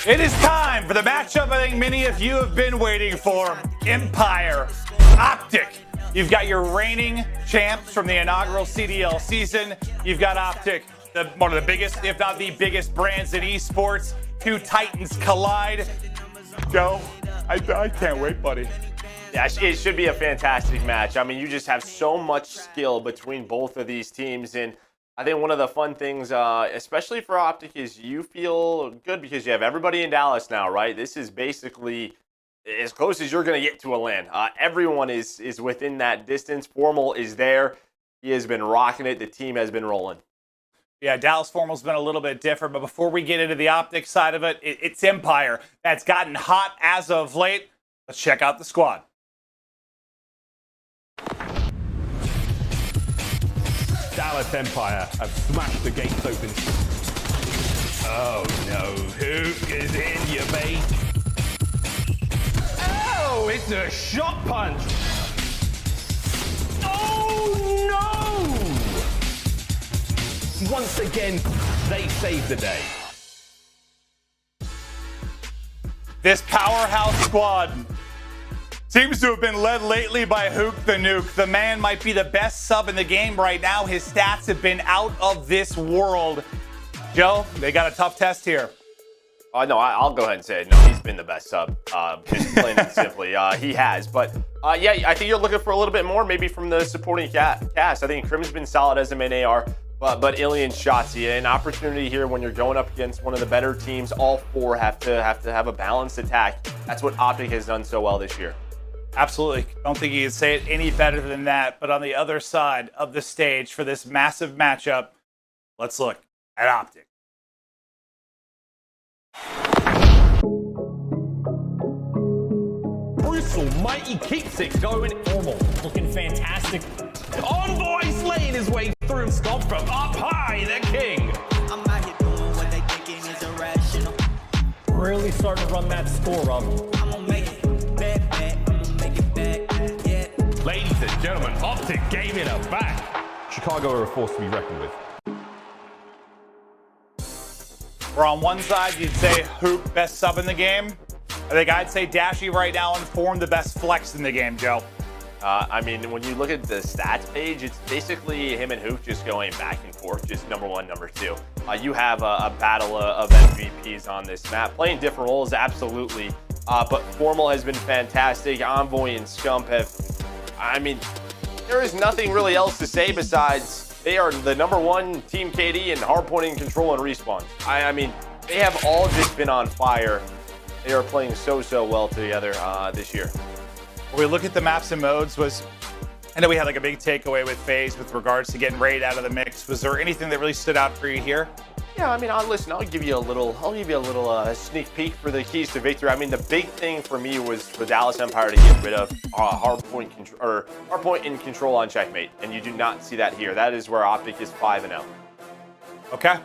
It is time for the matchup I think many of you have been waiting for. Empire, OpTic. You've got your reigning champs from the inaugural CDL season. You've got OpTic, one of the biggest, if not the biggest brands in esports. Two titans collide. Joe, I can't wait, buddy. Yeah, it should be a fantastic match. I mean, you just have so much skill between both of these teams. And I think one of the fun things, especially for OpTic, is you feel good because you have everybody in Dallas now, right? This is basically as close as you're going to get to a LAN. Everyone is within that distance. Formal is there. He has been rocking it. The team has been rolling. Yeah, Dallas Formal's been a little bit different, but before we get into the OpTic side of it, it's Empire that's gotten hot as of late. Let's check out the squad. Dallas Empire have smashed the gates open. Oh no, Huke is in your base. Oh, it's a shot punch. Oh no! Once again, they saved the day. This powerhouse squad seems to have been led lately by Huke the Nuke. The man might be the best sub in the game right now. His stats have been out of this world. Joe, they got a tough test here. No, I'll go ahead and say it. No, he's been the best sub, just plain and simply. He has. But, yeah, I think you're looking for a little bit more maybe from the supporting cast. I think Crim's been solid as a main AR, but iLLeY and Shotzzy, an opportunity here when you're going up against one of the better teams. All four have to have a balanced attack. That's what OpTic has done so well this year. Absolutely. Don't think you can say it any better than that. But on the other side of the stage for this massive matchup, let's look at OpTic. Brutal, mighty Crimsix going Formal. Looking fantastic. Envoy slaying his way through Scump from up high, the king. I'm out here doing what they thinking is irrational. Really starting to run that score up. I'm gonna make it back. I'm gonna make it back, yeah. Ladies and gentlemen, OpTic Gaming are back. Chicago are a force to be reckoned with. Where on one side, you'd say Huke, best sub in the game. I think I'd say Dashy right now in form, the best flex in the game, Joe. I mean, when you look at the stats page, it's basically him and Huke just going back and forth, just number one, number two. You have a battle of MVPs on this map. Playing different roles, absolutely. But Formal has been fantastic. Envoy and Scump have, I mean, there is nothing really else to say besides they are the number one team KD in hardpointing, control, and respawn. I mean, they have all just been on fire. They are playing so well together this year. When we look at the maps and modes, I know we had like a big takeaway with FaZe with regards to getting Raid out of the mix. Was there anything that really stood out for you here? Yeah, I mean, listen, I'll give you a little sneak peek for the keys to victory. I mean, the big thing for me was for Dallas Empire to get rid of hardpoint and control on checkmate, and you do not see that here. That is where OpTic is 5-0. Okay.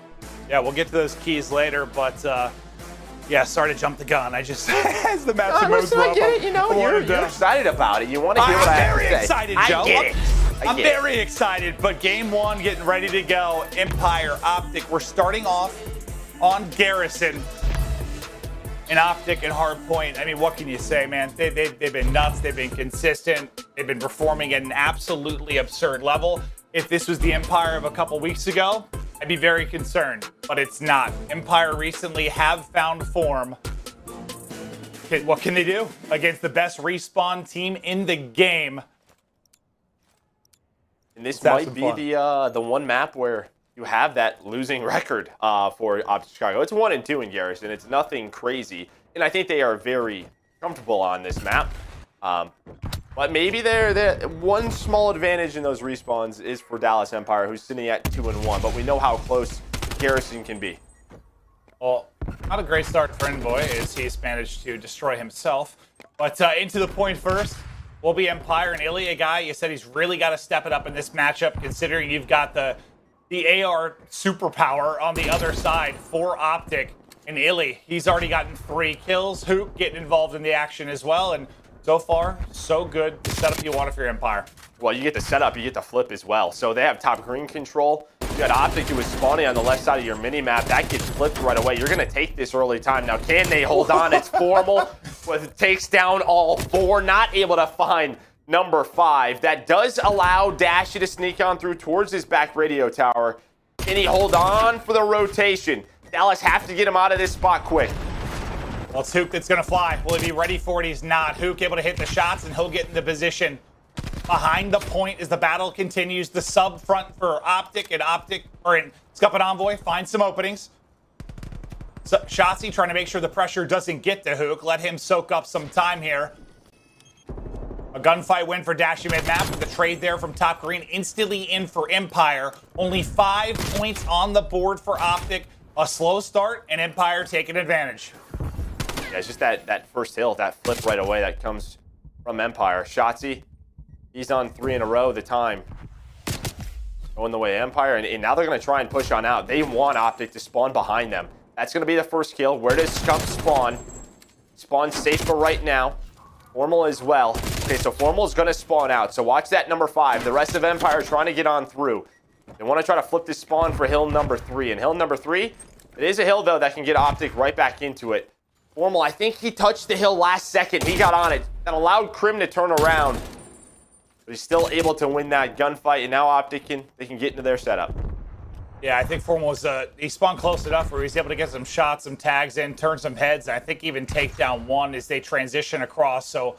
Yeah, we'll get to those keys later, but yeah, sorry to jump the gun. I just, as the maps and modes I get it, you know, you're excited about it. You want to hear what I have to say. I'm very excited, Joe. I get it. I'm very excited, but game one getting ready to go. Empire, OpTic. We're starting off on Garrison in OpTic and Hardpoint. I mean, what can you say, man? They've been nuts. They've been consistent. They've been performing at an absolutely absurd level. If this was the Empire of a couple weeks ago, I'd be very concerned, but it's not. Empire recently have found form. What can they do against the best respawn team in the game? And this might be the one map where you have that losing record for OpTic Chicago. It's 1-2 in Garrison. It's nothing crazy, and I think they are very comfortable on this map. But maybe they're one small advantage in those respawns is for Dallas Empire, who's sitting at 2-1. But we know how close Garrison can be. Well, not a great start for Envoy as he's managed to destroy himself. But into the point first will be Empire and iLLeY, a guy you said he's really got to step it up in this matchup, considering you've got the AR superpower on the other side for OpTic. And iLLeY, he's already gotten 3 kills. Huke getting involved in the action as well. And so far, so good. The setup you want for your Empire. Well, you get the setup, you get the flip as well. So they have top green control. You got OpTic who was spawning on the left side of your mini-map. That gets flipped right away. You're going to take this early time. Now, can they hold on? It's Formal. But takes down all 4. Not able to find number 5. That does allow Dashy to sneak on through towards his back radio tower. Can he hold on for the rotation? Dallas have to get him out of this spot quick. Well, it's Huke that's going to fly. Will he be ready for it? He's not. Huke able to hit the shots, and he'll get into position behind the point as the battle continues. The sub front for OpTic and Scump and Envoy find some openings. So, Shotzzy trying to make sure the pressure doesn't get to Huke. Let him soak up some time here. A gunfight win for Dashy mid-map with the trade there from top green. Instantly in for Empire. Only 5 points on the board for OpTic. A slow start, and Empire taking advantage. Yeah, it's just that first hill, that flip right away that comes from Empire. Shotzzy, he's on 3 in a row. The time going the way of Empire, and now they're going to try and push on out. They want OpTic to spawn behind them. That's going to be the first kill. Where does Scump spawn? Spawn safe for right now. Formal as well. Okay, so Formal is going to spawn out. So watch that number 5. The rest of Empire trying to get on through. They want to try to flip this spawn for hill number 3. And hill number 3, it is a hill, though, that can get OpTic right back into it. Formal, I think he touched the hill last second. He got on it. That allowed Crim to turn around. But he's still able to win that gunfight. And now OpTic they can get into their setup. Yeah, I think Formal was, he spawned close enough where he's able to get some shots, some tags in, turn some heads, and I think even take down 1 as they transition across. So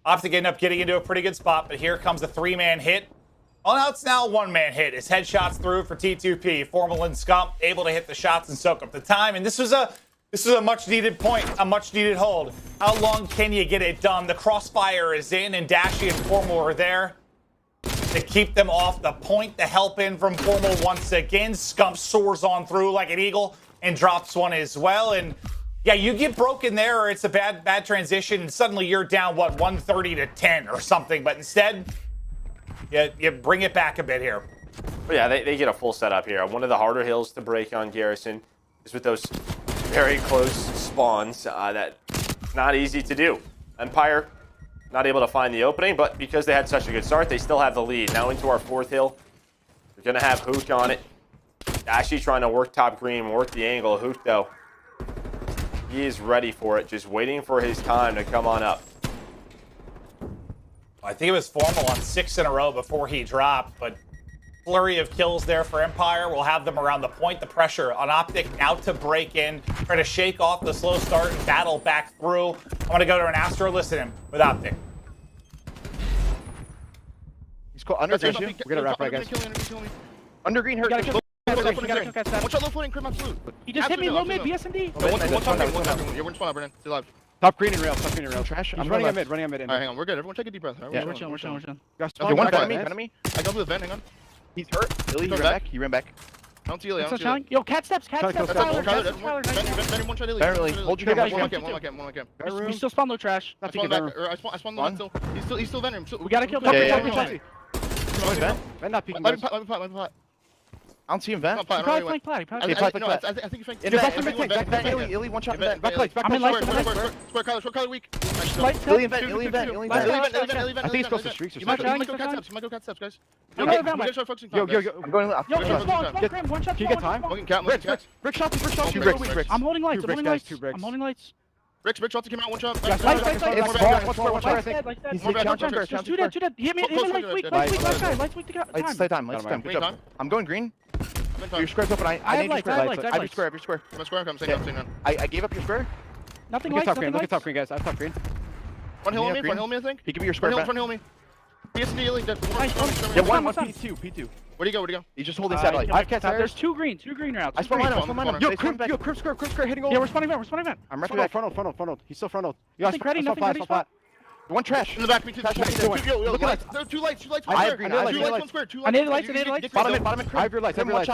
OpTic end up getting into a pretty good spot, but here comes the 3-man hit. Oh, now it's now a 1-man hit. His headshots through for T2P. Formal and Scump able to hit the shots and soak up the time, and this was a much-needed point, a much-needed hold. How long can you get it done? The crossfire is in, and Dashy and Formal are there to keep them off the point. The help in from Formal once again. Scump soars on through like an eagle and drops 1 as well. And yeah, you get broken there, or it's a bad transition, and suddenly you're down, what, 130 to 10 or something. But instead, you bring it back a bit here. But yeah, they get a full setup here. One of the harder hills to break on Garrison is with those very close spawns. That's not easy to do. Empire not able to find the opening, but because they had such a good start, they still have the lead. Now into our 4th hill. We're going to have Huke on it. Dashy trying to work top green, work the angle. Huke, though, he is ready for it, just waiting for his time to come on up. I think it was Formal on 6 in a row before he dropped, but flurry of kills there for Empire. We'll have them around the point. The pressure on OpTic now to break in, try to shake off the slow start and battle back through. I'm going to go to an Astro, listen to him with OpTic. He's called under green. We're going to wrap right, guys. Under green hurt. One shot low floating, Crim absolute. He just hit me low mid, BSMD. One shot. You're one spot, Brennan. Stay alive. Top green and rail, trash. I'm running on mid, Alright, hang on, we're good. Everyone take a deep breath. Yeah, we're chilling. Okay, one enemy. I got the vent, hang on. He's hurt. iLLeY, he ran back. I don't see iLLeY, I don't see iLLeY. Yo, cat steps. Tyler, Vent, one shot iLLeY. Barely, hold your gun. One cam. We still spawn low trash. I spawned the vent still. He's still vent room. We gotta kill Vent not peeking. Let me pot. I don't see him vent. Probably flank plat. I think you flanked. In vent, iLLeY, one shot in vent. Back legs. I'm in light. Square color weak. iLLeY vent. I think he's close to streaks or You might something. go cat steps, guys. Yo, We gotta start focusing. Yo, I'm going left. Yo, spawn, Crim, one shot. Can you get time? Looking cat. Brick shots. 2 bricks. I'm holding lights. Two bricks. I'm holding lights. Rick shots came out, one shot. It's small, I think. He's Just shoot it. Hit me lights weak. Lights weak to time. Let's stay time. Good job. I'm going green. Your square's open. I need your square. I have your square. My square, I'm saying nothing. I gave up your square. Nothing Look lights. at top green, guys. I have top green. Front hill on me, I think. He give me your square. Front hill me. BSD iLLeY, dead. Yeah, one P2. Where'd he go? He's just holding satellite. I have cat tires. There's 2 green routes. I spawn mine. Yo, Crim square hitting over. Yeah, we're spawning vent. I'm right back. Frontal. He's still frontal. Nothing ready. One trash. In the back, me too. Look at that. Two lights. I have green. One square. I need lights. Bottom mid. I have your lights. Our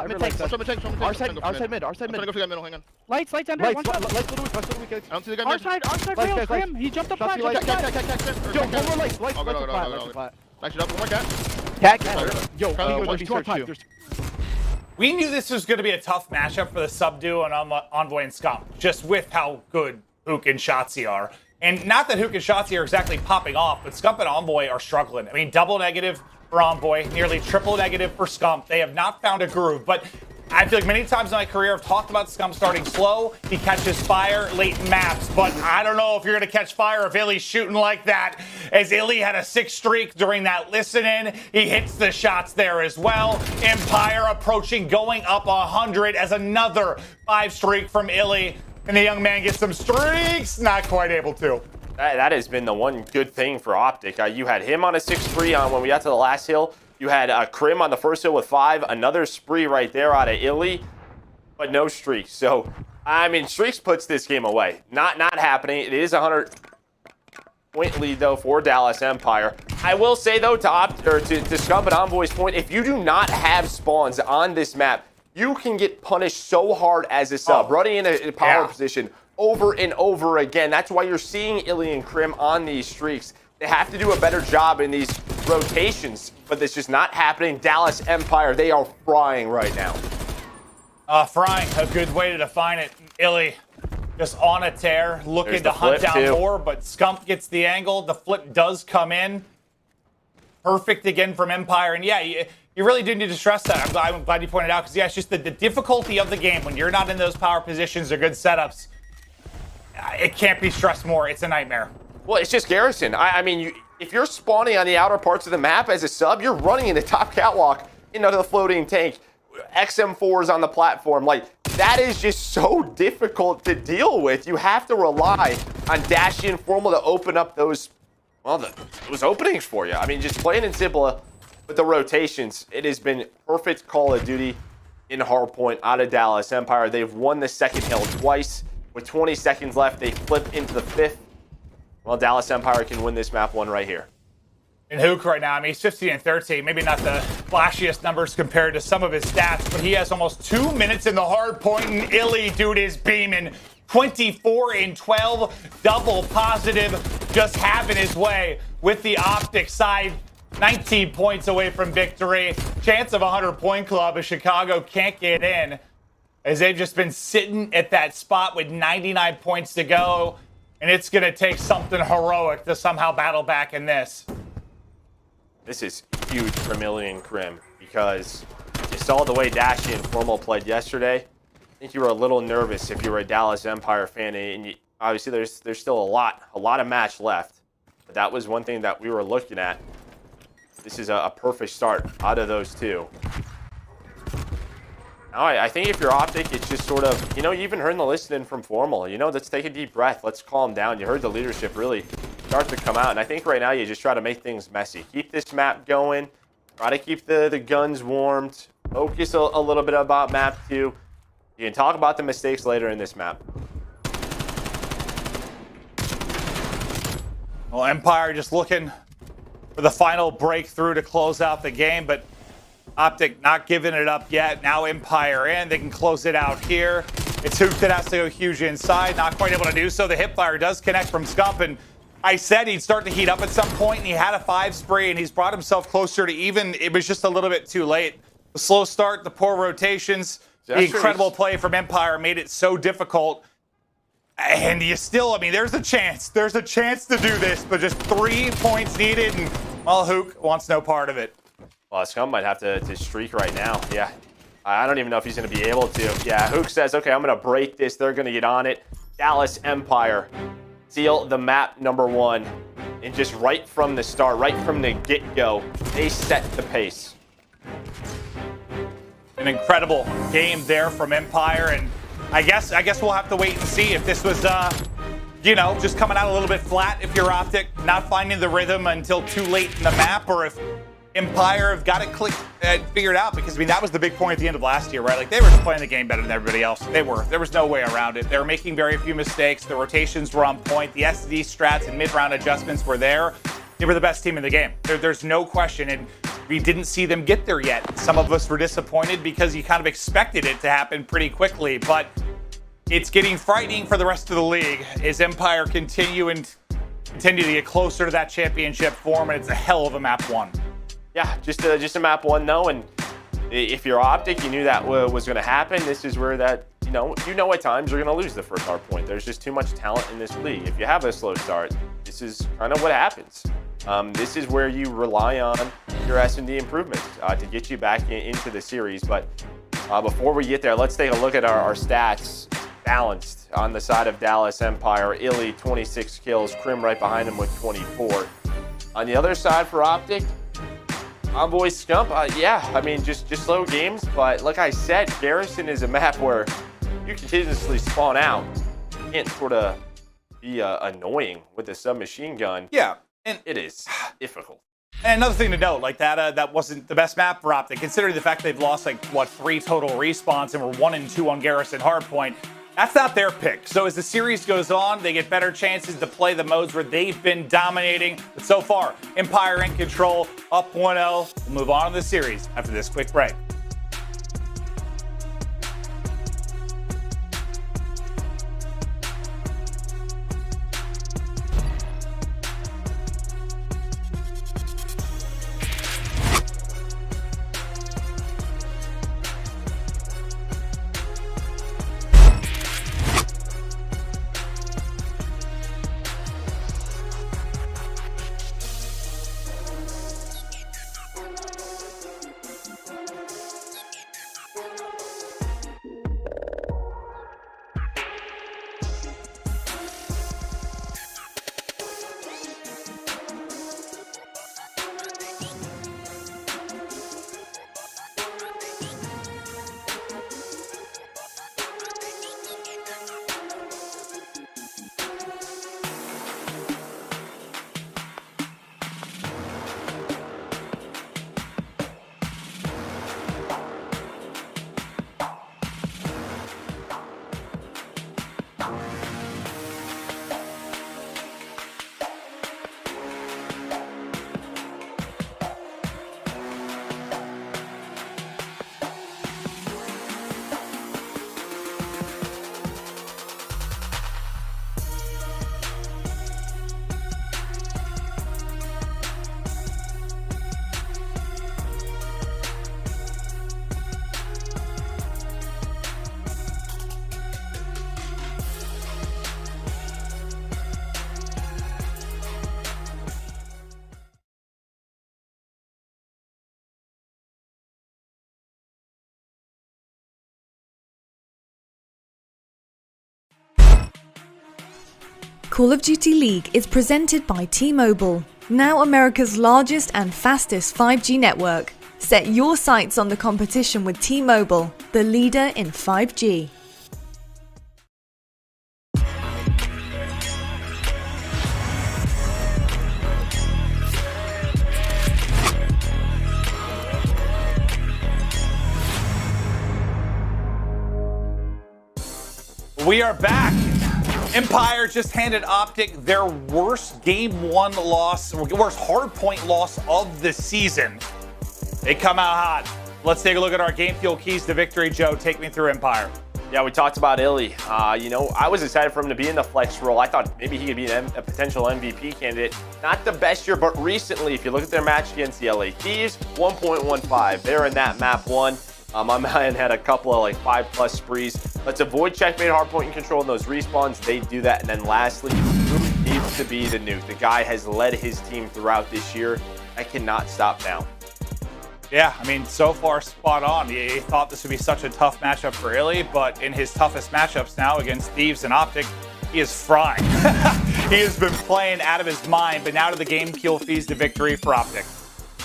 side mid. Our I'm trying to go for that middle, hang on. Lights under. Lights little weak. I don't see the guy. Our side rail, Crim. He jumped up flat. Yo, one more lights. Lights flat. Back it up, one more cat. Cat. Yo, there's 2 on time. We knew this was going to be a tough matchup for the sub duo and Envoy and Scump, just with how good Huke and Shotzzy are. And not that Huke and Shotzzy are exactly popping off, but Scump and Envoy are struggling. I mean, double negative for Envoy, nearly triple negative for Scump. They have not found a groove, but I feel like many times in my career I've talked about Scump starting slow. He catches fire late in maps, but I don't know if you're going to catch fire if iLLeY's shooting like that. As iLLeY had a 6 streak during that listen-in, he hits the shots there as well. Empire approaching, going up 100 as another 5 streak from iLLeY. And the young man gets some streaks, not quite able to. That has been the one good thing for OpTic. You had him on a 6-3 on when we got to the last hill. You had Crim on the first hill with 5. Another spree right there out of iLLeY, but no streaks. So, I mean, streaks puts this game away. Not happening. It is a 100-point lead, though, for Dallas Empire. I will say, though, to Scump and Envoy's point, if you do not have spawns on this map, you can get punished so hard as a sub, running in a power position over and over again. That's why you're seeing iLLeY and Crim on these streaks. They have to do a better job in these rotations, but it's just not happening. Dallas Empire, they are frying right now. Frying, a good way to define it. iLLeY just on a tear, looking to hunt down more, but Scump gets the angle. The flip does come in. Perfect again from Empire, and yeah, you really do need to stress that. I'm glad you pointed out, because yeah, it's just the difficulty of the game when you're not in those power positions or good setups. It can't be stressed more. It's a nightmare. Well, it's just Garrison. I mean, if you're spawning on the outer parts of the map as a sub, you're running in the top catwalk into the floating tank. XM4s on the platform. Like, that is just so difficult to deal with. You have to rely on Dashy and Formal to open up those, well, those openings for you. I mean, just plain and simple with the rotations. It has been perfect Call of Duty in hardpoint out of Dallas Empire. They've won the second hill twice. With 20 seconds left, they flip into the 5th. Well, Dallas Empire can win this map 1 right here. In Huke right now, I mean, he's 15-13. Maybe not the flashiest numbers compared to some of his stats, but he has almost 2 minutes in the hard point, and iLLeY, dude, is beaming. 24-12, double positive, just having his way with the OpTic side. 19 points away from victory. Chance of a 100-point club as Chicago can't get in, as they've just been sitting at that spot with 99 points to go. And it's going to take something heroic to somehow battle back in this. This is huge for iLLeY and Crim, because you saw the way Dashy and Formal played yesterday. I think you were a little nervous if you were a Dallas Empire fan. And obviously, there's still a lot of match left. But that was one thing that we were looking at. This is a perfect start out of those two. Now, I think if you're OpTic, it's just sort of, you even heard in the listening from Formal, let's take a deep breath. Let's calm down. You heard the leadership really start to come out. And I think right now you just try to make things messy. Keep this map going. Try to keep the guns warmed. Focus a little bit about map 2. You can talk about the mistakes later in this map. Well, Empire just looking for the final breakthrough to close out the game, but OpTic not giving it up yet. Now Empire in. They can close it out here. It's Huke that has to go huge inside. Not quite able to do so. The hipfire does connect from Scump, and I said he'd start to heat up at some point, and he had a 5 spree, and he's brought himself closer to even. It was just a little bit too late. The slow start, the poor rotations, the incredible play from Empire made it so difficult. And you still, I mean, there's a chance. There's a chance to do this, but just 3 points needed, and, well, Huke wants no part of it. Well, Scump might have to streak right now. Yeah. I don't even know if he's going to be able to. Yeah, Huke says, okay, I'm going to break this. They're going to get on it. Dallas Empire seal the map #1. And just right from the start, right from the get-go, they set the pace. An incredible game there from Empire, and I guess we'll have to wait and see if this was, just coming out a little bit flat if you're OpTic, not finding the rhythm until too late in the map, or if Empire have got it clicked and figured out, because, I mean, that was the big point at the end of last year, right? Like, they were playing the game better than everybody else. They were. There was no way around it. They were making very few mistakes. The rotations were on point. The SD strats and mid-round adjustments were there. They were the best team in the game. There's no question, and we didn't see them get there yet. Some of us were disappointed because you kind of expected it to happen pretty quickly, but it's getting frightening for the rest of the league as Empire continue to get closer to that championship form, and it's a hell of a map 1. Yeah, just a map 1 though, and if you're OpTic, you knew that was going to happen. This is where that, you know at times you're going to lose the first hard point. There's just too much talent in this league. If you have a slow start, this is kind of what happens. This is where you rely on your S&D improvements to get you back into the series. But before we get there, let's take a look at our stats. Balanced on the side of Dallas Empire. iLLeY 26 kills, Crim right behind him with 24. On the other side for OpTic, our boy Scump, yeah, I mean, just slow games. But like I said, Garrison is a map where you continuously spawn out. You can't sort of be annoying with a submachine gun. Yeah, and it is difficult. And another thing to note, like that wasn't the best map for OpTic, considering the fact they've lost like what 3 total respawns and were 1 and 2 on Garrison Hardpoint. That's not their pick. So as the series goes on, they get better chances to play the modes where they've been dominating. But so far, Empire in control, up 1-0. We'll move on to the series after this quick break. Call of Duty League is presented by T-Mobile, now America's largest and fastest 5G network. Set your sights on the competition with T-Mobile, the leader in 5G. We are back. Empire just handed OpTic their worst Game 1 loss, worst hardpoint loss of the season. They come out hot. Let's take a look at our game fuel keys to victory. Joe, take me through Empire. Yeah, we talked about iLLeY. You know, I was excited for him to be in the flex role. I thought maybe he could be a potential MVP candidate. Not the best year, but recently, if you look at their match against the LA Thieves, 1.15. They're in that map 1. My man had a couple of like 5+ sprees. Let's avoid checkmate hardpoint and control in those respawns. They do that. And then lastly, Huke needs to be the nuke. The guy has led his team throughout this year. I cannot stop now. Yeah, I mean, so far spot on. He thought this would be such a tough matchup for iLLeY, but in his toughest matchups now against Thieves and OpTic, he is frying. He has been playing out of his mind, but now to the game kill fees to victory for OpTic.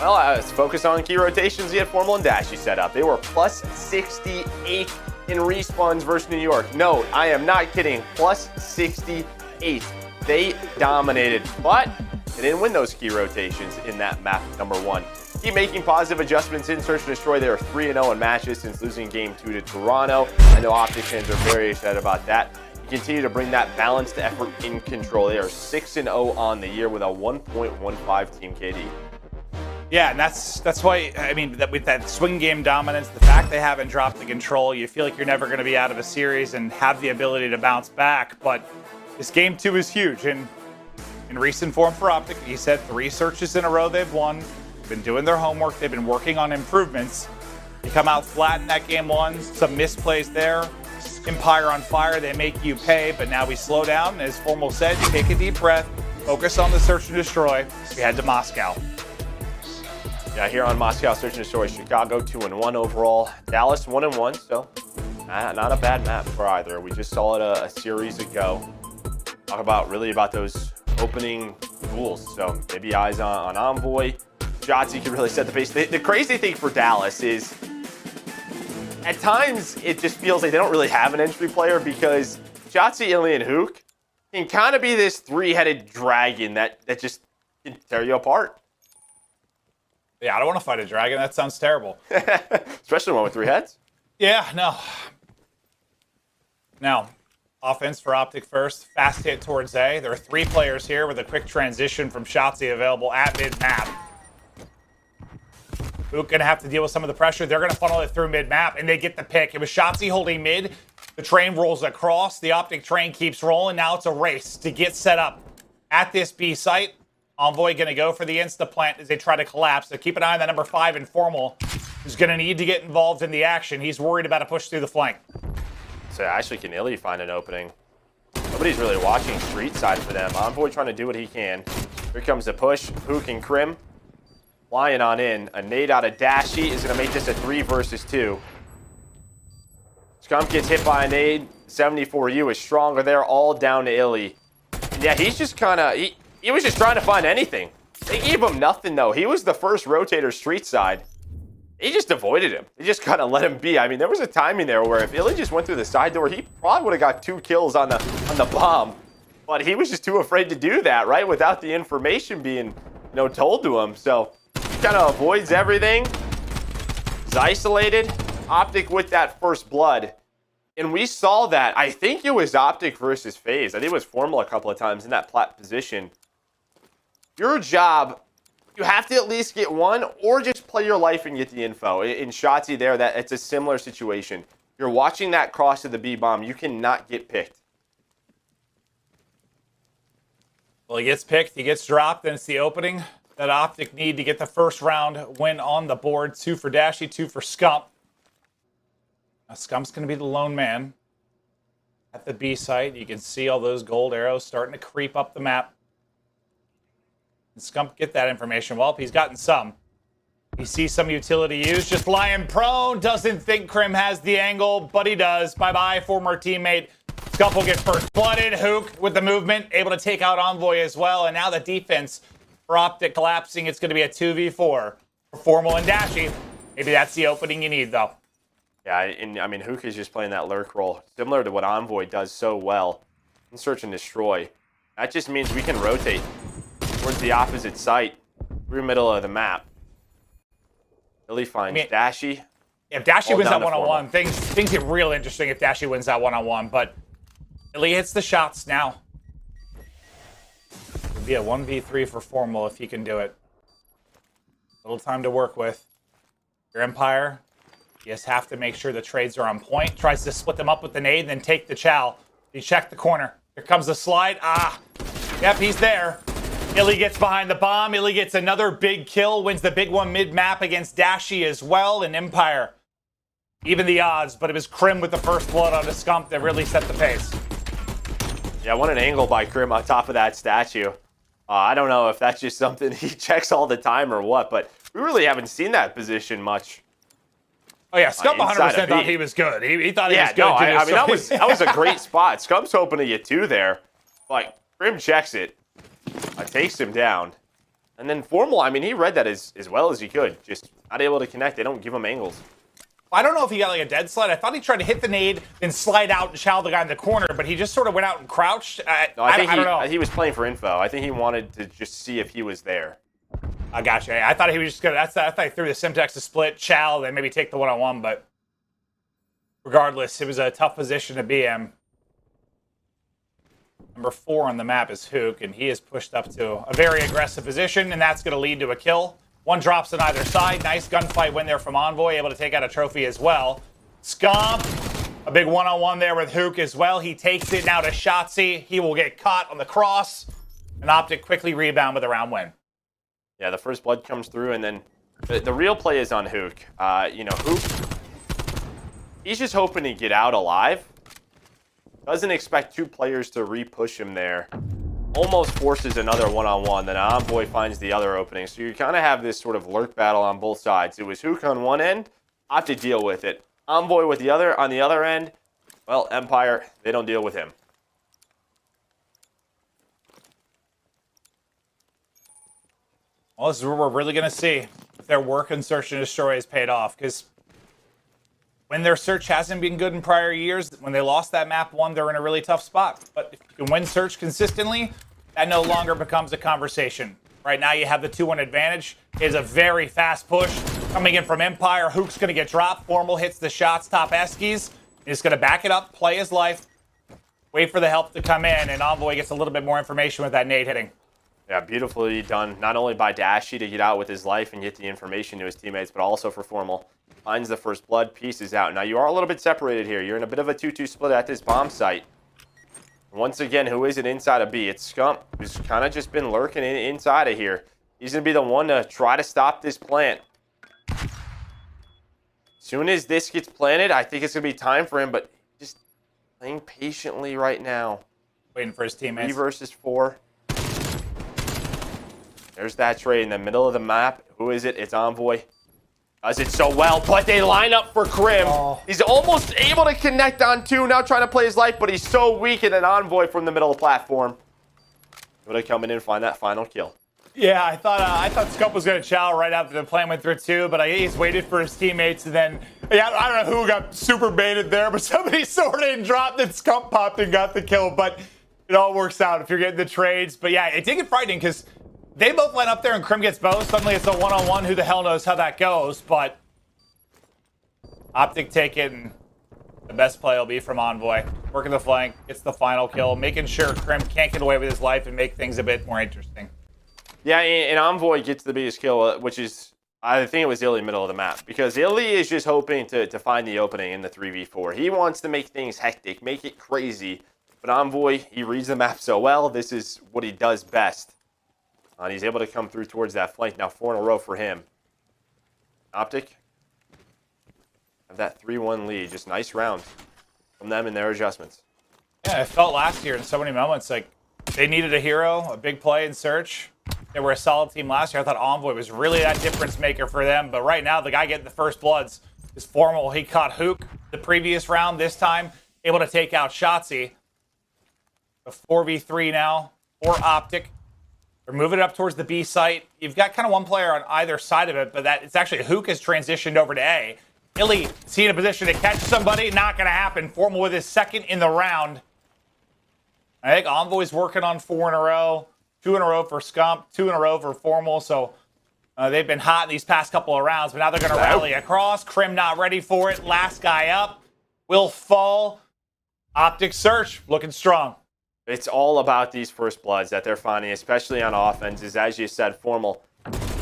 Well, let's focus on key rotations. He had Formal and Dashy set up. They were plus 68 in respawns versus New York. No, I am not kidding. Plus 68. They dominated, but they didn't win those key rotations in that map number 1. Keep making positive adjustments in Search and Destroy. They are 3-0 in matches since losing Game 2 to Toronto. I know OpTic fans are very excited about that. You continue to bring that balanced effort in control. They are 6-0 on the year with a 1.15 team KD. Yeah, and that's why, I mean, with that swing game dominance, the fact they haven't dropped the control, you feel like you're never going to be out of a series and have the ability to bounce back. But this Game 2 is huge. And in recent form for OpTic, he said 3 searches in a row they've won. They've been doing their homework. They've been working on improvements. They come out flat in that Game 1. Some misplays there. Empire on fire. They make you pay. But now we slow down. As Formal said, take a deep breath. Focus on the search and destroy. We head to Moscow. Yeah, here on Moscow, search and destroy. Chicago 2-1 overall. Dallas 1-1, so not a bad map for either. We just saw it a series ago. Talk about really about those opening duels. So maybe eyes on Envoy. Shotzzy can really set the pace. The crazy thing for Dallas is at times it just feels like they don't really have an entry player because Shotzzy, iLLeY, and Huke can kind of be this three-headed dragon that just can tear you apart. Yeah, I don't want to fight a dragon. That sounds terrible. Especially one with 3 heads. Yeah, no. Now, offense for OpTic first. Fast hit towards A. There are 3 players here with a quick transition from Shotzzy available at mid-map. Huke going to have to deal with some of the pressure. They're going to funnel it through mid-map, and they get the pick. It was Shotzzy holding mid. The train rolls across. The OpTic train keeps rolling. Now it's a race to get set up at this B site. Envoy going to go for the insta-plant as they try to collapse. So keep an eye on that number 5 Informal, who's going to need to get involved in the action. He's worried about a push through the flank. So actually, can iLLeY find an opening? Nobody's really watching street side for them. Envoy trying to do what he can. Here comes the push. Huke and Crim flying on in. A nade out of Dashy is going to make this a 3 versus 2. Scump gets hit by a nade. 74U is stronger there, all down to iLLeY. Yeah, he's just kind of... He was just trying to find anything. They gave him nothing, though. He was the first rotator street side. He just avoided him. They just kind of let him be. I mean, there was a timing there where if iLLeY just went through the side door, he probably would have got 2 kills on the bomb. But he was just too afraid to do that, right? Without the information being, told to him. So he kind of avoids everything. He's isolated. OpTic with that first blood. And we saw that. I think it was OpTic versus FaZe. I think it was Formal a couple of times in that plat position. Your job, you have to at least get 1 or just play your life and get the info. In Shotzzy there, it's a similar situation. You're watching that cross to the B bomb. You cannot get picked. Well, he gets picked. He gets dropped. And it's the opening that OpTic need to get the first round win on the board. 2 for Dashy, 2 for Scump. Now, Scump's going to be the lone man at the B site. You can see all those gold arrows starting to creep up the map. And Scump get that information. Well, he's gotten some. He sees some utility use. Just lying prone. Doesn't think Crim has the angle, but he does. Bye-bye, former teammate. Scump will get first blooded. Huke with the movement, able to take out Envoy as well. And now the defense for OpTic collapsing. It's going to be a 2v4 for Formal and Dashy. Maybe that's the opening you need, though. Yeah, and I mean, Huke is just playing that lurk role, similar to what Envoy does so well in search and destroy. That just means we can rotate towards the opposite site, through the middle of the map. iLLeY finds Dashy. If Dashy wins that one-on-one, things get real interesting if Dashy wins that one-on-one, but iLLeY hits the shots now. It'll be a 1v3 for Formal if he can do it. Little time to work with. Your Empire, you just have to make sure the trades are on point. Tries to split them up with the nade, then take the chow. You check the corner. Here comes the slide. Yep, he's there. iLLeY gets behind the bomb. iLLeY gets another big kill. Wins the big one mid-map against Dashy as well. And Empire, even the odds. But it was Crim with the first blood on the Scump that really set the pace. Yeah, what an angle by Crim on top of that statue. I don't know if that's just something he checks all the time or what, but we really haven't seen that position much. Oh, yeah, Scump 100% thought he was good. He thought he was good. No, I mean, that was a great spot. Scump's hoping to get 2 there. Like, Crim checks it. Takes him down. And then Formal, I mean, he read that as well as he could. Just not able to connect. They don't give him angles. I don't know if he got like a dead slide. I thought he tried to hit the nade, then slide out and chow the guy in the corner, but he just sort of went out and crouched. I don't know. He was playing for info. I think he wanted to just see if he was there. I gotcha. I thought he was just going to... I thought he threw the Simtex to split, chow, then maybe take the one-on-one, but regardless, it was a tough position to be in. Number 4 on the map is Huke, and he is pushed up to a very aggressive position, and that's going to lead to a kill. 1 drops on either side. Nice gunfight win there from Envoy, able to take out a trophy as well. Scump, a big one-on-one there with Huke as well. He takes it now to Shotzzy. He will get caught on the cross, and OpTic quickly rebound with a round win. Yeah, the first blood comes through, and then the real play is on Huke. Huke, he's just hoping to get out alive. Doesn't expect 2 players to re-push him there. almost forces another one-on-one. Then Envoy finds the other opening. So you kind of have this sort of lurk battle on both sides. It was Huke on one end, OpTic deal with it. Envoy with the other on the other end. Well, Empire, they don't deal with him. Well, this is where we're really going to see if their work in Search and Destroy has paid off. Because when their search hasn't been good in prior years, when they lost that map 1, they're in a really tough spot. But if you can win search consistently, that no longer becomes a conversation. Right now, you have the 2-1 advantage. It's a very fast push coming in from Empire. Huke's going to get dropped. Formal hits the shots, top Eskies. He's going to back it up, play his life, wait for the help to come in, and Envoy gets a little bit more information with that nade hitting. Yeah, beautifully done, not only by Dashy to get out with his life and get the information to his teammates, but also for Formal. Finds the first blood, pieces out. Now, you are a little bit separated here. You're in a bit of a 2-2 split at this bomb site. Once again, who is it inside of B? It's Scump, who's kind of just been lurking inside of here. He's going to be the one to try to stop this plant. Soon as this gets planted, I think it's going to be time for him, but just playing patiently right now. Waiting for his teammates. 3 versus 4. There's that trade in the middle of the map. Who is it? It's Envoy. Does it so well, but they line up for Crim. Oh. He's almost able to connect on 2, now trying to play his life, but he's so weak in an Envoy from the middle of the platform. Able to come in and find that final kill. Yeah, I thought Scump was going to chow right after the plan went through 2, but he's waited for his teammates, and then, yeah, I don't know who got super baited there, but somebody sorted and dropped, and Scump popped and got the kill, but it all works out if you're getting the trades. But yeah, it did get frightening because they both line up there and Crim gets both. Suddenly it's a one-on-one. Who the hell knows how that goes, but OpTic take it, and the best play will be from Envoy. Working the flank, gets the final kill, making sure Crim can't get away with his life and make things a bit more interesting. Yeah, and Envoy gets the biggest kill, which is, I think it was iLLeY middle of the map. Because iLLeY is just hoping to find the opening in the 3v4. He wants to make things hectic, make it crazy. But Envoy, he reads the map so well. This is what he does best. And he's able to come through towards that flank. Now 4 in a row for him. OpTic have that 3-1 lead. Just nice round from them in their adjustments. Yeah, it felt last year in so many moments like they needed a hero, a big play in search. They were a solid team last year. I thought Envoy was really that difference maker for them. But right now, the guy getting the first bloods is Formal. He caught Huke the previous round. This time, able to take out Shotzzy. A 4v3 now for OpTic. They're moving it up towards the B site. You've got kind of one player on either side of it, but it's actually Huke has transitioned over to A. iLLeY seeing a position to catch somebody. Not going to happen. Formal with his second in the round. I think Envoy's working on 4 in a row. 2 in a row for Scump, 2 in a row for Formal. So they've been hot in these past couple of rounds, but now they're going to rally across. Crim not ready for it. Last guy up will fall. OpTic search looking strong. It's all about these first bloods that they're finding, especially on offense, is, as you said, Formal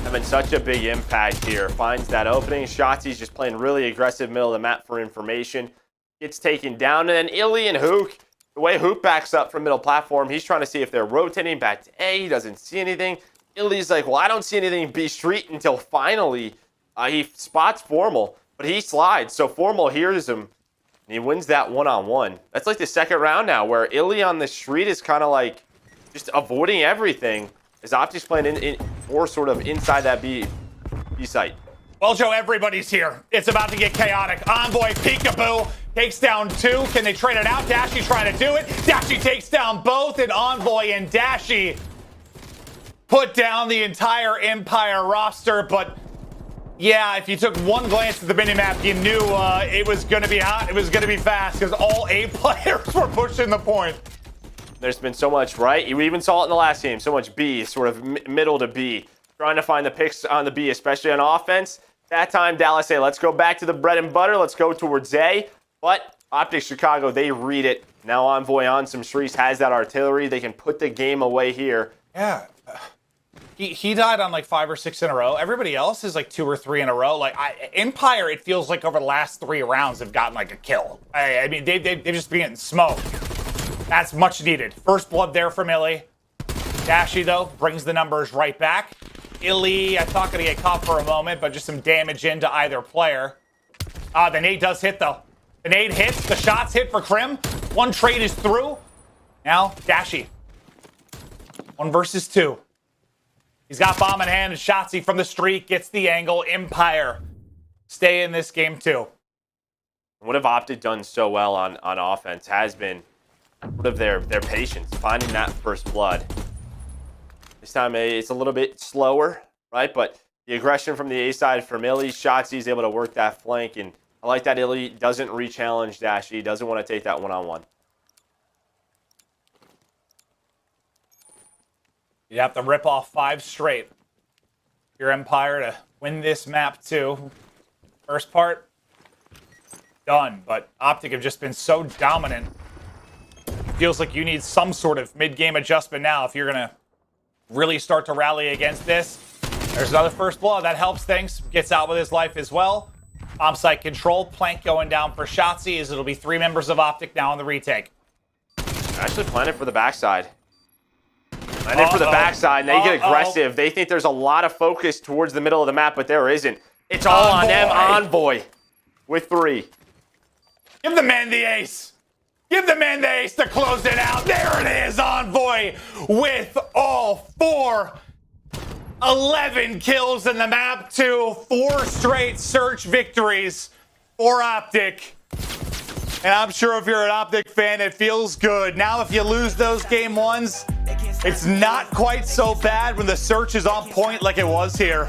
having such a big impact here. Finds that opening. Shotzzy's just playing really aggressive middle of the map for information. Gets taken down, and then iLLeY and Huke. The way Huke backs up from middle platform, he's trying to see if they're rotating back to A. He doesn't see anything. iLLeY's like, well, I don't see anything in B Street until finally he spots Formal, but he slides. So Formal hears him, and he wins that one-on-one. That's like the second round now, where iLLeY on the street is kind of like just avoiding everything as OpTic's playing or sort of inside that B site. Well, Joe, everybody's here. It's about to get chaotic. Envoy, peekaboo, takes down 2. Can they trade it out? Dashy trying to do it. Dashy takes down both, and Envoy and Dashy put down the entire Empire roster. But yeah, if you took one glance at the minimap, you knew it was going to be hot. It was going to be fast because all A players were pushing the point. There's been so much, right? You even saw it in the last game. So much B, sort of middle to B. Trying to find the picks on the B, especially on offense. That time, Dallas say, let's go back to the bread and butter. Let's go towards A. But OpTic Chicago, they read it. Now Envoy on some streets has that artillery. They can put the game away here. Yeah. He died on like 5 or 6 in a row. Everybody else is like 2 or 3 in a row. Like Empire, it feels like over the last 3 rounds have gotten like a kill. I mean, they've just been getting smoked. That's much needed. First blood there from iLLeY. Dashy, though, brings the numbers right back. iLLeY, I thought going to get caught for a moment, but just some damage into either player. The nade does hit, though. The nade hits. The shots hit for Crim. One trade is through. Now, Dashy 1 versus 2. He's got bomb in hand, and Shotzzy from the street gets the angle. Empire stay in this game too. What have OpTic done so well on offense has been sort of their patience, finding that first blood. This time it's a little bit slower, right? But the aggression from the A side from iLLeY, Shotzzy is able to work that flank, and I like that iLLeY doesn't re-challenge Dashy, doesn't want to take that one-on-one. You have to rip off 5 straight. Your Empire to win this map too. First part, done. But OpTic have just been so dominant. Feels like you need some sort of mid-game adjustment now if you're going to really start to rally against this. There's another first blood. That helps things. Gets out with his life as well. Bomb site control. Plank going down for Shotzzy as it'll be 3 members of OpTic now on the retake. Actually planted for the backside. Planted for the backside. They get aggressive. They think there's a lot of focus towards the middle of the map, but there isn't. It's all on them. Envoy with 3. Give the man the ace. Give the man the ace to close it out. There it is, Envoy with all 4. 11 kills in the map too. 4 straight search victories for OpTic. And I'm sure if you're an OpTic fan, it feels good. Now, if you lose those game 1s, it's not quite so bad when the search is on point like it was here.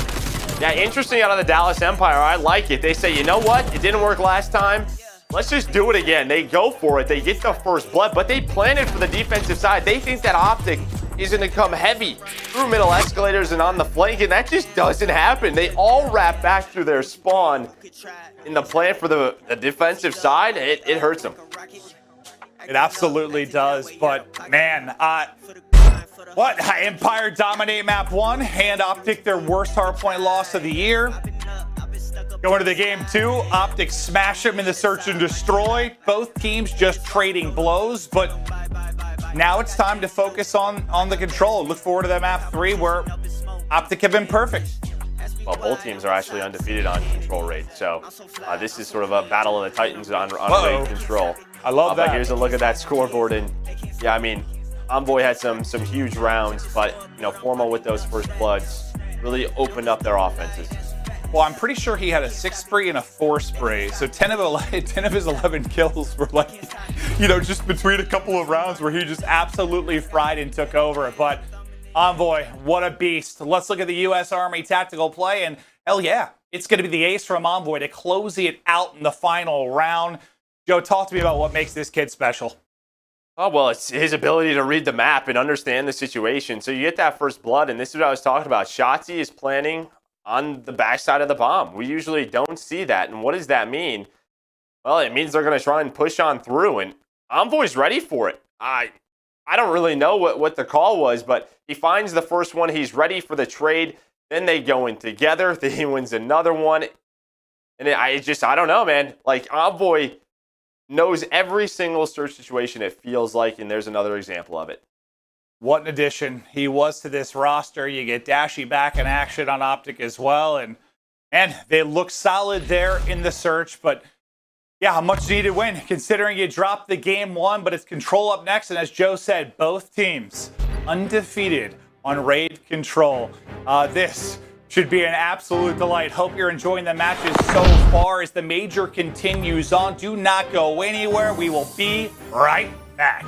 Yeah, interesting out of the Dallas Empire. I like it. They say, you know what? It didn't work last time. Let's just do it again. They go for it. They get the first blood, but they planted for the defensive side. They think that OpTic is going to come heavy through middle escalators and on the flank, and that just doesn't happen. They all wrap back through their spawn in the plan for the defensive side. It hurts them. It absolutely does, but man, what? Empire dominate map 1, hand OpTic their worst hardpoint loss of the year. Going to the game 2, OpTic smash them in the search and destroy. Both teams just trading blows, but now it's time to focus on the control. Look forward to that map 3 where OpTic have been perfect. Well, both teams are actually undefeated on control raid, so this is sort of a battle of the titans on raid control. I love that. But here's a look at that scoreboard, and yeah, I mean, Envoy had some huge rounds, but you know, Formal with those first bloods really opened up their offenses. Well, I'm pretty sure he had a 6 spree and a 4 spree, so 10 of his 11 kills were like, you know, just between a couple of rounds where he just absolutely fried and took over. But Envoy, what a beast. Let's look at the U.S. Army tactical play, and hell yeah, it's going to be the ace from Envoy to close it out in the final round. Joe, talk to me about what makes this kid special. Oh, well, it's his ability to read the map and understand the situation. So you get that first blood, and this is what I was talking about. Shotzzy is planning on the backside of the bomb. We usually don't see that. And what does that mean? Well, it means they're going to try and push on through, and Envoy's ready for it. I don't really know what the call was, but he finds the first one. He's ready for the trade. Then they go in together. Then he wins another one. And I don't know, man. Like, Envoy knows every single search situation, it feels like, and there's another example of it. What an addition he was to this roster. You get Dashy back in action on OpTic as well, and they look solid there in the search, but yeah, a much needed win considering you dropped the game 1, but it's control up next, and as Joe said, both teams undefeated on raid control. This should be an absolute delight. Hope you're enjoying the matches so far as the major continues on. Do not go anywhere. We will be right back.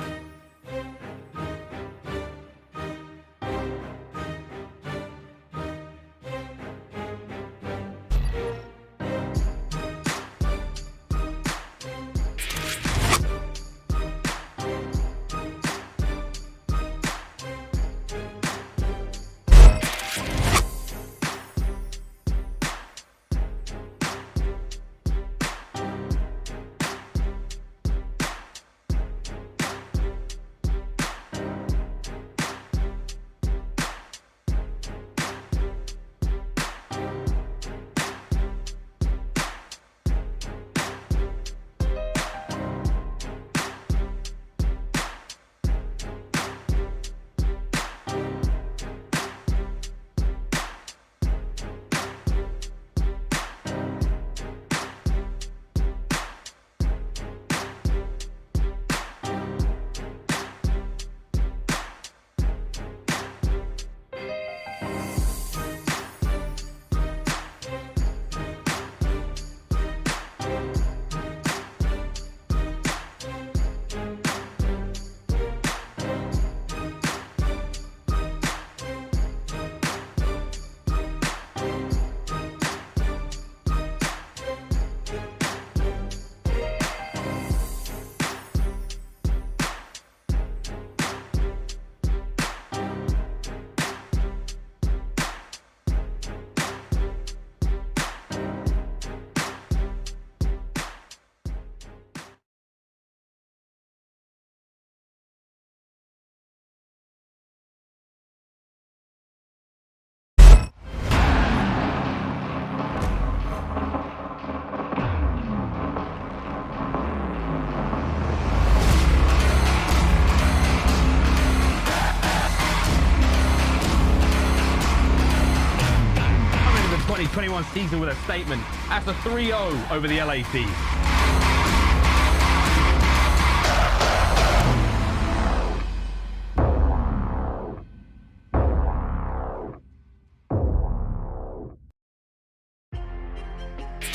2021 season with a statement. That's a 3-0 over the LA Thieves.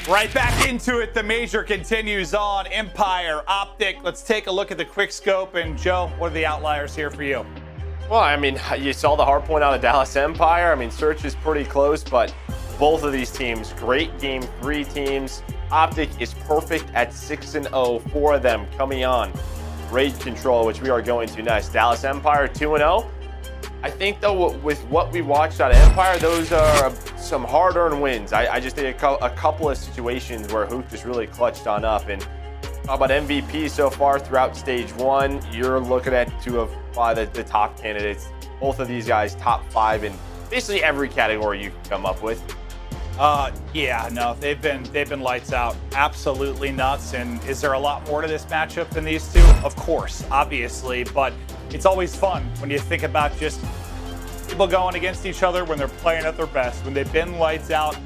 Right back into it. The Major continues on. Empire, OpTic. Let's take a look at the quick scope. And Joe, what are the outliers here for you? Well, I mean, you saw the hard point out of Dallas Empire. I mean, Search is pretty close, but both of these teams, great Game 3 teams. OpTic is perfect at 6-0, 4 of them coming on. Raid Control, which we are going to next. Dallas Empire 2-0. I think, though, with what we watched out of Empire, those are some hard-earned wins. I just think a couple of situations where Huke just really clutched on up. And how about MVP so far throughout Stage 1? You're looking at two of the top candidates. Both of these guys top 5 in basically every category you can come up with. Yeah, no, they've been lights out, absolutely nuts. And is there a lot more to this matchup than these two? Of course, obviously, but it's always fun when you think about just people going against each other when they're playing at their best. When they've been lights out,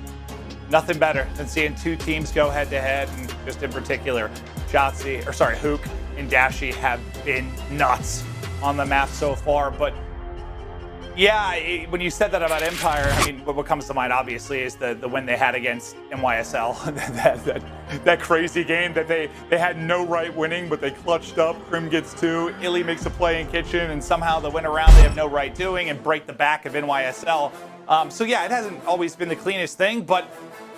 nothing better than seeing two teams go head to head. And just in particular, Huke and Dashy have been nuts on the map so far. But yeah, when you said that about Empire, I mean, what comes to mind obviously is the win they had against NYSL. that crazy game that they had no right winning, but they clutched up. Crim gets 2, iLLeY makes a play in kitchen, and somehow the win around they have no right doing and break the back of NYSL. So yeah, it hasn't always been the cleanest thing, but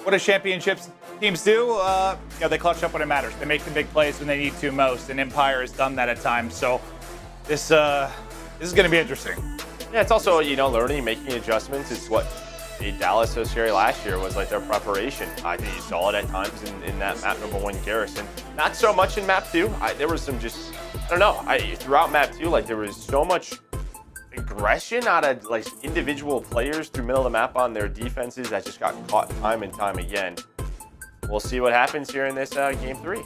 what do championships teams do? They clutch up when it matters. They make the big plays when they need to most, and Empire has done that at times. So this is going to be interesting. Yeah, it's also, learning, making adjustments. It's what made Dallas so scary last year, was like their preparation. I think you saw it at times in that map number 1 Garrison. Not so much in map 2. There was some just, I don't know, throughout map 2, like there was so much aggression out of like individual players through middle of the map on their defenses that just got caught time and time again. We'll see what happens here in this Game 3.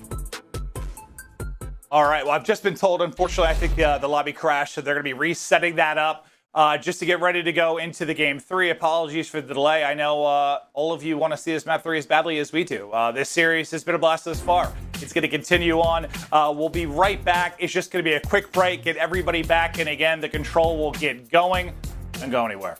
All right, well, I've just been told, unfortunately, I think the lobby crashed, so they're going to be resetting that up. Just to get ready to go into the Game 3. Apologies for the delay. I know all of you want to see this map 3 as badly as we do. This series has been a blast thus far. It's going to continue on. We'll be right back. It's just going to be a quick break, get everybody back, and again, the control will get going. Don't go anywhere.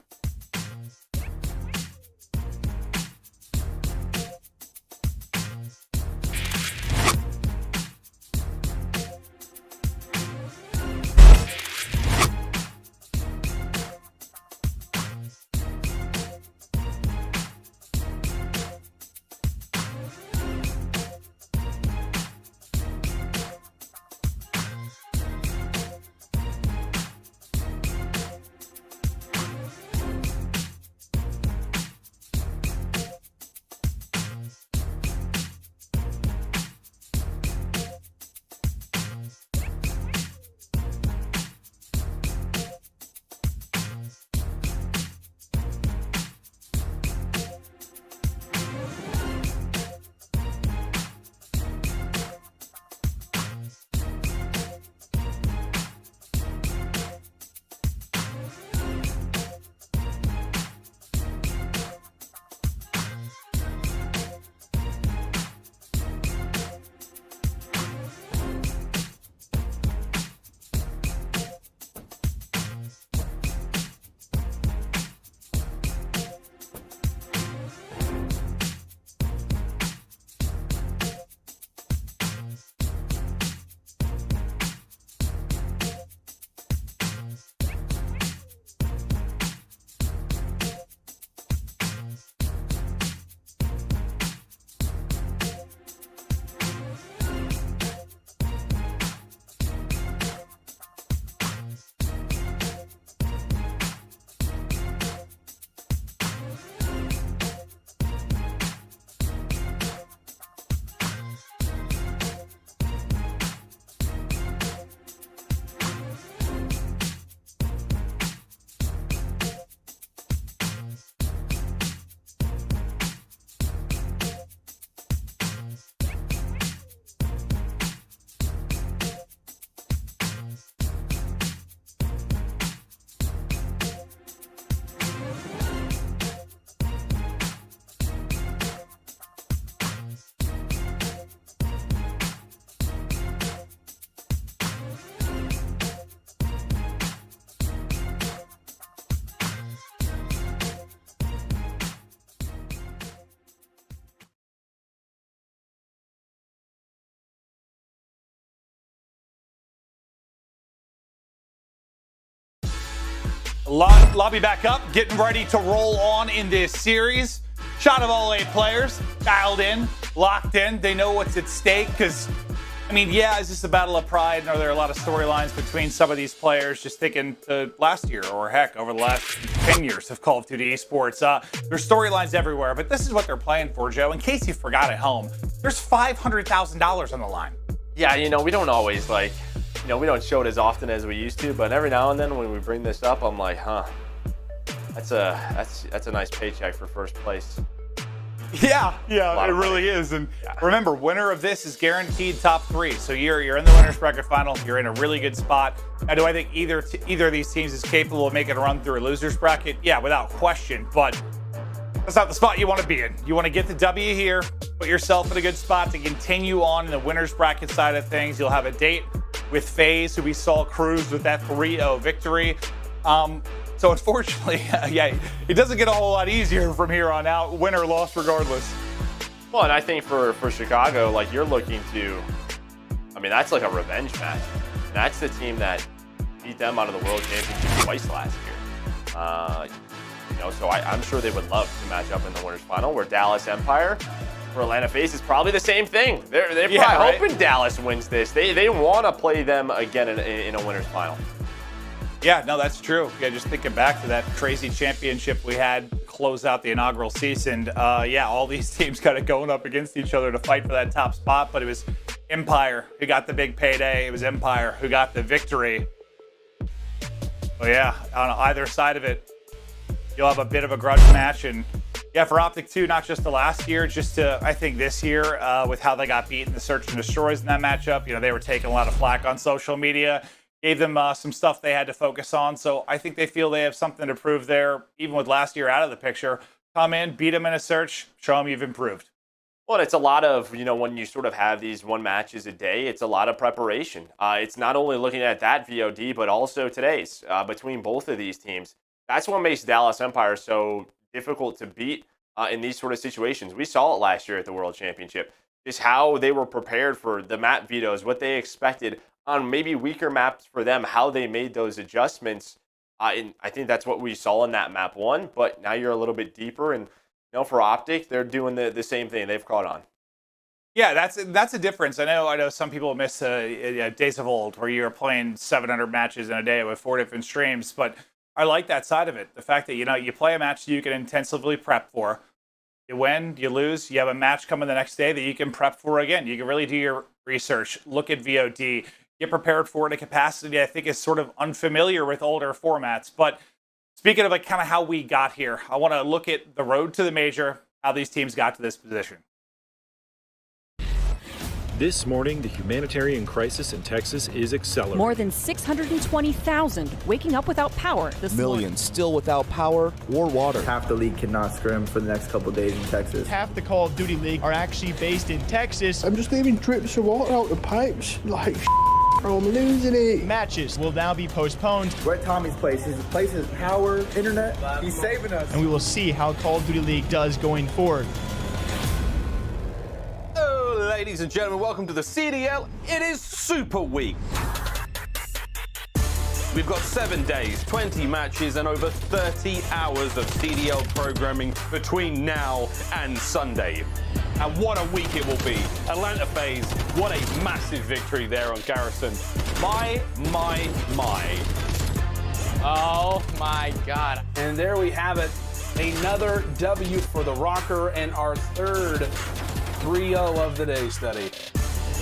Lobby back up, getting ready to roll on in this series. Shot of all 8 players, dialed in, locked in. They know what's at stake because, I mean, yeah, is this a battle of pride? And are there a lot of storylines between some of these players? Just thinking last year, or heck, over the last 10 years of Call of Duty esports. There's storylines everywhere, but this is what they're playing for, Joe. In case you forgot at home, there's $500,000 on the line. Yeah, you know, we don't always we don't show it as often as we used to, but every now and then when we bring this up, I'm like, huh, that's a nice paycheck for first place. Yeah, it really is. And remember, winner of this is guaranteed top 3. So you're in the winners bracket final. You're in a really good spot. Now, do I think either of these teams is capable of making a run through a losers bracket? Yeah, without question. But that's not the spot you want to be in. You want to get the W here, put yourself in a good spot to continue on in the winners bracket side of things. You'll have a date with FaZe, who we saw cruise with that 3-0 victory. So unfortunately, yeah, it doesn't get a whole lot easier from here on out, win or loss regardless. Well, and I think for Chicago, like, you're looking to, I mean, that's like a revenge match. And that's the team that beat them out of the World Championship twice last year. You know, so I'm sure they would love to match up in the winners final, where Dallas Empire for Atlanta FaZe is probably the same thing. They're probably hoping Dallas wins this. They want to play them again in a winners final. Yeah, no, that's true. Yeah, just thinking back to that crazy championship we had close out the inaugural season. Yeah, all these teams kind of going up against each other to fight for that top spot, but it was Empire who got the big payday. It was Empire who got the victory. So yeah, on either side of it, you'll have a bit of a grudge match. And yeah, for OpTic too, not just the last year, just I think this year with how they got beat in the Search and Destroys in that matchup. You know, they were taking a lot of flack on social media. Gave them some stuff they had to focus on. So I think they feel they have something to prove there, even with last year out of the picture. Come in, beat them in a search, show them you've improved. Well, it's a lot of, you know, when you sort of have these 1 matches a day, it's a lot of preparation. It's not only looking at that VOD, but also today's between both of these teams. That's what makes Dallas Empire so difficult to beat in these sort of situations. We saw it last year at the World Championship. Just how they were prepared for the map vetoes, what they expected on maybe weaker maps for them, how they made those adjustments. And I think that's what we saw in that map 1, but now you're a little bit deeper, and you know, for OpTic, they're doing the same thing. They've caught on. Yeah, that's a difference. I know some people miss days of old where you're playing 700 matches in a day with 4 different streams, but I like that side of it. The fact that, you know, you play a match you can intensively prep for. You win, you lose, you have a match coming the next day that you can prep for again. You can really do your research, look at VOD, get prepared for it. A capacity I think is sort of unfamiliar with older formats. But speaking of like kind of how we got here, I want to look at the road to the major, how these teams got to this position. This morning, the humanitarian crisis in Texas is accelerating. More than 620,000 waking up without power this morning. Millions still without power or water. Half the league cannot scrim for the next couple of days in Texas. Half the Call of Duty league are actually based in Texas. I'm just leaving drips of water out the pipes. Like, I'm losing it. Matches will now be postponed. We're at Tommy's place. His place is power, internet. He's saving us. And we will see how Call of Duty League does going forward. Ladies and gentlemen, welcome to the CDL. It is Super Week. We've got 7 days, 20 matches, and over 30 hours of CDL programming between now and Sunday. And what a week it will be. Atlanta FaZe, what a massive victory there on Garrison. My. Oh my God. And there we have it. Another W for the Røkkr and our third 3-0 of the day study.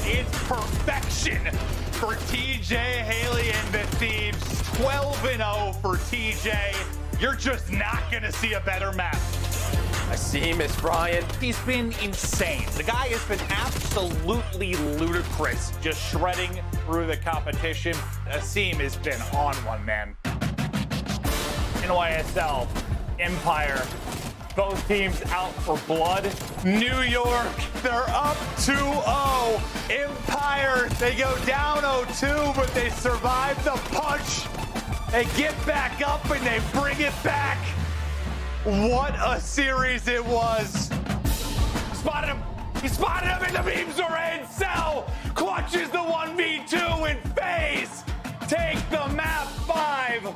It's perfection for TJHaLy and the Thieves. 12-0 for TJ. You're just not going to see a better map. Asim is Brian. He's been insane. The guy has been absolutely ludicrous, just shredding through the competition. Asim has been on one, man. NYSL, Empire, both teams out for blood. New York, they're up 2-0. Empire, they go down 0-2, but they survive the punch. They get back up and they bring it back. What a series it was. Spotted him. He spotted him and the beams are in. Cell clutches the 1v2 and FaZe take the map 5.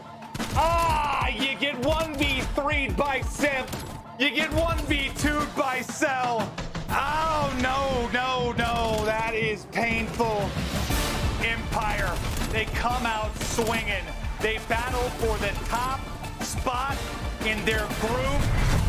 get 1v3'd by Simp. You get 1v2'd by Cell. Oh, no, no, no. That is painful. Empire, they come out swinging. They battle for the top spot in their group.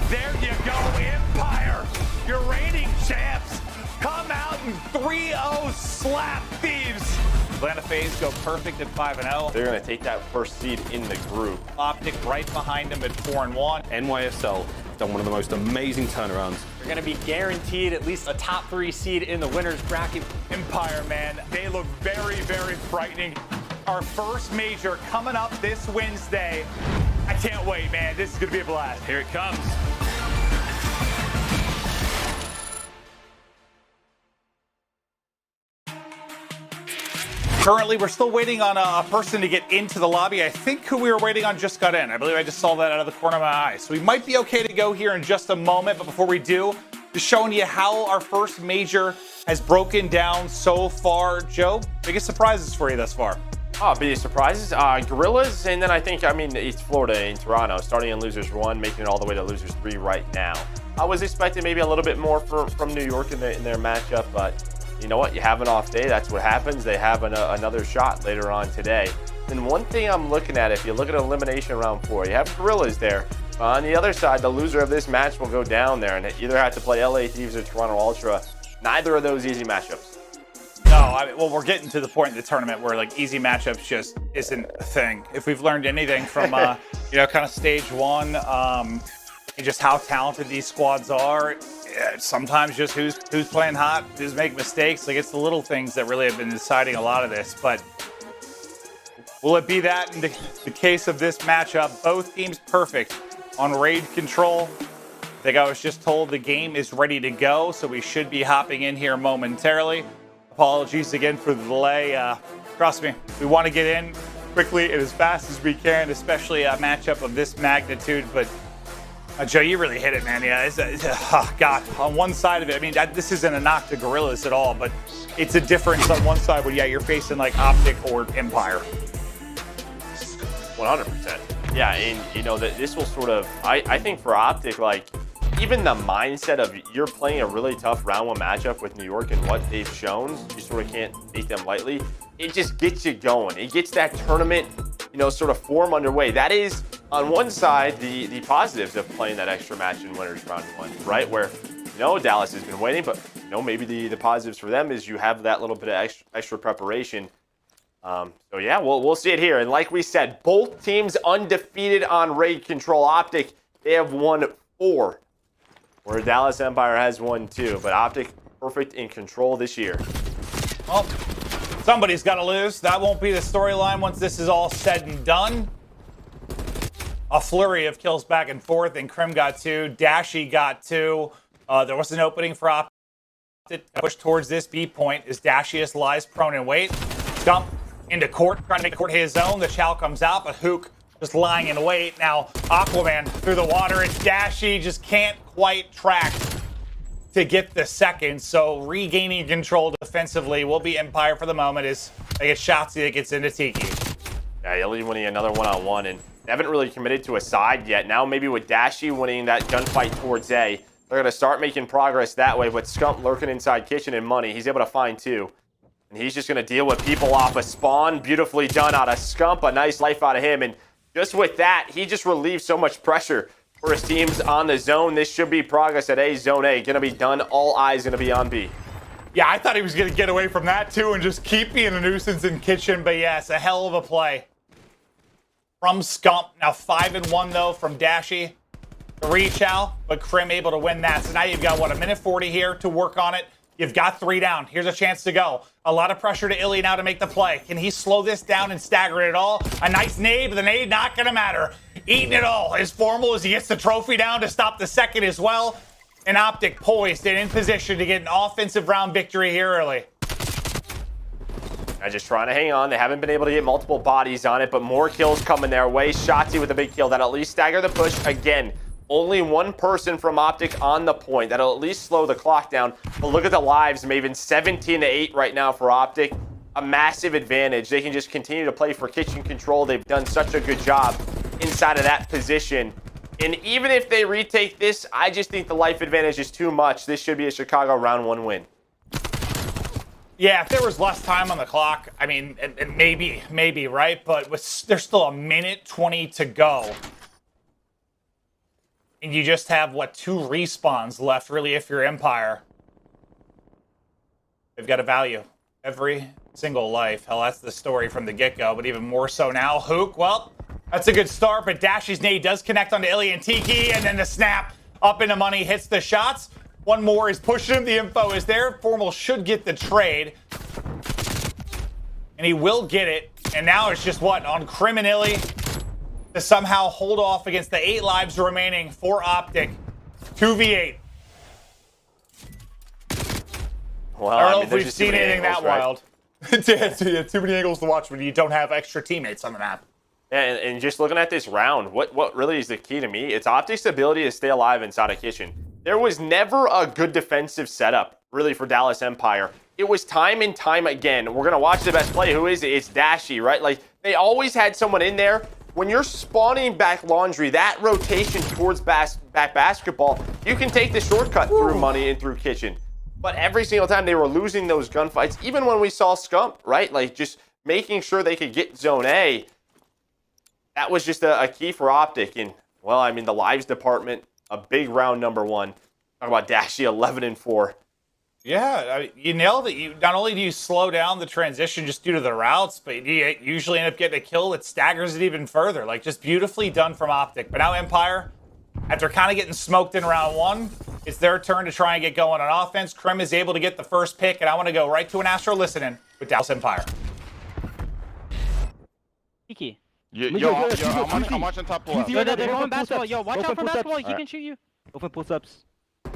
There you go, Empire. Your reigning champs come out and 3-0 slap Thieves. Atlanta FaZe go perfect at 5-0. They're going to take that first seed in the group. OpTic right behind them at 4-1. NYSL done one of the most amazing turnarounds. They're going to be guaranteed at least a top 3 seed in the winner's bracket. Empire, man, they look very, very frightening. Our first major coming up this Wednesday. I can't wait, man. This is going to be a blast. Here it comes. Currently, we're still waiting on a person to get into the lobby. I think who we were waiting on just got in. I believe I just saw that out of the corner of my eye. So we might be okay to go here in just a moment. But before we do, just showing you how our first major has broken down so far. Joe, biggest surprises for you thus far? Biggest surprises, Guerrillas, and then I think, it's Florida and Toronto, starting in losers 1, making it all the way to losers 3 right now. I was expecting maybe a little bit more from New York in their matchup, but you know what? You have an off day. That's what happens. They have another shot later on today. And one thing I'm looking at, if you look at elimination round 4, you have Guerrillas there. On the other side, the loser of this match will go down there and either have to play LA Thieves or Toronto Ultra. Neither of those easy matchups. No, well, we're getting to the point in the tournament where like easy matchups just isn't a thing. If we've learned anything from kind of stage 1, and just how talented these squads are, sometimes just who's playing hot, who's making mistakes. Like it's the little things that really have been deciding a lot of this. But will it be that in the case of this matchup? Both teams perfect on raid control. I think I was just told the game is ready to go, so we should be hopping in here momentarily. Apologies again for the delay. Trust me, we want to get in quickly and as fast as we can, especially a matchup of this magnitude. But Joe, you really hit it, man. Yeah, oh God. On one side of it, this isn't a knock to Guerrillas at all, but it's a difference on one side when, you're facing like OpTic or Empire. 100%. Yeah, and this will sort of, I think for OpTic, like even the mindset of you're playing a really tough round 1 matchup with New York and what they've shown, you sort of can't take them lightly. It just gets you going. It gets that tournament, sort of form underway. That is, on one side, the positives of playing that extra match in winners round 1, right? Where, Dallas has been waiting, but, maybe the positives for them is you have that little bit of extra preparation. So yeah, we'll see it here. And like we said, both teams undefeated on raid control. OpTic, they have won 4. Where Dallas Empire has won 2, but OpTic perfect in control this year. Well, somebody's got to lose. That won't be the storyline once this is all said and done. A flurry of kills back and forth, and Crim got 2. Dashy got 2. There was an opening for OpTic. Push towards this B point as Dashius lies prone in wait. Scump into court, trying to make court his own. The chow comes out, but Huke just lying in wait. Now Aquaman through the water. It's Dashy, just can't quite track to get the second. So regaining control defensively will be Empire for the moment as they get Shotzzy that gets into Tiki. Yeah, iLLeY winning another one-on-one, and they haven't really committed to a side yet. Now maybe with Dashy winning that gunfight towards A, they're going to start making progress that way. With Scump lurking inside kitchen and money, he's able to find 2. And he's just going to deal with people off a spawn. Beautifully done out of Scump. A nice life out of him. And just with that, he just relieves so much pressure for his teams on the zone. This should be progress at A, zone A. Going to be done. All eyes going to be on B. Yeah, I thought he was going to get away from that too and just keep being a nuisance in kitchen. But yes, a hell of a play from Scump. Now 5-1 though from Dashy. 3 chow, but Crim able to win that. So now you've got, a minute 40 here to work on it. You've got 3 down. Here's a chance to go. A lot of pressure to iLLeY now to make the play. Can he slow this down and stagger it all? A nice nade, but the nade not going to matter. Eating it all. As formal as he gets the trophy down to stop the second as well. And OpTic poised and in position to get an offensive round victory here early. They're just trying to hang on. They haven't been able to get multiple bodies on it, but more kills coming their way. Shotzzy with a big kill. That'll at least stagger the push. Again, only one person from OpTic on the point. That'll at least slow the clock down. But look at the lives, Maven. 17-8 right now for OpTic. A massive advantage. They can just continue to play for kitchen control. They've done such a good job inside of that position. And even if they retake this, I just think the life advantage is too much. This should be a Chicago round 1 win. Yeah, if there was less time on the clock, I mean, and maybe, right? But there's still 1:20 to go. And you just have, what, 2 respawns left, really, if you're Empire. They've got to value every single life. Hell, that's the story from the get-go, but even more so now. Huke, well, that's a good start, but Dashy's nade does connect onto iLLeY and Tiki, and then the snap up into money, hits the shots. One more, he's pushing him, the info is there. Formal should get the trade. And he will get it, and now it's just what, on Crim and iLLeY to somehow hold off against the 8 lives remaining for OpTic. 2v8. Well, I don't know if we've seen anything that wild. Right? Too many angles to watch when you don't have extra teammates on the map. And just looking at this round, what really is the key to me? It's OpTic's ability to stay alive inside a kitchen. There was never a good defensive setup, really, for Dallas Empire. It was time and time again. We're going to watch the best play. Who is it? It's Dashy, right? Like, they always had someone in there. When you're spawning back laundry, that rotation towards back basketball, you can take the shortcut through money and through kitchen. But every single time they were losing those gunfights, even when we saw Scump, right? Like, just making sure they could get zone A, that was just a key for OpTic. And, well, I mean, the lives department, a big round number 1. Talk about Dashy 11-4. Yeah, I mean, you nailed it. You not only do you slow down the transition just due to the routes, but you usually end up getting a kill that staggers it even further. Like, just beautifully done from OpTic. But now Empire, after kind of getting smoked in round 1, it's their turn to try and get going on offense. Crim is able to get the first pick, and I want to go right to an Astro listening with Dallas Empire. Kiki. I'm watching top pull up. They're going basketball. Yo, watch out for basketball. He can shoot you. Open pull-ups.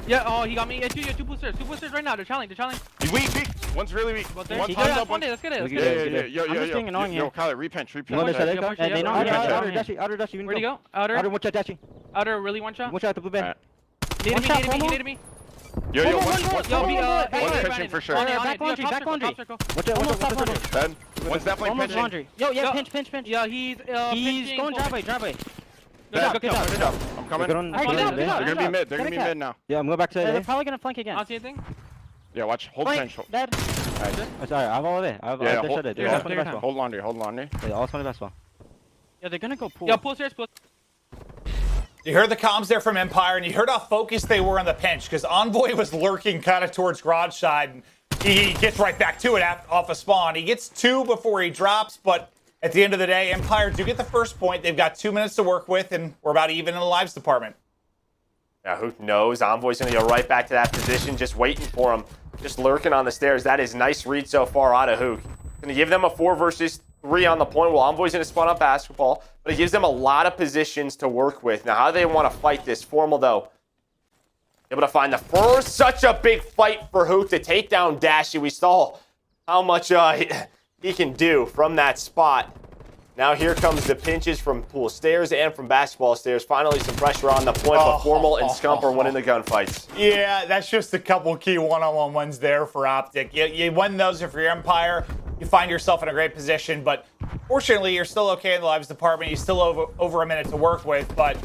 Yeah, oh, he got me. Yeah, two boosters. Two boosters right now. They're challenging. He's weak. One's really weak. One's up. Let's get it. Yo, Kyle, repent. Dashy. Where'd he go? Outer. One shot, Dashy. Outer, really one shot? One shot at the blue band. Needed me. Yo, one's pinching for sure. Back laundry. Watch out. Ben, one's definitely almost pinching. Laundry. Yo, pinch. Yeah, he's going driveway. Ben, I'm coming. They're gonna be mid. They're gonna be mid now. Yeah, I'm going back to they're probably gonna flank again. I don't see anything. Yeah, watch. Hold pinch. Dead. Sorry, I have all of it. I have hold laundry. Yeah, all 20 basketball. Yeah, they're gonna go pool. Yeah, pool stairs. You heard the comms there from Empire, and you heard how focused they were on the pinch, because Envoy was lurking kind of towards garage side, and he gets right back to it off a spawn. He gets 2 before he drops, but at the end of the day, Empire do get the first point. They've got 2 minutes to work with, and we're about even in the lives department. Yeah, who knows? Envoy's going to go right back to that position, just waiting for him, just lurking on the stairs. That is nice read so far out of Huke. Going to give them a 4 versus 3 on the point. Well, Envoy's going to spawn up basketball, but it gives them a lot of positions to work with. Now, how do they want to fight this? Formal, though, able to find the first. Such a big fight for Huke to take down Dashy. We saw how much he can do from that spot. Now here comes the pinches from pool stairs and from basketball stairs. Finally, some pressure on the point, but Formal and Scump are winning the gunfights. Yeah, that's just a couple key one-on-one wins there for OpTic. You win those if you're Empire. You find yourself in a great position, but fortunately, you're still okay in the lives department. You still over a minute to work with, but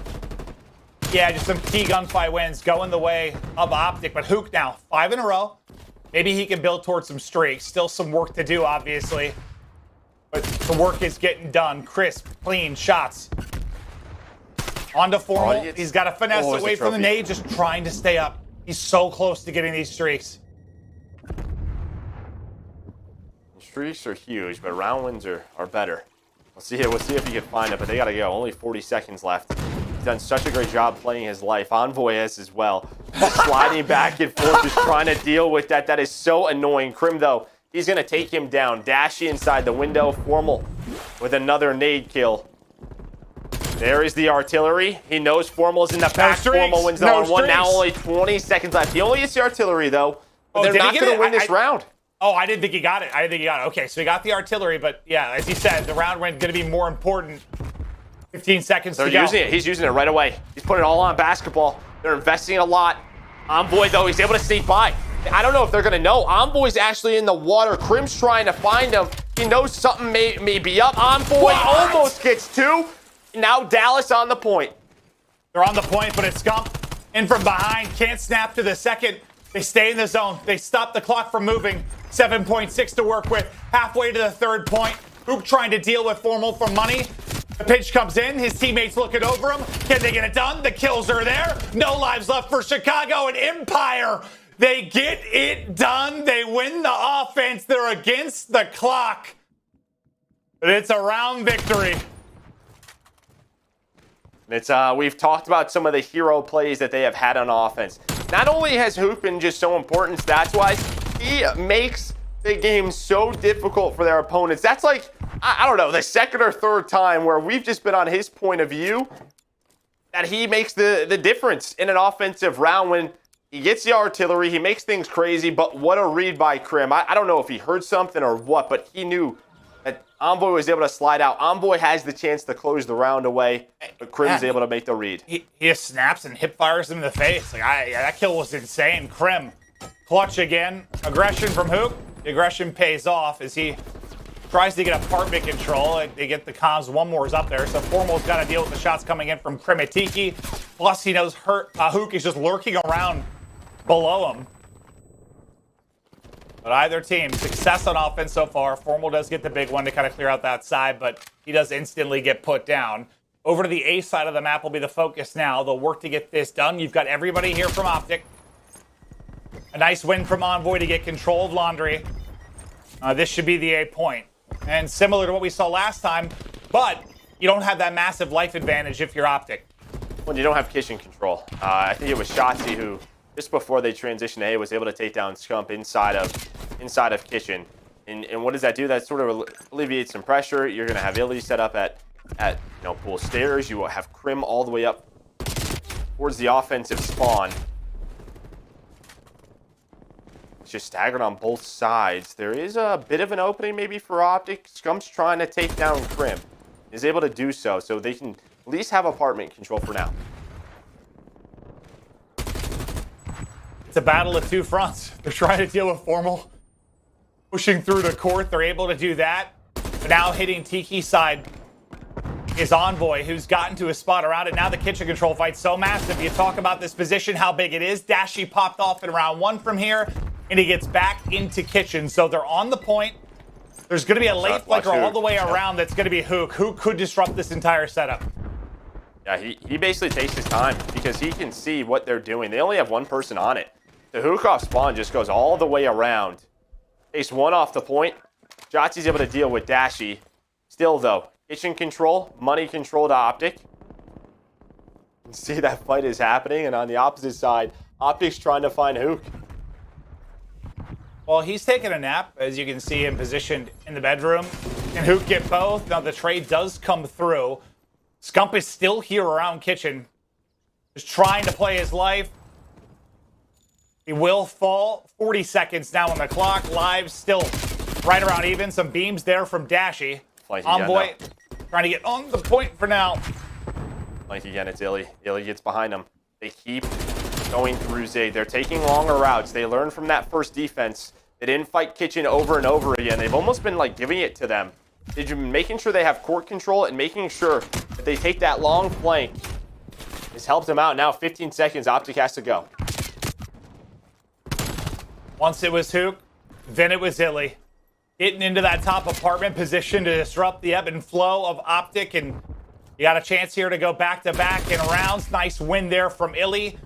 yeah, just some key gunfight wins going the way of OpTic. But Huke now, 5 in a row. Maybe he can build towards some streaks. Still some work to do, obviously. But the work is getting done. Crisp, clean shots. On to Formal. He's got to finesse away from the nade, just trying to stay up. He's so close to getting these streaks. Streaks are huge, but round wins are better. We'll see if he can find it, but they got to go. Only 40 seconds left. He's done such a great job playing his life. Envoy has as well. Sliding back and forth, just trying to deal with that. That is so annoying. Crim, though, he's going to take him down. Dashy inside the window. Formal with another nade kill. There is the artillery. He knows Formal is in the back. Formal wins the on one. Now only 20 seconds left. He only gets the artillery, though. But they're not going to win this round. Oh, I didn't think he got it. Okay, so he got the artillery, but yeah, as he said, the round win going to be more important. 15 seconds to go. Using it. He's using it right away. He's putting it all on basketball. They're investing a lot. Envoy, though, he's able to sneak by. I don't know if they're going to know. Envoy's actually in the water. Crim's trying to find him. He knows something may be up. Envoy almost gets 2. Now Dallas on the point. They're on the point, but it's Scump in from behind. Can't snap to the second. They stay in the zone. They stop the clock from moving. 7.6 to work with. Halfway to the third point. Huke trying to deal with Formal for money. The pitch comes in. His teammates looking over him. Can they get it done? The kills are there. No lives left for Chicago and Empire. They get it done. They win the offense. They're against the clock. But it's a round victory. It's we've talked about some of the hero plays that they have had on offense. Not only has Huke been just so important stats-wise, he makes the game so difficult for their opponents. That's like, I don't know, the second or third time where we've just been on his point of view that he makes the difference in an offensive round when he gets the artillery, he makes things crazy, but what a read by Crim. I don't know if he heard something or what, but he knew that Envoy was able to slide out. Envoy has the chance to close the round away, but Crim's able to make the read. He just snaps and hip fires him in the face. Like that kill was insane. Crim, clutch again. Aggression from Huke. The aggression pays off as he tries to get apartment control. They get the comms. One more is up there, so Formal's got to deal with the shots coming in from Krimitiki. Plus, he knows Huke is just lurking around below him. But either team, success on offense so far. Formal does get the big one to kind of clear out that side, but he does instantly get put down. Over to the A side of the map will be the focus now. They'll work to get this done. You've got everybody here from OpTic. A nice win from Envoy to get control of Laundry. This should be the A point. And similar to what we saw last time, but you don't have that massive life advantage if you're OpTic. When you don't have kitchen control. I think it was Shotzzy who, just before they transitioned A, was able to take down Scump inside of kitchen. And what does that do? That sort of alleviates some pressure. You're going to have iLLeY set up at pool stairs. You will have Crim all the way up towards the offensive spawn. It's just staggered on both sides. There is a bit of an opening maybe for OpTic. Scump's trying to take down Crim. Is able to do so they can at least have apartment control for now. It's a battle of two fronts. They're trying to deal with Formal. Pushing through the court, they're able to do that. But now hitting Tiki's side is Envoy, who's gotten to a spot around it. Now the kitchen control fight's so massive. You talk about this position, how big it is. Dashy popped off in round one from here, and he gets back into kitchen. So they're on the point. There's going to be a late flanker all the way around that's going to be Huke. Huke could disrupt this entire setup. Yeah, he basically takes his time because he can see what they're doing. They only have one person on it. The Huke off spawn just goes all the way around. Takes one off the point. Shotzzy's able to deal with Dashy. Still, though, kitchen control, money control to OpTic. You can see that fight is happening, and on the opposite side, OpTic's trying to find Huke. Well, he's taking a nap, as you can see him positioned in the bedroom. And Huke get both. Now the trade does come through. Scump is still here around kitchen. Just trying to play his life. He will fall. 40 seconds now on the clock. Lives still right around even. Some beams there from Dashy. Envoy trying to get on the point for now. Like again, it's iLLeY. iLLeY gets behind him. They keep going through Zig. They're taking longer routes. They learned from that first defense. They didn't fight kitchen over and over again. They've almost been like giving it to them. They've been making sure they have court control and making sure that they take that long flank. It's helped them out. Now 15 seconds. OpTic has to go. Once it was Huke, then it was iLLeY. Getting into that top apartment position to disrupt the ebb and flow of OpTic, and you got a chance here to go back-to-back in rounds. Nice win there from iLLeY.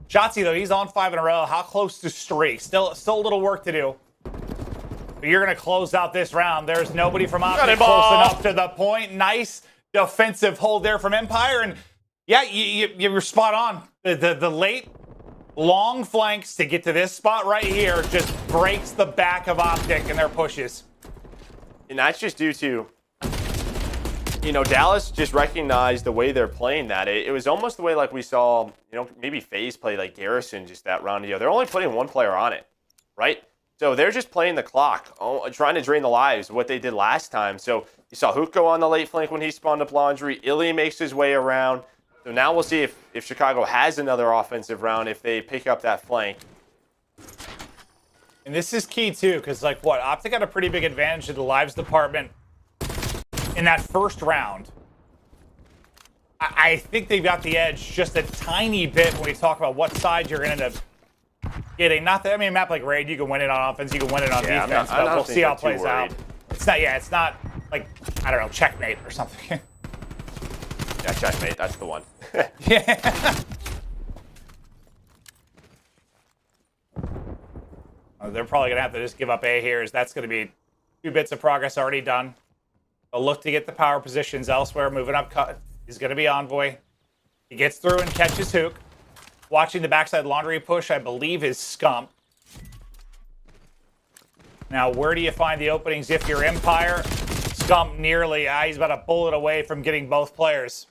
Shotzzy, though, he's on 5 in a row. How close to streak? Still a little work to do. But you're going to close out this round. There's nobody from OpTic close enough to the point. Nice defensive hold there from Empire, and yeah, you're spot on. The late long flanks to get to this spot right here just breaks the back of OpTic and their pushes. And that's just due to, Dallas just recognized the way they're playing that. It was almost the way like we saw, maybe FaZe play like Garrison just that round ago. They're only putting one player on it, right? So they're just playing the clock, trying to drain the lives, what they did last time. So you saw Huke go on the late flank when he spawned up Laundry. iLLeY makes his way around. So now we'll see if Chicago has another offensive round, if they pick up that flank. And this is key, too, because, OpTic had a pretty big advantage of the lives department in that first round. I think they've got the edge just a tiny bit when we talk about what side you're going to end up getting. Not that, I mean, a map like Raid, you can win it on offense, you can win it on defense, but we'll see how it plays out. It's not, it's not like, I don't know, checkmate or something. Yeah, checkmate, that's the one. Yeah. They're probably going to have to just give up A here, as that's going to be 2 bits of progress already done. They'll look to get the power positions elsewhere, moving up cut. He's going to be Envoy. He gets through and catches Huke. Watching the backside laundry push, I believe, is Scump. Now, where do you find the openings if you're Empire? Scump nearly, he's about a bullet away from getting both players.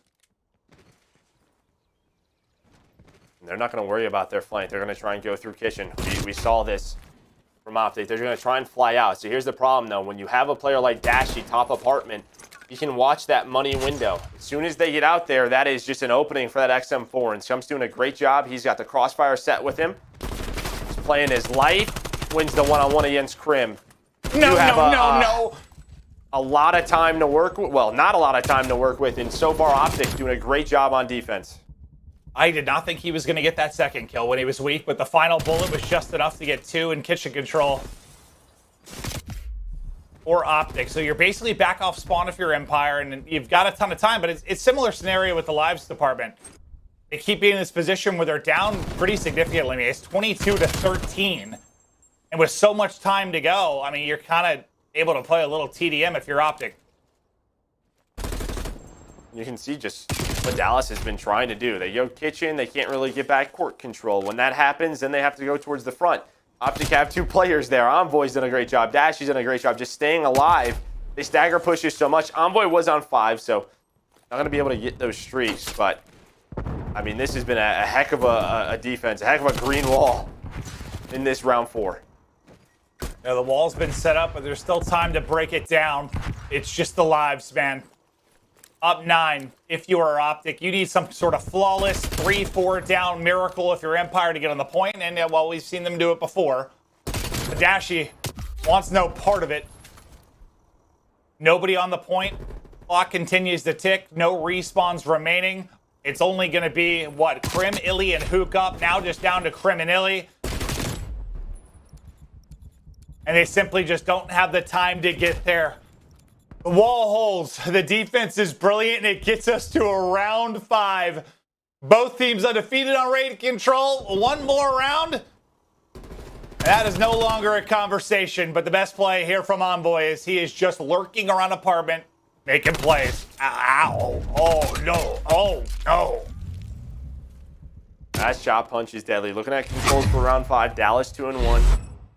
They're not going to worry about their flank. They're going to try and go through kitchen. We saw this from OpTic. They're going to try and fly out. So here's the problem, though. When you have a player like Dashy, top apartment, you can watch that money window. As soon as they get out there, that is just an opening for that XM4. And Scump's doing a great job. He's got the crossfire set with him. He's playing his life. Wins the one-on-one against Crim. No. A lot of time to work with. Well, not a lot of time to work with. And so far, OpTic's doing a great job on defense. I did not think he was going to get that second kill when he was weak, but the final bullet was just enough to get 2 in kitchen control. Or OpTic. So you're basically back off spawn if you're Empire, and you've got a ton of time, but it's similar scenario with the Lives department. They keep being in this position where they're down pretty significantly. I mean, it's 22-13. And with so much time to go, I mean, you're kind of able to play a little TDM if you're OpTic. You can see just what Dallas has been trying to do. They go kitchen, they can't really get back court control. When that happens, then they have to go towards the front. OpTic have 2 players there. Envoy's done a great job. Dashy's done a great job just staying alive. They stagger pushes so much. Envoy was on 5, so not going to be able to get those streaks. But, I mean, this has been a heck of a defense, a heck of a green wall in this round 4. Yeah, the wall's been set up, but there's still time to break it down. It's just the Lives, man. Up 9 if you are OpTic. You need some sort of flawless 3-4 down miracle if you're Empire to get on the point. And, well, we've seen them do it before. But Dashy wants no part of it. Nobody on the point. Clock continues to tick. No respawns remaining. It's only going to be, what, Crim, iLLeY, and Huke up. Now just down to Crim and iLLeY. And they simply just don't have the time to get there. The wall holds. The defense is brilliant, and it gets us to a round 5. Both teams undefeated on raid control. One more round. That is no longer a conversation, but the best play here from Envoy is he is just lurking around apartment, making plays. Ow. Oh, no. Oh, no. That shot punch is deadly. Looking at controls for round 5. Dallas 2-1.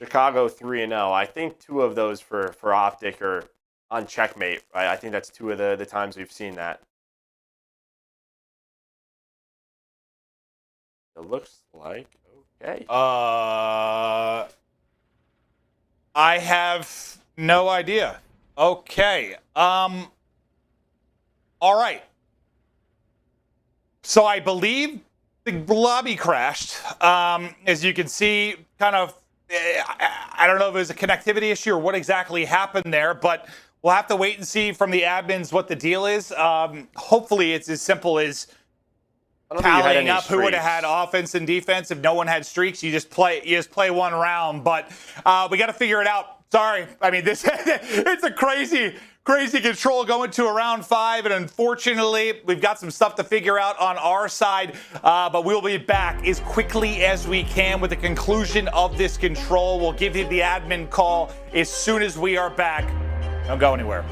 Chicago 3-0. I think 2 of those for OpTic are on checkmate, right? I think that's 2 of the times we've seen that. It looks like okay. I have no idea. Okay. All right. So I believe the lobby crashed. As you can see, kind of, I don't know if it was a connectivity issue or what exactly happened there, but we'll have to wait and see from the admins what the deal is. Hopefully it's as simple as tallying up who would have had offense and defense. If no one had streaks, you just play one round. But we got to figure it out. Sorry. I mean, it's a crazy control going to a round 5, and unfortunately, we've got some stuff to figure out on our side, but we'll be back as quickly as we can with the conclusion of this control. We'll give you the admin call as soon as we are back. Don't go anywhere.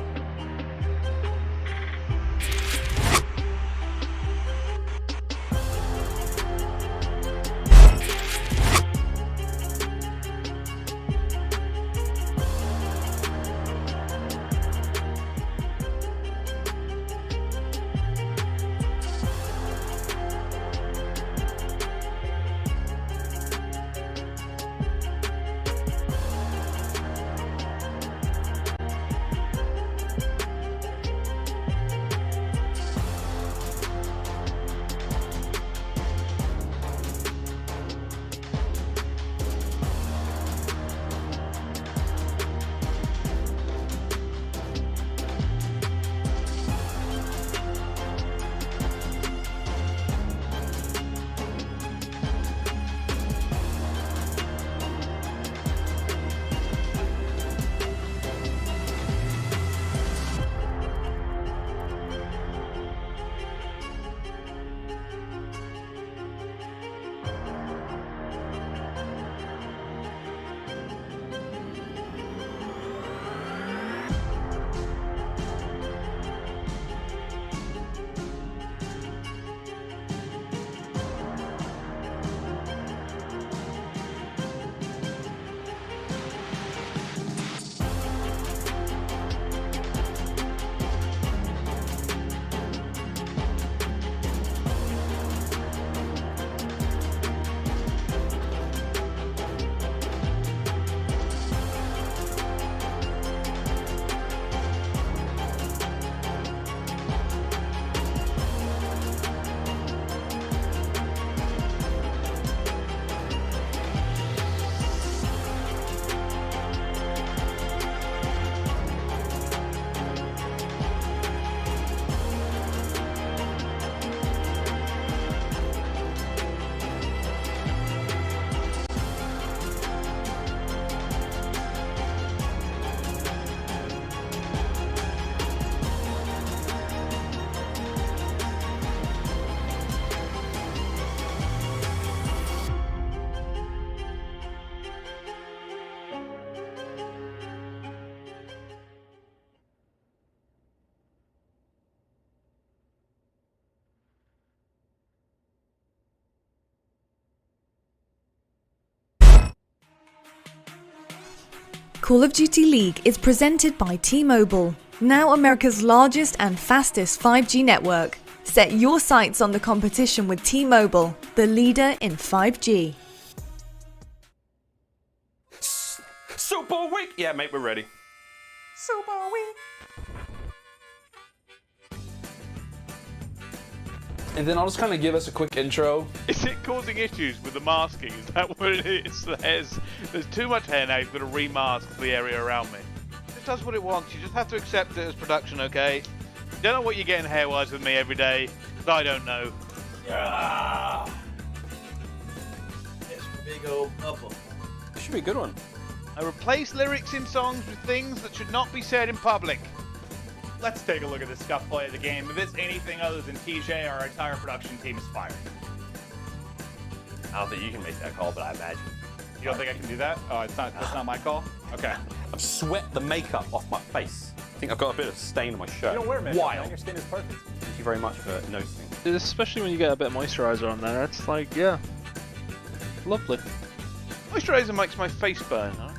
Call of Duty League is presented by T-Mobile, now America's largest and fastest 5G network. Set your sights on the competition with T-Mobile, the leader in 5G. Super weak! Yeah, mate, we're ready. Super weak. And then I'll just kind of give us a quick intro. Is it causing issues with the masking? Is that what it is? There's too much hair now, you've got to remask the area around me. It does what it wants, you just have to accept it as production, okay? You don't know what you're getting hair-wise with me every day, because I don't know. Yeah. It's a big old bubble. This should be a good one. I replace lyrics in songs with things that should not be said in public. Let's take a look at the Scump play of the game. If it's anything other than TJ, our entire production team is fired. I don't think you can make that call, but I imagine. You don't think I can do that? Oh, that's not my call? Okay. I've sweat the makeup off my face. I think I've got a bit of stain on my shirt. You don't wear makeup, Wild. man. Your skin is perfect. Thank you very much for noticing. Especially when you get a bit of moisturizer on there, it's like, yeah, lovely. Moisturizer makes my face burn, huh?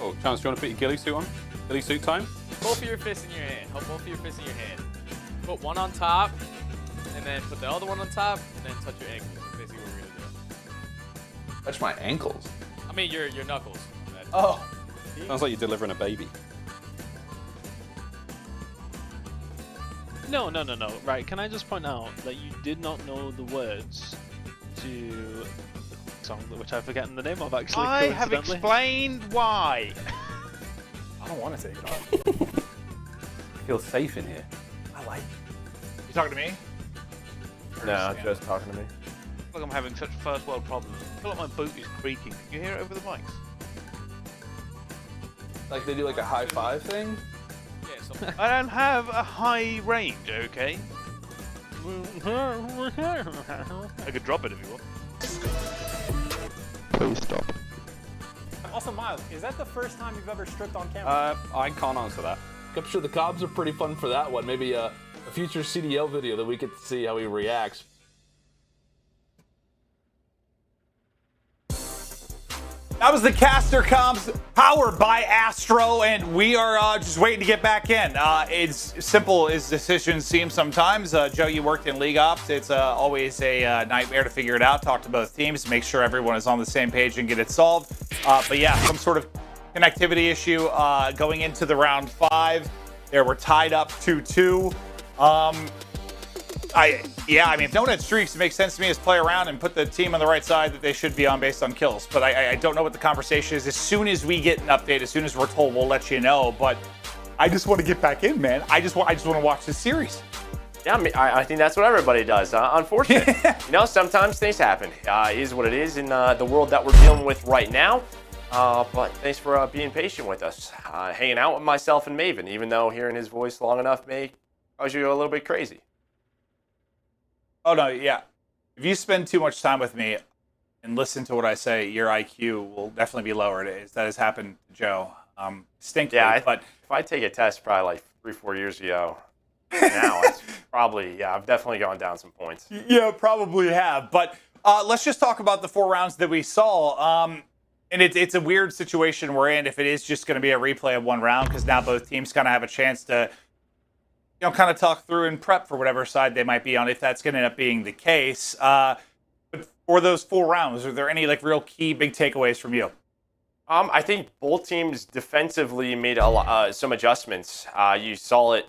Oh, Chance, do you want to put your ghillie suit on? Ghillie suit time? Both of your fists in your hand. Hold both of your fists in your hand. Put one on top, and then put the other one on top, and then touch your ankles. That's basically what we're gonna do. Touch my ankles? I mean your knuckles. Oh. Sounds like you're delivering a baby. No. Right, can I just point out that you did not know the words to the song, which I've forgotten the name of, actually. I have explained why. I don't want to take it off. I feel safe in here. I like it. You talking to me? No, just talking to me. I feel like I'm having such first world problems. I feel like my boot is creaking. Can you hear it over the mics? Like they do like a high five thing? Yeah, so I don't have a high range, okay? I could drop it if you want. Please stop. Also, Miles, is that the first time you've ever stripped on camera? I can't answer that. I'm sure the Cobs are pretty fun for that one. Maybe a future CDL video that we get to see how he reacts. That was the caster comps powered by Astro, and we are just waiting to get back in. It's simple as decisions seem sometimes. Joe, you worked in League Ops. It's always a nightmare to figure it out. Talk to both teams, make sure everyone is on the same page and get it solved. But yeah, some sort of connectivity issue going into the round 5. There we're tied up 2-2. I mean, if no one had streaks, it makes sense to me is play around and put the team on the right side that they should be on based on kills. But I don't know what the conversation is. As soon as we get an update, as soon as we're told, we'll let you know. But I just want to get back in, man. I just want to watch this series. Yeah, I think that's what everybody does. Unfortunately, you know, sometimes things happen. It is what it is in the world that we're dealing with right now. But thanks for being patient with us, hanging out with myself and Maven, even though hearing his voice long enough may cause you a little bit crazy. Oh, no, yeah. If you spend too much time with me and listen to what I say, your IQ will definitely be lowered. That has happened to Joe. Distinctly, yeah, but if I take a test probably like 3-4 years ago, now it's probably, yeah, I've definitely gone down some points. Yeah, probably have. But let's just talk about the 4 rounds that we saw. And it's a weird situation we're in if it is just going to be a replay of 1 round, because now both teams kind of have a chance to, you know, kind of talk through and prep for whatever side they might be on, if that's going to end up being the case. But for those 4 rounds, are there any like real key big takeaways from you? I think both teams defensively made some adjustments. You saw it,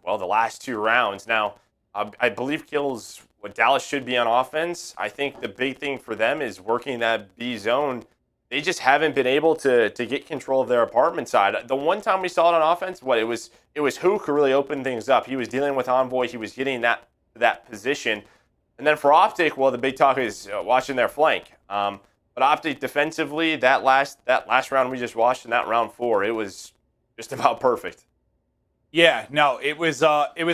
well, the last 2 rounds. Now, I believe kills, what Dallas should be on offense. I think the big thing for them is working that B zone. They just haven't been able to get control of their apartment side. The one time we saw it on offense, it was Huke who really opened things up. He was dealing with Envoy. He was getting that position. And then for OpTic, well, the big talk is watching their flank. But OpTic defensively, that last round we just watched in that round 4, it was just about perfect. Yeah, no, it was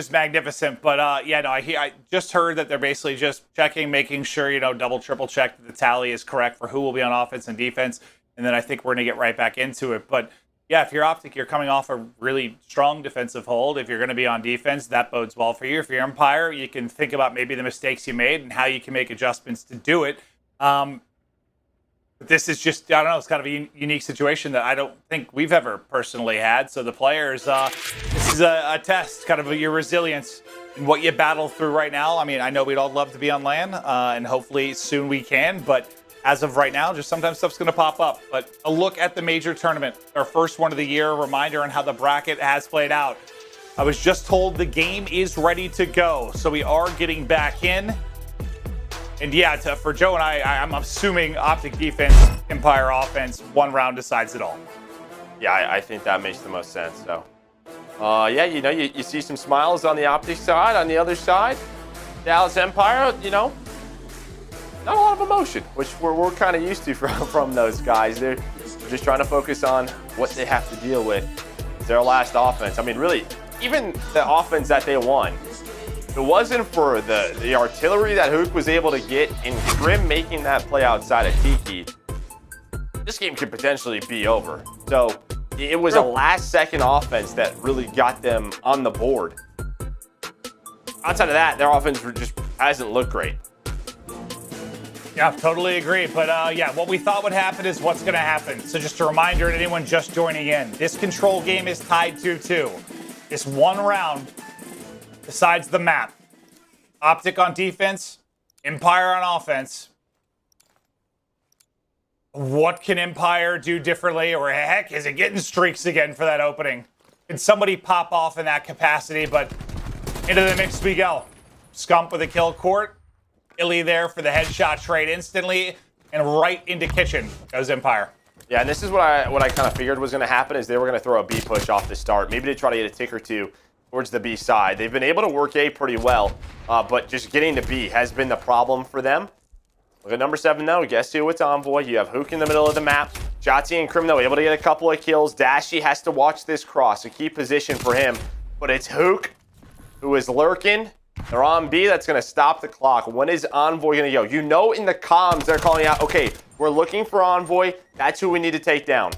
magnificent. But yeah, no, I just heard that they're basically just checking, making sure, you know, double, triple check that the tally is correct for who will be on offense and defense. And then I think we're going to get right back into it. But yeah, if you're OpTic, you're coming off a really strong defensive hold. If you're going to be on defense, that bodes well for you. If you're Empire, you can think about maybe the mistakes you made and how you can make adjustments to do it. For This is just, I don't know, it's kind of a unique situation that I don't think we've ever personally had. So the players, this is a test, kind of your resilience and what you battle through right now. I mean, I know we'd all love to be on LAN, and hopefully soon we can, but as of right now, just sometimes stuff's going to pop up. But a look at the major tournament, our first one of the year, a reminder on how the bracket has played out. I was just told the game is ready to go, so we are getting back in. And yeah, for Joe and I'm assuming OpTic defense, Empire offense, one round decides it all. Yeah, I think that makes the most sense. So, yeah, you know, you see some smiles on the OpTic side. On the other side, Dallas Empire, you know, not a lot of emotion, which we're kind of used to from those guys. They're just trying to focus on what they have to deal with. Their last offense. I mean, really, even the offense that they won, if it wasn't for the artillery that Huke was able to get and Crim making that play outside of Tiki, this game could potentially be over. So it was a last-second offense that really got them on the board. Outside of that, their offense just hasn't looked great. Yeah, totally agree. But yeah, what we thought would happen is what's going to happen. So just a reminder to anyone just joining in, this control game is tied 2-2. This one round decides the map. OpTic on defense, Empire on offense. What can Empire do differently? Or heck, is it getting streaks again for that opening? Can somebody pop off in that capacity? But into the mix we go. Scump with a kill court. iLLeY there for the headshot trade instantly. And right into kitchen goes Empire. Yeah, and this is what I kind of figured was going to happen is they were going to throw a B push off the start. Maybe they try to get a tick or two towards the B side. They've been able to work A pretty well, but just getting to B has been the problem for them. Look at number 7 though. Guess who? It's Envoy. You have Huke in the middle of the map. Shotzzy and Crim though able to get a couple of kills. Dashy has to watch this cross, a key position for him. But it's Huke who is lurking. They're on B. That's going to stop the clock. When is Envoy going to go? You know in the comms they're calling out, okay, we're looking for Envoy. That's who we need to take down.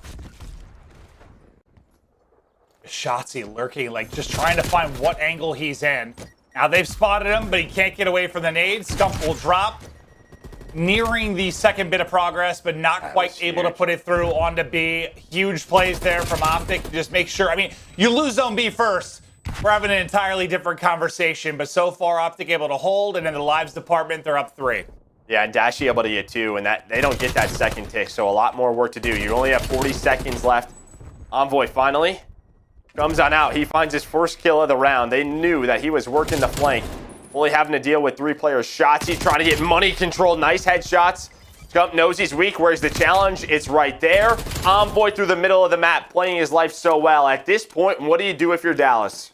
Shotzzy lurking, like just trying to find what angle he's in. Now they've spotted him, but he can't get away from the nade. Scump will drop. Nearing the second bit of progress, but not quite able to put it through onto B. Huge plays there from OpTic to just make sure. I mean, you lose zone B first. We're having an entirely different conversation, but so far OpTic able to hold, and in the lives department, they're up 3. Yeah, and Dashy able to get 2, and that they don't get that second tick, so a lot more work to do. You only have 40 seconds left. Envoy finally comes on out. He finds his first kill of the round. They knew that he was working the flank, only having to deal with 3 players. Shotzzy trying to get money control. Nice headshots. Scump knows he's weak. Where's the challenge? It's right there. Envoy through the middle of the map, playing his life so well. At this point, what do you do if you're Dallas?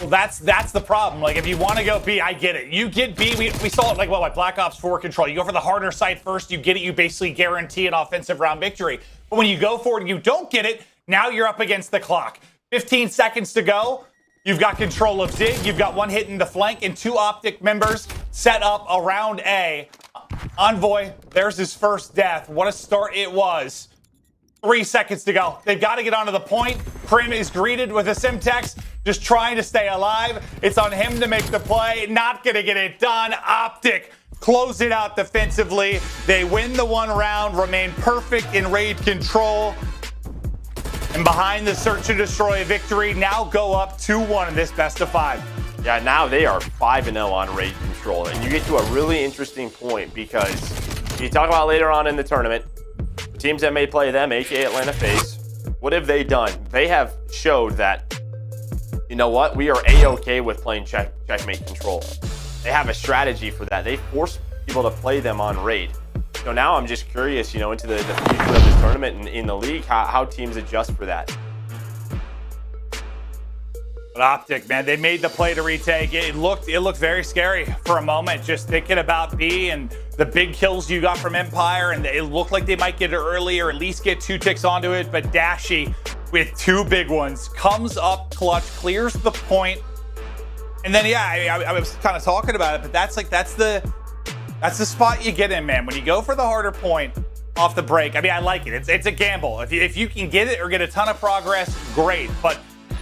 Well, that's the problem. Like, if you want to go B, I get it. You get B, we saw it like, what, Black Ops 4 control. You go for the harder side first, you get it, you basically guarantee an offensive round victory. But when you go for it and you don't get it, now you're up against the clock. 15 seconds to go. You've got control of Zig. You've got 1 hit in the flank and 2 OpTic members set up around A. Envoy, there's his first death. What a start it was. 3 seconds to go. They've got to get onto the point. Crim is greeted with a Simtex, just trying to stay alive. It's on him to make the play. Not going to get it done. OpTic close it out defensively. They win the 1 round, remain perfect in raid control. And behind the search and destroy victory, now go up 2-1 in this best of 5. Yeah, now they are 5-0 on raid control. And you get to a really interesting point because you talk about later on in the tournament, teams that may play them, aka Atlanta FaZe, what have they done? They have showed that, you know what, we are A-okay with playing checkmate control. They have a strategy for that. They force people to play them on raid. So now I'm just curious, you know, into the future of the tournament and in the league, how teams adjust for that. But OpTic, man, they made the play to retake. It looked very scary for a moment, just thinking about B and the big kills you got from Empire, and it looked like they might get it early or at least get 2 ticks onto it. But Dashy, with 2 big ones, comes up clutch, clears the point, and then yeah, I was kind of talking about it, but that's the spot you get in, man. When you go for the harder point off the break, I mean, I like it. It's a gamble. If you can get it or get a ton of progress, great. But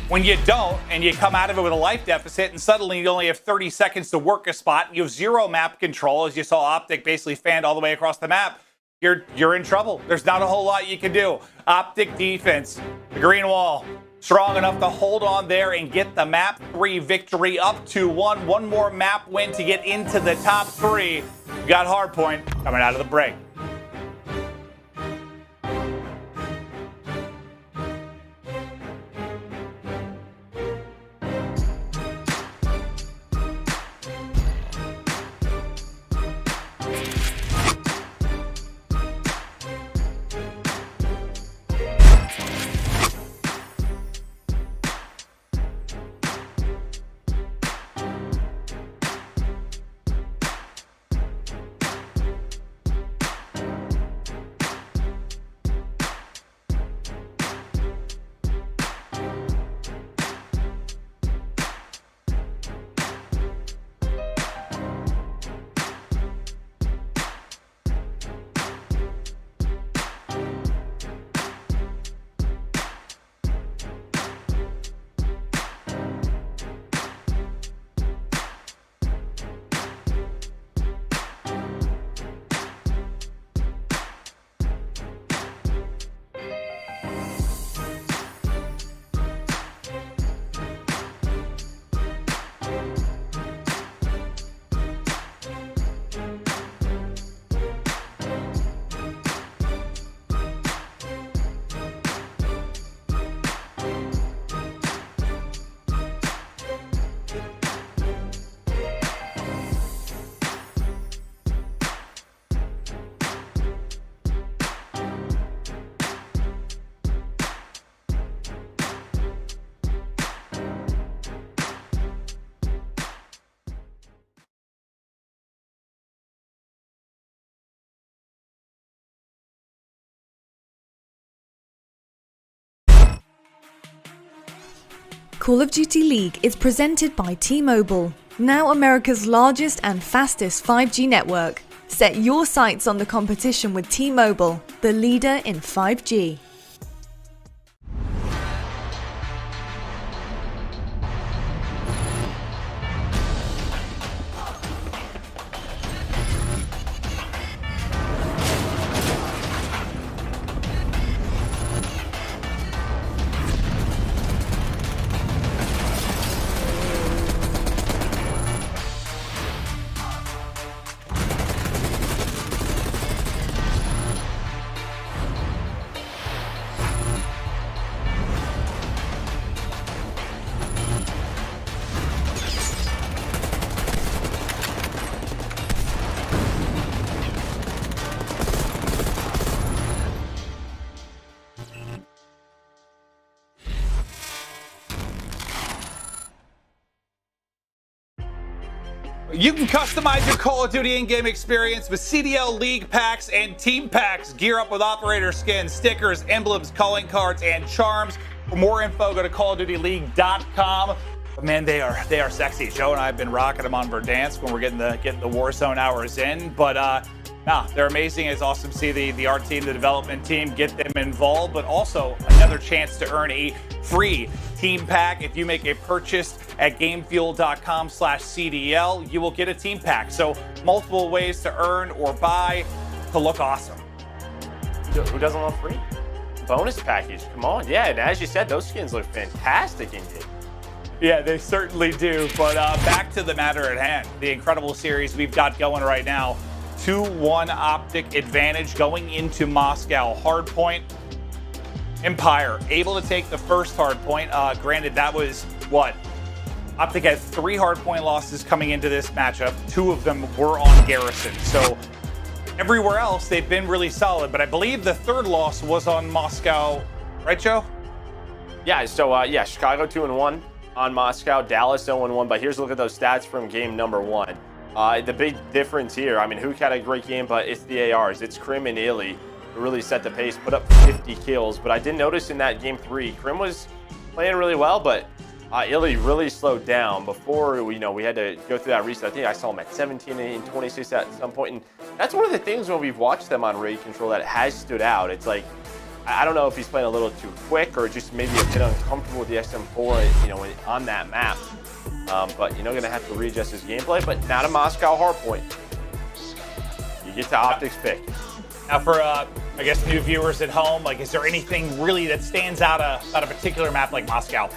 when you don't, and you come out of it with a life deficit, and suddenly you only have 30 seconds to work a spot, you have 0 map control, as you saw OpTic basically fanned all the way across the map, you're in trouble. There's not a whole lot you can do. OpTic defense, the green wall, strong enough to hold on there and get the map 3 victory up to 1. One more map win to get into the top 3. We got Hardpoint coming out of the break. Call of Duty League is presented by T-Mobile, now America's largest and fastest 5G network. Set your sights on the competition with T-Mobile, the leader in 5G. You can customize your Call of Duty in-game experience with CDL League packs and team packs. Gear up with operator skins, stickers, emblems, calling cards, and charms. For more info, go to CallOfDutyLeague.com. But man, they are sexy. Joe and I have been rocking them on Verdansk when we're getting the Warzone hours in. But they're amazing. It's awesome to see the art team, the development team, get them involved. But also another chance to earn a free team pack. If you make a purchase at GameFuel.com/CDL, you will get a team pack. So multiple ways to earn or buy to look awesome. Who doesn't love free? Bonus package, come on. Yeah, and as you said, those skins look fantastic in game. Yeah, they certainly do. But back to the matter at hand. The incredible series we've got going right now. 2-1 OpTic advantage going into Moscow. Hardpoint. Empire able to take the first hardpoint. Granted, that was what? OpTic had 3 hardpoint losses coming into this matchup. 2 of them were on Garrison. So everywhere else, they've been really solid. But I believe the 3rd loss was on Moscow. Right, Joe? Yeah, so Chicago 2-1 on Moscow. Dallas 0-1. But here's a look at those stats from game number 1. The big difference here, I mean, Huke had a great game, but it's the ARs. It's Crim and iLLeY who really set the pace, put up 50 kills. But I did notice in that game 3, Crim was playing really well, but iLLeY really slowed down. Before we had to go through that reset. I think I saw him at 17 and 26 at some point. And that's one of the things when we've watched them on Raid Control that has stood out. It's like, I don't know if he's playing a little too quick or just maybe a bit uncomfortable with the SM4, on that map. But going to have to readjust his gameplay. But not a Moscow hardpoint. You get to OpTic's pick. Now for, I guess, new viewers at home, like, is there anything really that stands out about a particular map like Moscow?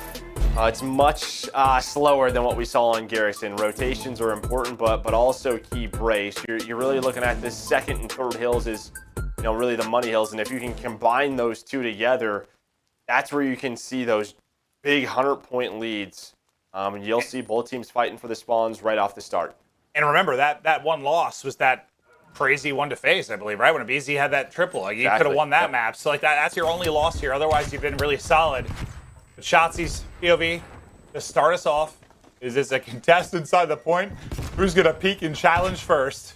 It's much slower than what we saw on Garrison. Rotations are important, but also key brace. You're really looking at this second and third hills is, you know, really the money hills. And if you can combine those two together, that's where you can see those big 100-point leads. And you'll see both teams fighting for the spawns right off the start. And remember, that one loss was that crazy one to FaZe, I believe, right? When aBeZy had that triple. Like, you could have won that map. So, like, that's your only loss here. Otherwise, you've been really solid. But Shotzzy's POV, to start us off, is this a contest inside the point? Who's going to peek and challenge first?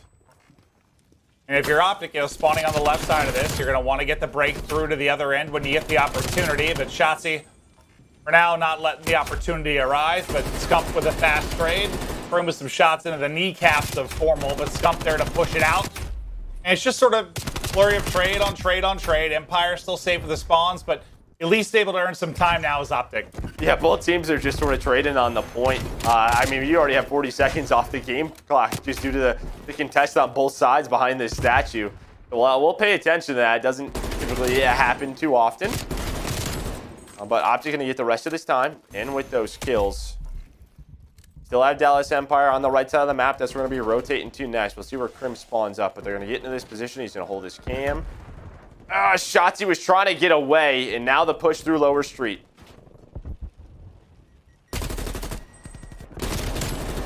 And if you're OpTic, you know, spawning on the left side of this, you're going to want to get the break through to the other end when you get the opportunity. But Shotzzy, for now, not letting the opportunity arise, but Scump with a fast trade. Bring with some shots into the kneecaps of Formal, but Scump there to push it out. And it's just sort of flurry of trade on trade on trade. Empire still safe with the spawns, but at least able to earn some time now as OpTic. Yeah, both teams are just sort of trading on the point. I mean, you already have 40 seconds off the game clock just due to the contest on both sides behind this statue. Well, we'll pay attention to that. It doesn't typically happen too often. But OpTic going to get the rest of this time in with those kills. Still have Dallas Empire on the right side of the map. That's where we're going to be rotating to next. We'll see where Crim spawns up, but they're going to get into this position. He's going to hold his cam. Shotzzy was trying to get away, and now the push through lower street.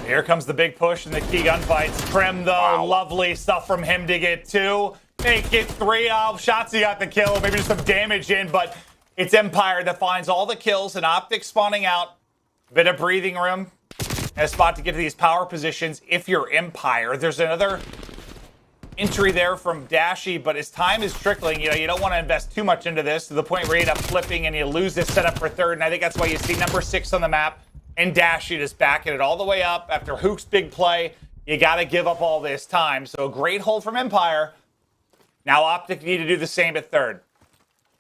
Here comes the big push and the key gunfights. Crim, though, lovely stuff from him to get 2. Make it 3. Oh, Shotzzy got the kill. Maybe just some damage in, but it's Empire that finds all the kills, and OpTic spawning out. A bit of breathing room. And a spot to get to these power positions if you're Empire. There's another entry there from Dashy, but as time is trickling, you know, you don't want to invest too much into this to the point where you end up flipping and you lose this setup for third. And I think that's why you see number 6 on the map and Dashy just backing it all the way up after Huke's big play. You got to give up all this time. So a great hold from Empire. Now OpTic need to do the same at third.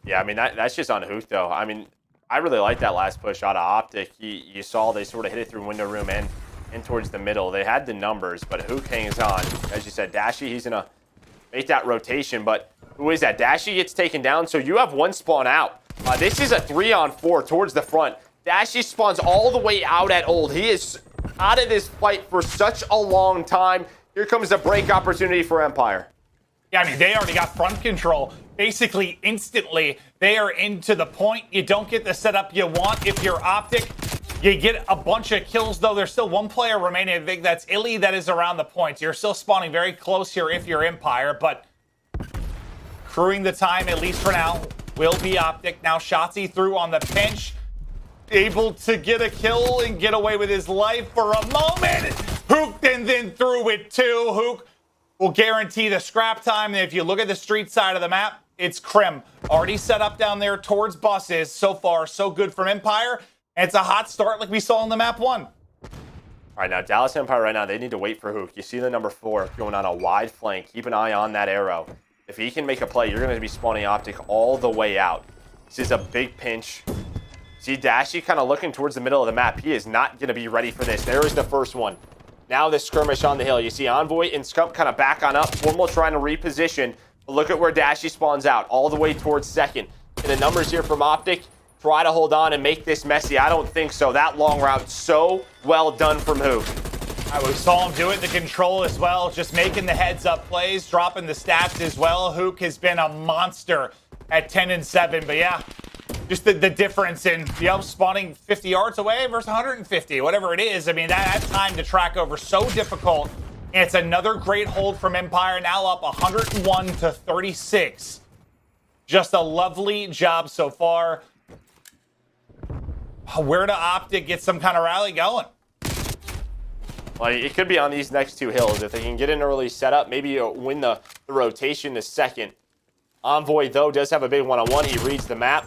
Yeah, I mean, that's just on Huke, though. I mean, I really like that last push out of OpTic. You saw they sort of hit it through window room and towards the middle. They had the numbers, but Huke hangs on. As you said, Dashy, he's going to make that rotation, but who is that? Dashy gets taken down, so you have one spawn out. This is a 3-on-4 towards the front. Dashy spawns all the way out at Old. He is out of this fight for such a long time. Here comes the break opportunity for Empire. Yeah, I mean, they already got front control. Basically, instantly, they are into the point. You don't get the setup you want if you're OpTic. You get a bunch of kills, though. There's still one player remaining. I think that's iLLeY that is around the points. You're still spawning very close here if you're Empire, but crewing the time, at least for now, will be OpTic. Now Shotzzy through on the pinch. Able to get a kill and get away with his life for a moment. Huke and then through it too. Huke will guarantee the scrap time. And if you look at the street side of the map, it's Crim. Already set up down there towards buses. So far, so good from Empire. And it's a hot start like we saw on the map 1. All right, now Dallas Empire right now, they need to wait for Huke. You see the number 4 going on a wide flank. Keep an eye on that arrow. If he can make a play, you're going to be spawning OpTic all the way out. This is a big pinch. See Dashy kind of looking towards the middle of the map. He is not going to be ready for this. There is the first one. Now the skirmish on the hill. You see Envoy and Scump kind of back on up. Formal trying to reposition. But look at where Dashy spawns out, all the way towards second. And the numbers here from OpTic, try to hold on and make this messy. I don't think so. That long route, so well done from Huke. We saw him do it, the control as well, just making the heads-up plays, dropping the stats as well. Huke has been a monster at 10 and 7, but yeah, just the difference in, you know, spawning 50 yards away versus 150, whatever it is. I mean, that time to track over so difficult. And it's another great hold from Empire, now up 101 to 36. Just a lovely job so far. Where to OpTic get some kind of rally going? Well, it could be on these next 2 hills. If they can get an early setup, maybe win the rotation to second. Envoy, though, does have a big one-on-one. He reads the map,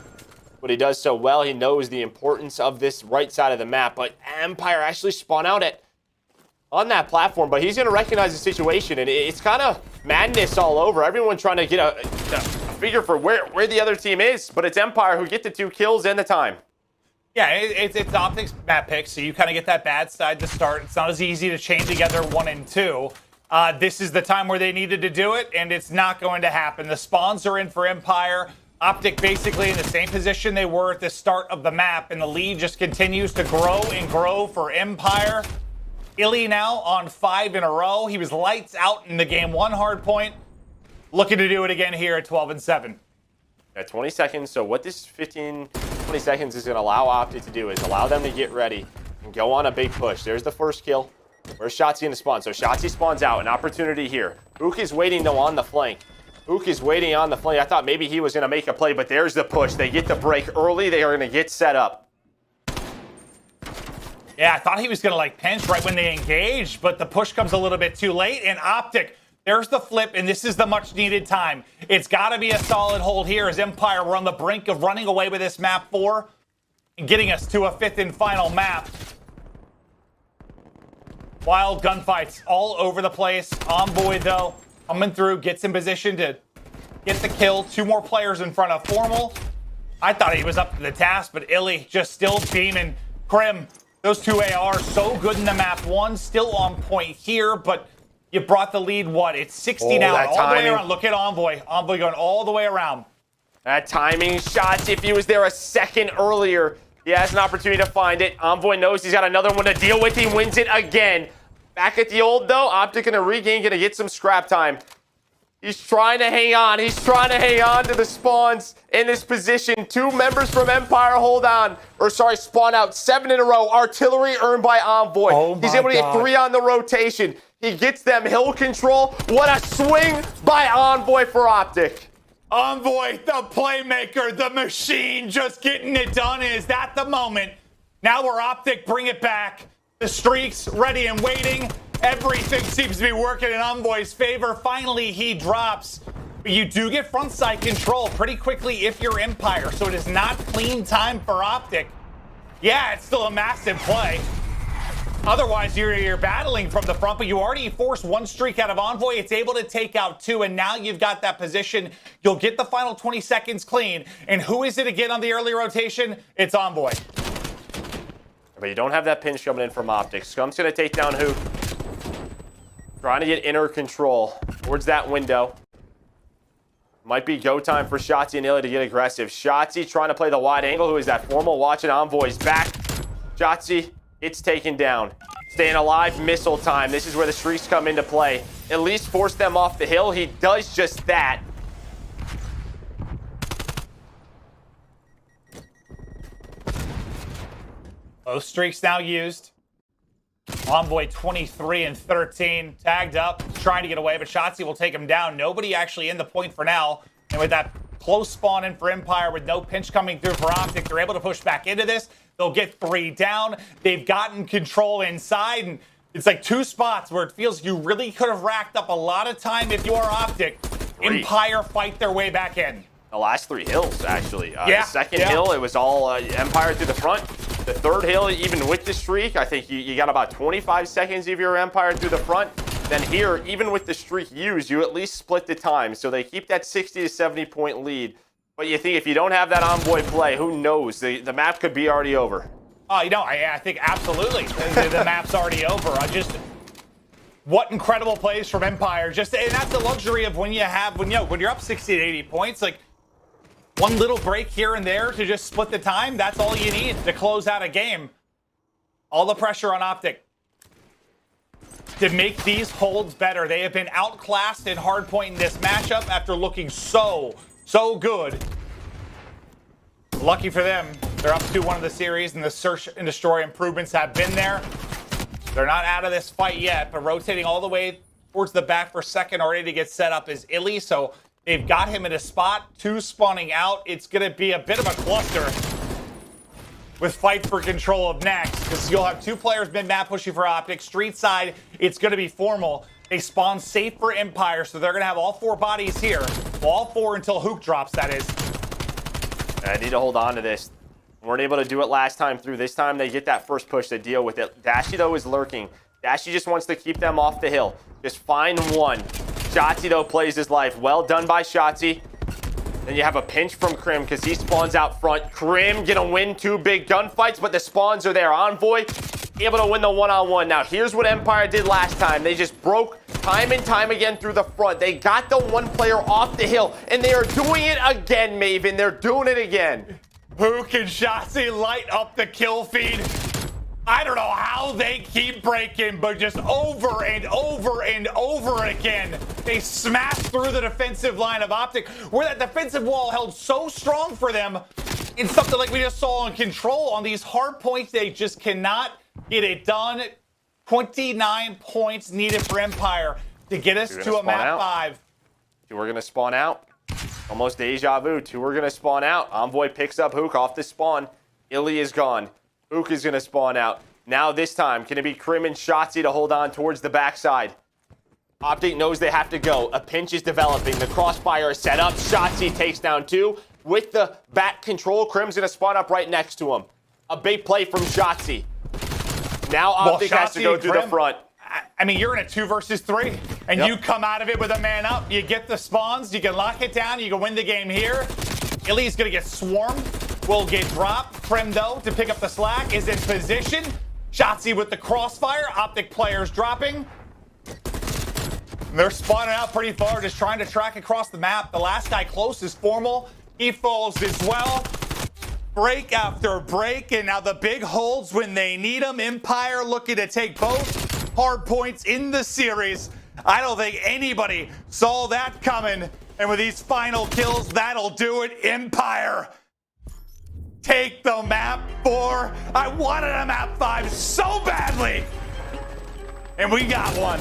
but he does so well. He knows the importance of this right side of the map. But Empire actually spawn out on that platform, but he's going to recognize the situation, and it's kind of madness all over. Everyone trying to get a figure for where the other team is, but it's Empire who get the 2 kills and the time. Yeah, it's OpTic's map pick, so you kind of get that bad side to start. It's not as easy to chain together 1 and 2. This is the time where they needed to do it, and it's not going to happen. The spawns are in for Empire. OpTic basically in the same position they were at the start of the map, and the lead just continues to grow and grow for Empire. iLLeY now on 5 in a row. He was lights out in the game 1 hardpoint. Looking to do it again here at 12-7. At 20 seconds, so what this 20 seconds is going to allow OpTic to do is allow them to get ready and go on a big push. There's the first kill. Where's Shotzzy in the spawn? So Shotzzy spawns out. An opportunity here. Huke is waiting, though, on the flank. Huke is waiting on the flank. I thought maybe he was going to make a play, but there's the push. They get the break early. They are going to get set up. Yeah, I thought he was going to, like, pinch right when they engaged, but the push comes a little bit too late, and OpTic, there's the flip, and this is the much-needed time. It's got to be a solid hold here as Empire were on the brink of running away with this map 4 and getting us to a 5th and final map. Wild gunfights all over the place. Envoy, though, coming through, gets in position to get the kill. 2 more players in front of Formal. I thought he was up to the task, but iLLeY just still beaming. Crim, those 2 ARs so good in the map 1, still on point here, but you brought the lead, what? It's 60 now, all the way around. Look at Envoy. Envoy going all the way around. That timing shots, if he was there a second earlier, he has an opportunity to find it. Envoy knows he's got another one to deal with. He wins it again. Back at the old, though. OpTic gonna regain, gonna get some scrap time. He's trying to hang on. He's trying to hang on to the spawns in this position. 2 members from Empire hold on. Or sorry, spawn out 7 in a row. Artillery earned by Envoy. Oh He's able to get 3 on the rotation. He gets them hill control. What a swing by Envoy for OpTic. Envoy, the playmaker, the machine, just getting it done. Is that the moment? Now we're OpTic, bring it back. The streaks ready and waiting. Everything seems to be working in Envoy's favor. Finally, he drops. But you do get front side control pretty quickly if you're Empire, so it is not clean time for OpTic. Yeah, it's still a massive play. Otherwise, you're battling from the front, but you already forced 1 streak out of Envoy. It's able to take out 2, and now you've got that position. You'll get the final 20 seconds clean. And who is it again on the early rotation? It's Envoy. But you don't have that pinch coming in from OpTic. Scump's going to take down Huke. Trying to get inner control towards that window. Might be go time for Shotzzy and iLLeY to get aggressive. Shotzzy trying to play the wide angle. Who is that? Formal watching Envoy's back. Shotzzy gets taken down. Staying alive, missile time. This is where the streaks come into play. At least force them off the hill. He does just that. Both streaks now used. Envoy 23 and 13, tagged up, trying to get away, but Shotzzy will take him down. Nobody actually in the point for now. And with that close spawn in for Empire with no pinch coming through for OpTic, they're able to push back into this. They'll get 3 down. They've gotten control inside, and it's like 2 spots where it feels you really could have racked up a lot of time if you are OpTic. Empire fight their way back in. The last 3 hills, actually. The second hill, it was all Empire through the front. The 3rd hill, even with the streak, I think you got about 25 seconds if you're Empire through the front. Then here, even with the streak used, you at least split the time. So they keep that 60 to 70 point lead. But you think if you don't have that Envoy play, who knows? The map could be already over. I think absolutely. the map's already over. What incredible plays from Empire. And that's the luxury of when you're up 60 to 80 points, like, 1 little break here and there to just split the time, that's all you need to close out a game. All the pressure on OpTic to make these holds better. They have been outclassed in hardpoint in this matchup after looking so good. Lucky for them, they're up 2-1 in the series, and the search and destroy improvements have been there. They're not out of this fight yet, but rotating all the way towards the back for second already to get set up is iLLeY, so they've got him in a spot, 2 spawning out. It's going to be a bit of a cluster with fight for control of next, because you'll have 2 players mid-map pushing for OpTic. Street side, it's going to be Formal. They spawn safe for Empire, so they're going to have all 4 bodies here. All 4 until Huke drops, that is. I need to hold on to this. Weren't able to do it last time through. This time they get that first push to deal with it. Dashy, though, is lurking. Dashy just wants to keep them off the hill. Just find 1. Shotzzy, though, plays his life. Well done by Shotzzy. Then you have a pinch from Crim because he spawns out front. Crim gonna win 2 big gunfights, but the spawns are there. Envoy able to win the one-on-one. Now, here's what Empire did last time. They just broke time and time again through the front. They got the one player off the hill, and they are doing it again, Maven. They're doing it again. Huke and Shotzzy light up the kill feed. I don't know how they keep breaking, but just over and over and over again, they smash through the defensive line of OpTic, where that defensive wall held so strong for them. It's something like we just saw on Control. On these hard points, they just cannot get it done. 29 points needed for Empire to get us to a map 5. 2 are going to spawn out. Almost deja vu. 2 are going to spawn out. Envoy picks up Huke off the spawn. iLLeY is gone. Huke is going to spawn out. Now this time, can it be Crim and Shotzzy to hold on towards the backside? OpTic knows they have to go. A pinch is developing. The crossfire is set up. Shotzzy takes down 2. With the back control, Crim's going to spawn up right next to him. A big play from Shotzzy. Now OpTic has to go through the front. I mean, you're in a 2 versus 3, and you come out of it with a man up. You get the spawns. You can lock it down. You can win the game here. iLLeY's going to get swarmed. Will get dropped. Crim, though, to pick up the slack, is in position. Shotzzy with the crossfire. OpTic players dropping. They're spawning out pretty far, just trying to track across the map. The last guy close is Formal. He falls as well. Break after break, and now the big holds when they need them. Empire looking to take both hard points in the series. I don't think anybody saw that coming. And with these final kills, that'll do it. Empire take the map 4. I wanted a map 5 so badly. And we got one.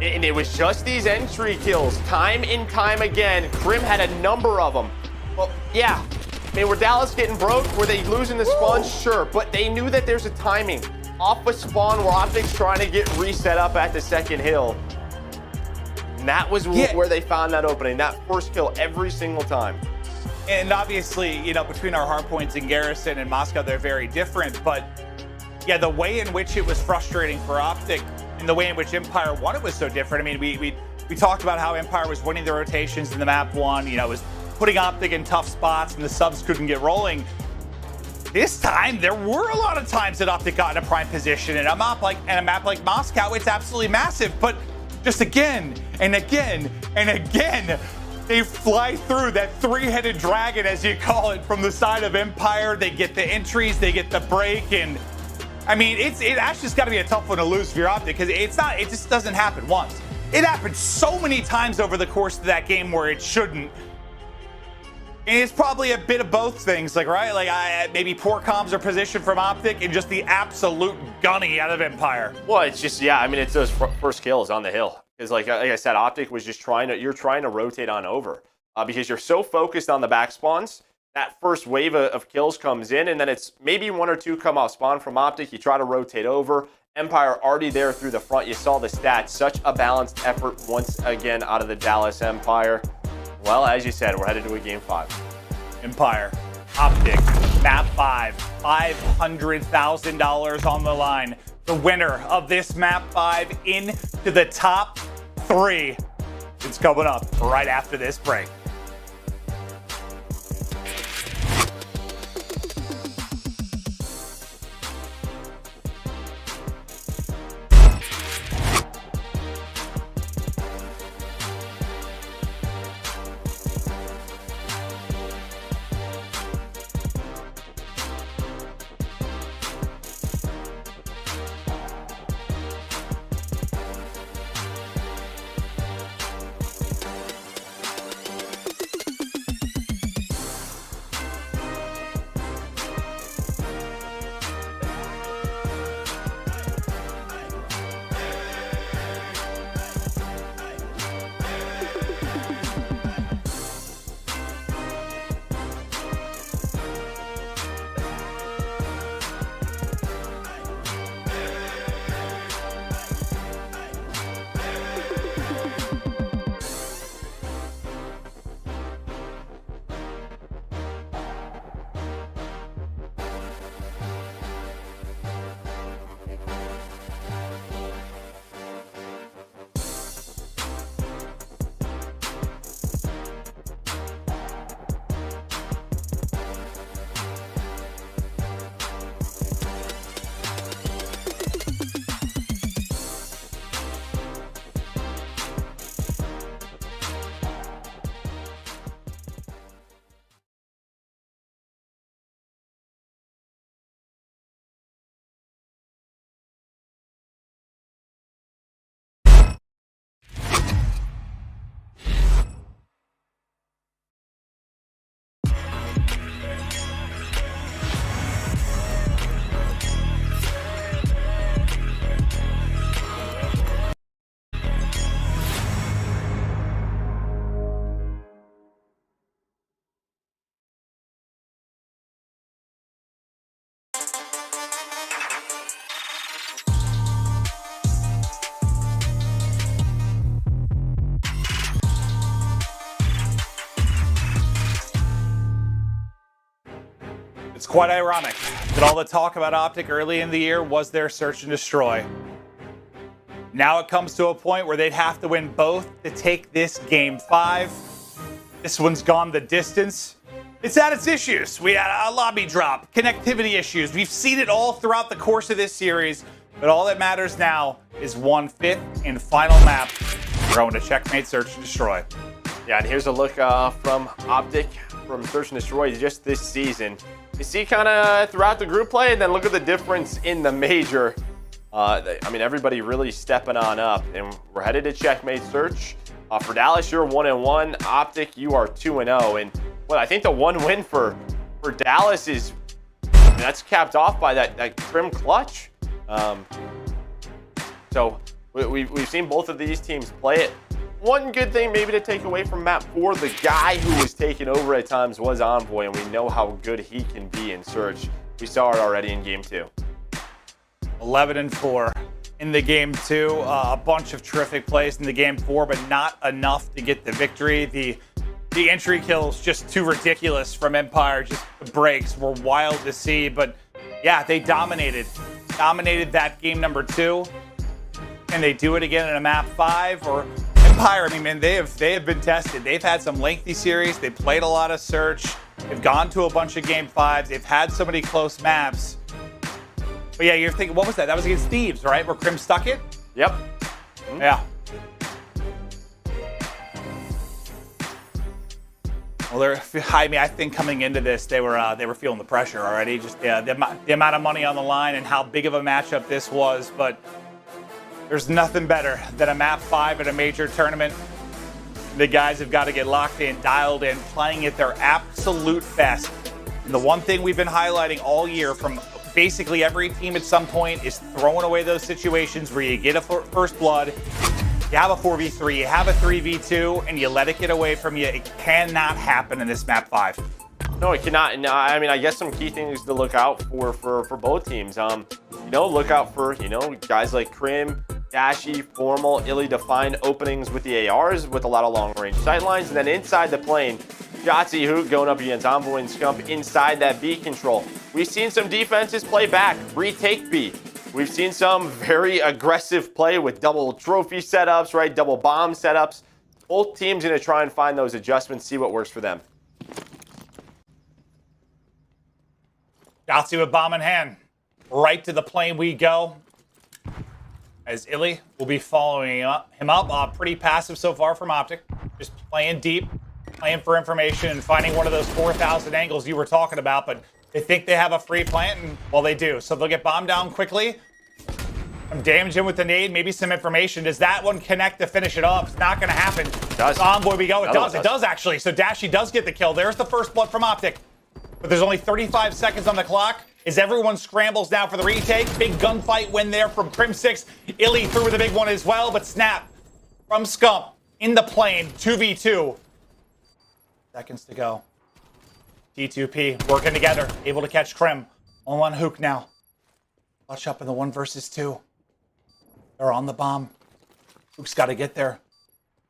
And it was just these entry kills, time and time again. Crim had a number of them. Well, yeah. I mean, were Dallas getting broke? Were they losing the spawn? Sure. But they knew that there's a timing. Off a spawn where OpTic's trying to get reset up at the second hill. And that was where they found that opening. That first kill every single time. And obviously, you know, between our hardpoints in Garrison and Moscow, they're very different. But yeah, the way in which it was frustrating for OpTic and the way in which Empire won it was so different. I mean, we talked about how Empire was winning the rotations in the map 1. You know, was putting OpTic in tough spots and the subs couldn't get rolling. This time, there were a lot of times that OpTic got in a prime position, and a map like Moscow, it's absolutely massive. But just again and again and again, they fly through that 3-headed dragon, as you call it, from the side of Empire. They get the entries, they get the break, and I mean, it actually has got to be a tough one to lose for your OpTic, because it just doesn't happen once. It happened so many times over the course of that game where it shouldn't. And it's probably a bit of both things, like, right? Like, maybe poor comms or position from OpTic and just the absolute gunny out of Empire. Well, it's just, yeah, I mean, it's those first kills on the hill. Because, like I said, OpTic was just you're trying to rotate on over. Because you're so focused on the back spawns, that first wave of kills comes in, and then it's maybe 1 or 2 come off spawn from OpTic. You try to rotate over. Empire already there through the front. You saw the stats. Such a balanced effort once again out of the Dallas Empire. Well, as you said, we're headed to a game 5. Empire, OpTic, map 5, $500,000 on the line. The winner of this map 5 into the top 3. It's coming up right after this break. It's quite ironic that all the talk about OpTic early in the year was their search and destroy. Now it comes to a point where they'd have to win both to take this game 5. This one's gone the distance. It's had its issues. We had a lobby drop, connectivity issues. We've seen it all throughout the course of this series, but all that matters now is 1/5 and final map. We're going to checkmate search and destroy. Yeah, and here's a look from OpTic from search and destroy just this season. You see kind of throughout the group play, and then look at the difference in the major. I mean, everybody really stepping on up, and we're headed to checkmate search. For Dallas, you're 1-1. OpTic, you are 2-0. And well, I think the one win for Dallas is, I mean, that's capped off by that Crim clutch. So we've seen both of these teams play it. One good thing maybe to take away from map 4, the guy who was taking over at times was Envoy, and we know how good he can be in search. We saw it already in game 2. 11-4 in the game 2. A bunch of terrific plays in the game 4, but not enough to get the victory. The entry kills just too ridiculous from Empire. Just the breaks were wild to see, but yeah, they dominated that game number 2. Can they do it again in a map 5? Or Empire, I mean, man, they have been tested. They've had some lengthy series. They played a lot of search. They've gone to a bunch of game 5s. They've had so many close maps. But yeah, you're thinking, what was that? That was against Thieves, right? Where Crim stuck it? Yep. Yeah. Well, I think coming into this, they were feeling the pressure already. Just the amount of money on the line and how big of a matchup this was. But there's nothing better than a map 5 at a major tournament. The guys have got to get locked in, dialed in, playing at their absolute best. And the one thing we've been highlighting all year from basically every team at some point is throwing away those situations where you get a first blood, you have a 4v3, you have a 3v2, and you let it get away from you. It cannot happen in this map 5. No, it cannot. And I mean, I guess some key things to look out for both teams. Look out for, guys like Crim, Dashy, Formal, iLLeY to find openings with the ARs with a lot of long-range sightlines. And then inside the plane, Shotzzy, Huke going up against Envoy and Scump inside that B control. We've seen some defenses play back, retake B. We've seen some very aggressive play with double trophy setups, right? Double bomb setups. Both teams going to try and find those adjustments, see what works for them. Shotzzy with bomb in hand. Right to the plane we go. As iLLeY will be following him up. Pretty passive so far from OpTic. Just playing deep, playing for information, and finding one of those 4,000 angles you were talking about. But they think they have a free plant, and well, they do. So they'll get bombed down quickly. Some damage in with the nade, maybe some information. Does that one connect to finish it off? It's not going to happen. It does. Envoy we go. It does. It does actually. So Dashy does get the kill. There's the first blood from OpTic. But there's only 35 seconds on the clock as everyone scrambles now for the retake. Big gunfight win there from Crimsix. iLLeY threw with a big one as well, but snap from Scump in the plane. 2v2. Seconds to go. T2P working together, able to catch Crim. On Huke now. Clutch up in the 1 versus 2. They're on the bomb. Huke's got to get there.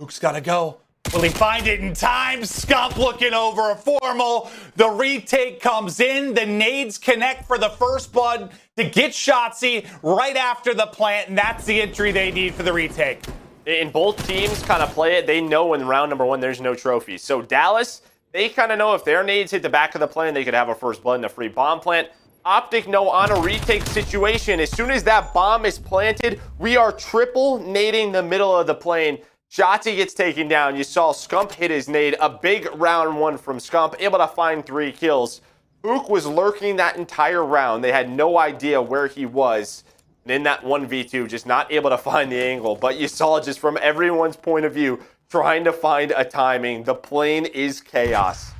Huke's got to go. Will he find it in time? Scump looking over a Formal. The retake comes in. The nades connect for the first blood to get Shotzzy right after the plant, and that's the entry they need for the retake. In both teams kind of play it, they know in round number 1 there's no trophies. So Dallas, they kind of know if their nades hit the back of the plane, they could have a first blood and a free bomb plant. OpTic know on a retake situation, as soon as that bomb is planted, we are triple nading the middle of the plane. Shotzzy gets taken down. You saw Scump hit his nade. A big round 1 from Scump, able to find 3 kills. Huke was lurking that entire round. They had no idea where he was. And in that 1v2, just not able to find the angle. But you saw just from everyone's point of view, trying to find a timing. The plane is chaos.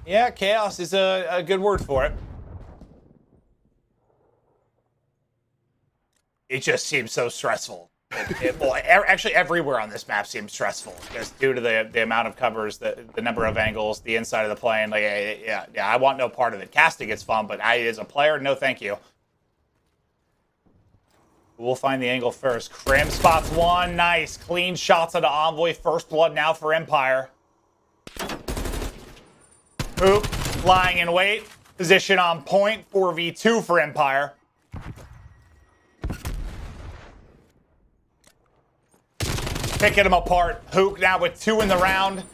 Yeah, chaos is a good word for it. It just seems so stressful. Well, actually, everywhere on this map seems stressful, just due to the amount of covers, the number of angles, the inside of the plane. Like, yeah, I want no part of it. Casting is fun, but as a player, no thank you. We'll find the angle first. Crim spots one. Nice. Clean shots onto Envoy. First blood now for Empire. Huke flying in wait. Position on point, 4v2 for Empire. Picking them apart. Huke now with 2 in the round.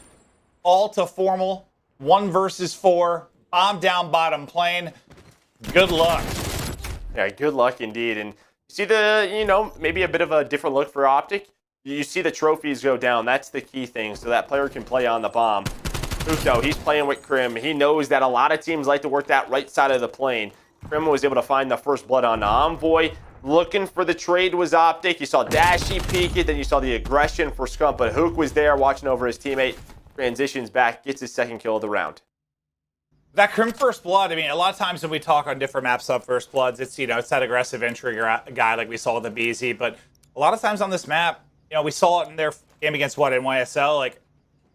All to formal. 1 versus 4. Bomb down bottom plane. Good luck. Yeah, good luck indeed. And you see the, you know, maybe a bit of a different look for OpTic. You see the trophies go down. That's the key thing. So that player can play on the bomb. Huke, though, he's playing with Crim. He knows that a lot of teams like to work that right side of the plane. Crim was able to find the first blood on Envoy. Looking for the trade was OpTic. You saw Dashy peek it, then you saw the aggression for Scump, but Huke was there watching over his teammate. Transitions back, gets his second kill of the round. That Crim first blood, I mean, a lot of times when we talk on different maps of first bloods, it's, you know, it's that aggressive entry guy like we saw with aBeZy, but a lot of times on this map, you know, we saw it in their game against what, NYSL, like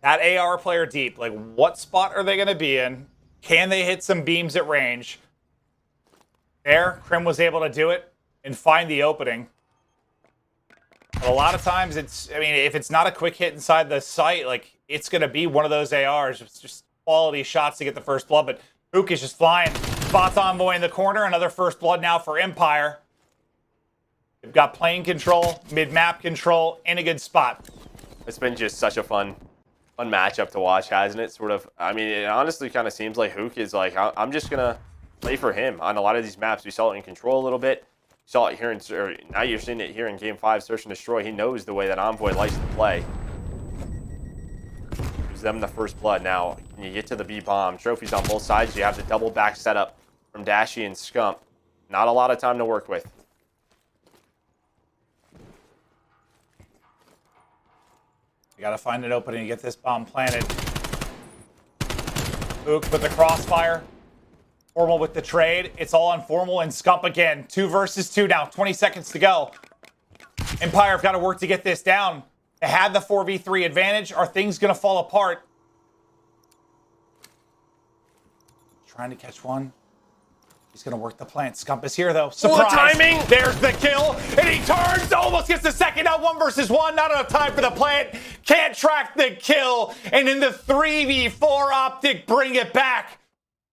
that AR player deep, like what spot are they going to be in? Can they hit some beams at range? There, Crim was able to do it and find the opening. But a lot of times it's, I mean, if it's not a quick hit inside the site, like it's going to be one of those ARs. It's just quality shots to get the first blood, but Huke is just flying. Spots Envoy in the corner. Another first blood now for Empire. They've got plane control, mid-map control, in a good spot. It's been just such a fun matchup to watch, hasn't it? Sort of, I mean, it honestly kind of seems like Huke is like, I'm just going to play for him on a lot of these maps. We saw it in control a little bit. Saw it here, now you're seeing it here in Game 5, Search and Destroy. He knows the way that Envoy likes to play. Gives them the first blood. Now, when you get to the B bomb, trophies on both sides. You have the double back setup from Dashy and Scump. Not a lot of time to work with. You gotta find an opening to get this bomb planted. Huke with the crossfire. Formal with the trade. It's all on Formal and Scump again. 2 versus 2 now. 20 seconds to go. Empire have got to work to get this down. They had the 4v3 advantage. Are things going to fall apart? Trying to catch one. He's going to work the plant. Scump is here, though. Surprise. What timing? There's the kill. And he turns. Almost gets the second. Now 1 versus 1. Not enough time for the plant. Can't track the kill. And in the 3v4, OpTic bring it back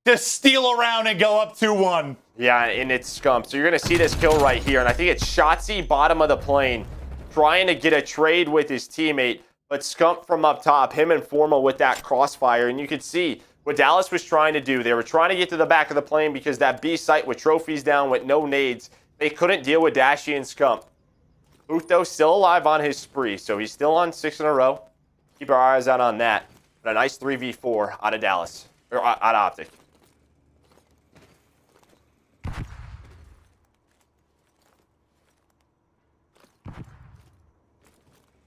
to steal around and go up 2-1. Yeah, and it's Scump. So you're going to see this kill right here. And I think it's Shotzzy, bottom of the plane, trying to get a trade with his teammate. But Scump from up top, him and Formal with that crossfire. And you could see what Dallas was trying to do. They were trying to get to the back of the plane because that B site with trophies down with no nades, they couldn't deal with Dashy and Scump. Huke, though, still alive on his spree. So he's still on 6 in a row. Keep our eyes out on that. But a nice 3v4 out of Dallas, or out of OpTic.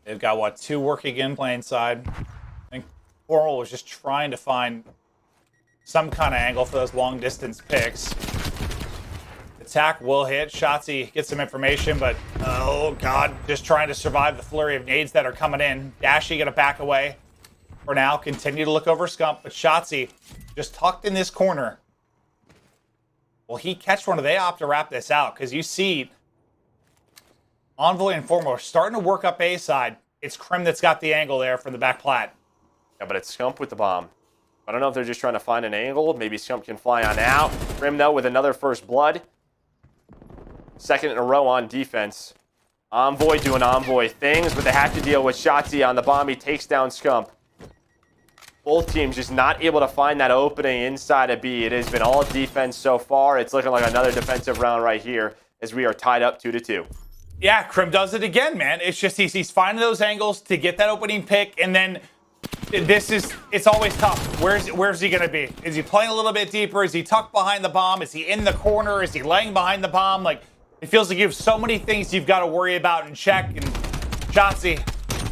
They've got, what, 2 working in plain side. I think Formal was just trying to find some kind of angle for those long-distance picks. Attack will hit. Shotzzy gets some information, but, oh, God, just trying to survive the flurry of nades that are coming in. Dashy going to back away for now. Continue to look over Scump, but Shotzzy just tucked in this corner. Will he catch one, or they opt to wrap this out? Because you see Envoy and Formal are starting to work up A side. It's Crim that's got the angle there from the back plat. Yeah, but it's Scump with the bomb. I don't know if they're just trying to find an angle. Maybe Scump can fly on out. Crim, though, with another first blood. Second in a row on defense. Envoy doing Envoy things, but they have to deal with Shotzzy on the bomb. He takes down Scump. Both teams just not able to find that opening inside of B. It has been all defense so far. It's looking like another defensive round right here as we are tied up 2-2. Yeah, Crim does it again, man. It's just he's finding those angles to get that opening pick, and then it's always tough. Where's he going to be? Is he playing a little bit deeper? Is he tucked behind the bomb? Is he in the corner? Is he laying behind the bomb? Like, it feels like you have so many things you've got to worry about and check, and Shotzzy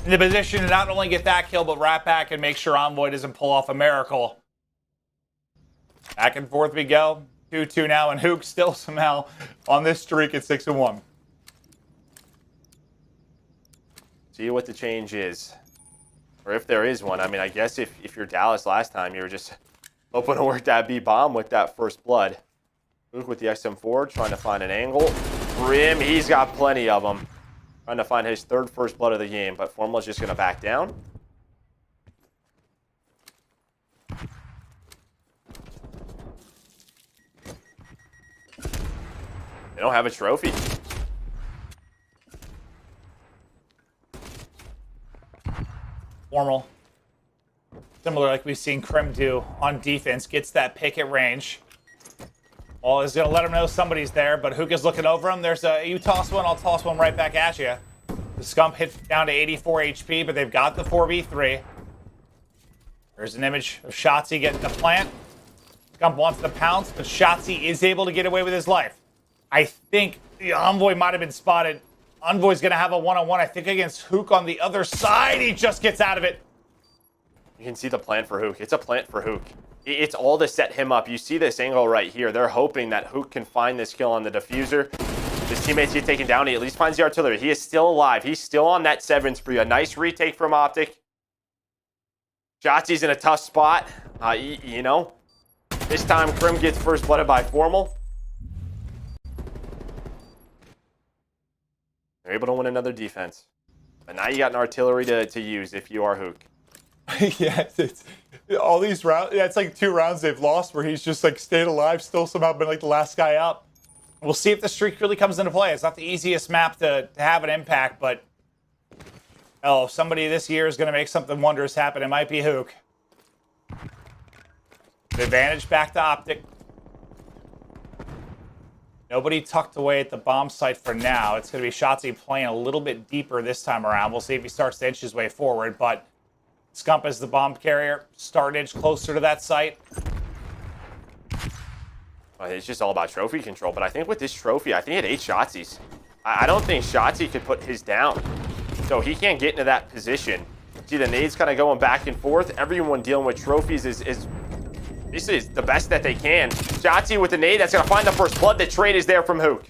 in the position to not only get that kill, but wrap back and make sure Envoy doesn't pull off a miracle. Back and forth we go. 2-2 now, and Huke still somehow on this streak at 6-1. See what the change is. Or if there is one. I mean, I guess if you're Dallas last time, you were just hoping to work that B bomb with that first blood. Huke with the XM4, trying to find an angle. Grim, he's got plenty of them. Trying to find his third first blood of the game, but Formula's just going to back down. They don't have a trophy. Formal. Similar like we've seen Crim do on defense. Gets that pick at range. Well, is going to let him know somebody's there, but Huke is looking over him. There's a, you toss one, I'll toss one right back at you. The Scump hits down to 84 HP, but they've got the 4v3. There's an image of Shotzzy getting the plant. Scump wants to pounce, but Shotzzy is able to get away with his life. I think the Envoy might have been spotted. Envoy's going to have a one-on-one, I think, against Huke on the other side. He just gets out of it. You can see the plant for Huke. It's a plant for Huke. It's all to set him up. You see this angle right here. They're hoping that Huke can find this kill on the diffuser. His teammates get taken down. He at least finds the artillery. He is still alive. He's still on that 7 spree. A nice retake from OpTic. Shotzzy's in a tough spot. You know, this time Crim gets first blooded by Formal. They're able to win another defense. But now you got an artillery to use if you are Huke. Yeah, it's all these rounds. Yeah, it's like 2 rounds they've lost where he's just like stayed alive, still somehow been like the last guy up. We'll see if the streak really comes into play. It's not the easiest map to have an impact, but if somebody this year is going to make something wondrous happen, it might be Huke. The advantage back to OpTic. Nobody tucked away at the bomb site for now. It's going to be Shotzzy playing a little bit deeper this time around. We'll see if he starts to inch his way forward, but Scump is the bomb carrier. Start inch closer to that site. It's just all about trophy control, but I think with this trophy, I think it 8 Shotzies. I don't think Shotzzy could put his down, so he can't get into that position. See the nades kind of going back and forth. Everyone dealing with trophies is the best that they can. Shotzzy with the nade, that's going to find the first blood. The trade is there from Huke.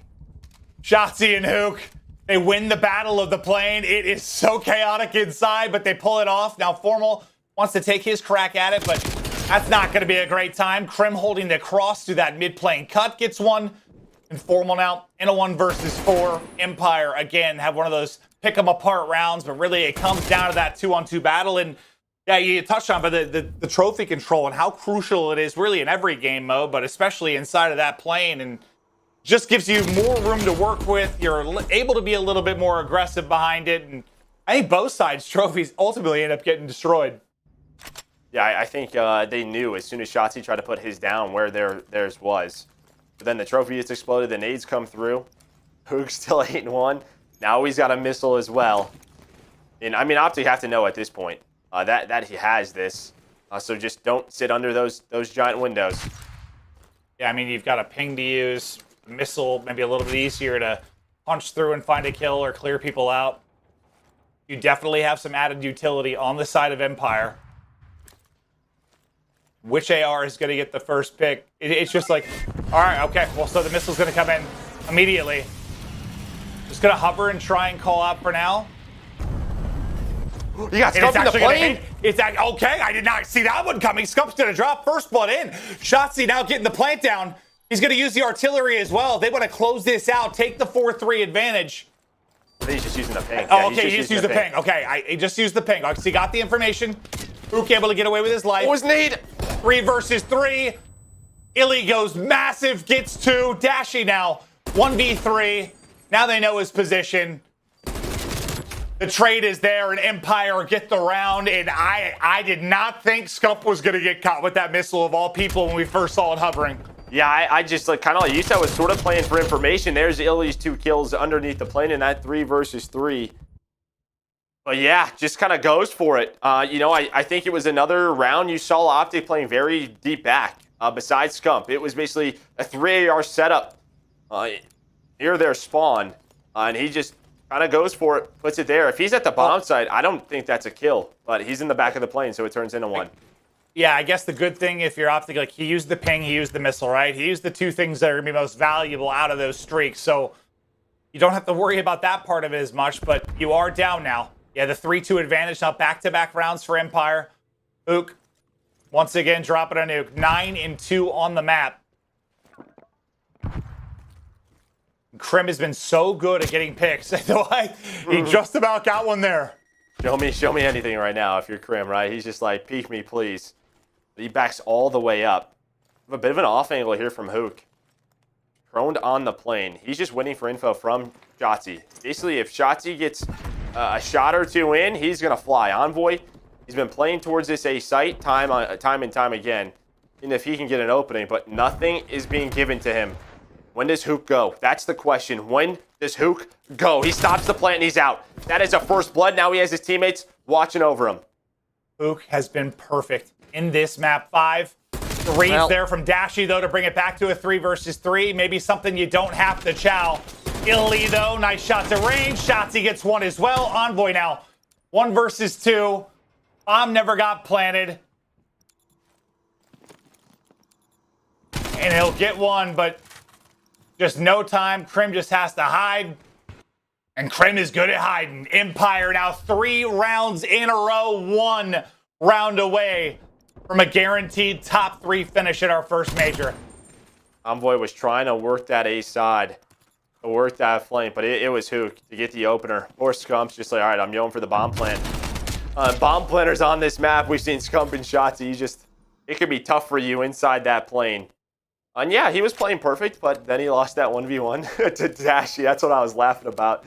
Shotzzy and Huke, they win the battle of the plane. It is so chaotic inside, but they pull it off. Now Formal wants to take his crack at it, but that's not going to be a great time. Crim holding the cross through that mid-plane cut gets one. And Formal now in a 1 versus 4. Empire, again, have one of those pick-em-apart rounds, but really it comes down to that 2-on-2 battle. And yeah, you touched on but the trophy control and how crucial it is really in every game mode, but especially inside of that plane. And just gives you more room to work with. You're able to be a little bit more aggressive behind it. And I think both sides' trophies ultimately end up getting destroyed. Yeah, I think they knew as soon as Shotzzy tried to put his down where theirs was. But then the trophy gets exploded, the nades come through. Huke's still 8-1. Now he's got a missile as well. And I mean, OpTic have to know at this point that he has this. So just don't sit under those giant windows. Yeah, I mean, you've got a ping to use. A missile, maybe a little bit easier to punch through and find a kill or clear people out. You definitely have some added utility on the side of Empire. Which AR is going to get the first pick? It's just like, all right, okay, well, so the missile's going to come in immediately. Just going to hover and try and call out for now. You got Scump in the plane? Okay, I did not see that one coming. Scump's going to drop first blood in. Shotzzy now getting the plant down. He's going to use the artillery as well. They want to close this out, take the 4-3 advantage. I think he's just using the ping. Oh, yeah, okay, he just used the ping. Okay, he just used the ping. So he got the information. Huke able to get away with his life. What was need? 3 versus 3. iLLeY goes massive, gets 2. Dashy now 1v3. Now they know his position. The trade is there, and Empire get the round. And I did not think Scump was going to get caught with that missile of all people when we first saw it hovering. Yeah, I just like kind of like you said, was sort of playing for information. There's iLLeY's 2 kills underneath the plane in that 3 versus 3. But yeah, just kind of goes for it. You know, I think it was another round you saw OpTic playing very deep back. Besides Scump, it was basically a 3 AR setup near their spawn, and he just kind of goes for it, puts it there. If he's at the bomb site, I don't think that's a kill, but he's in the back of the plane, so it turns into 1. Yeah, I guess the good thing if you're OpTic, like he used the ping, he used the missile, right? He used the 2 things that are going to be most valuable out of those streaks, so you don't have to worry about that part of it as much, but you are down now. Yeah, the 3-2 advantage now, back-to-back rounds for Empire. Huke, once again, dropping a nuke. 9-2 on the map. Crim has been so good at getting picks. He just about got one there. Show me anything right now if you're Crim, right? He's just like, peek me, please. But he backs all the way up. A bit of an off angle here from Huke. Proned on the plane. He's just waiting for info from Shotzzy. Basically, if Shotzzy gets a shot or two in, he's going to fly. Envoy, he's been playing towards this A site time and time again. And if he can get an opening, but nothing is being given to him. When does Huke go? That's the question. When does Huke go? He stops the plant and he's out. That is a first blood. Now he has his teammates watching over him. Huke has been perfect in this map 5. The reads there from Dashy, though, to bring it back to a 3 versus 3. Maybe something you don't have to chow. iLLeY, though, nice shots at range. Shotzzy gets one as well. Envoy now, 1 versus 2. Bomb never got planted. And he'll get one, but just no time. Crim just has to hide. And Crim is good at hiding. Empire now 3 rounds in a row, 1 round away from a guaranteed top 3 finish at our first major. Envoy was trying to work that A side, to work that flank, but it was Huke to get the opener. Or Scump's just like, all right, I'm going for the bomb plant. Bomb planters on this map, we've seen Scump and Shotzzy. It could be tough for you inside that plane. And yeah, he was playing perfect, but then he lost that 1v1 to Dashy. That's what I was laughing about.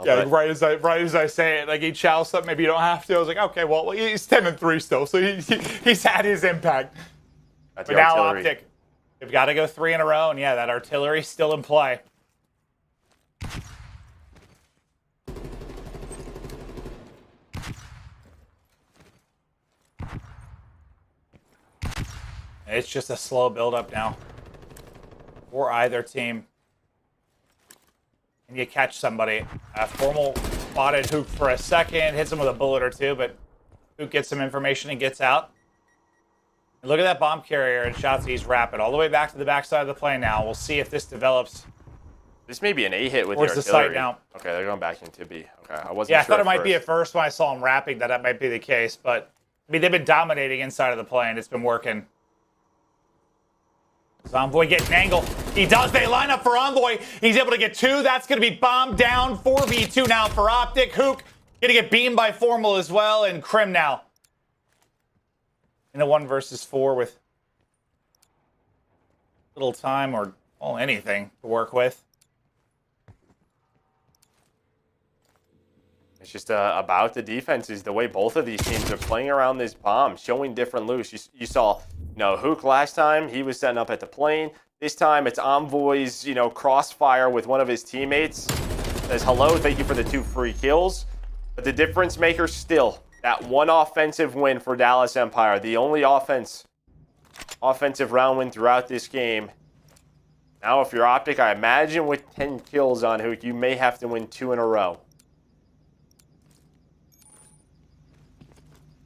Yeah, right as I say it, like he chows something, maybe you don't have to. I was like, okay, well, he's 10-3 still, so he's had his impact. But now OpTic, they've got to go 3 in a row, and yeah, that artillery's still in play. It's just a slow build-up now for either team. And you catch somebody. Formal spotted Huke for a second, hits him with a bullet or two, but Huke gets some information and gets out. And look at that bomb carrier, and Shotzzy's rapid all the way back to the backside of the plane now. We'll see if this develops. This may be an A hit with Where's the the artillery. site now? Okay, they're going back into B. Okay, I wasn't sure. Yeah, I sure thought it might first. be at first when I saw him rapping that might be the case, but I mean, they've been dominating inside of the plane. It's been working. Does Envoy get an angle? He does. They line up for Envoy. He's able to get 2. That's going to be bombed down. 4v2 now for OpTic. Huke going to get beamed by Formal as well. And Crim now in a 1 versus 4 with little time or, well, anything to work with. It's just about the defenses, the way both of these teams are playing around this bomb, showing different looks. You saw, Huke last time, he was setting up at the plane. This time it's Envoy's, crossfire with one of his teammates. Says, hello, thank you for the 2 free kills. But the difference maker still, that 1 offensive win for Dallas Empire. The only offensive round win throughout this game. Now, if you're OpTic, I imagine with 10 kills on Huke, you may have to win 2 in a row.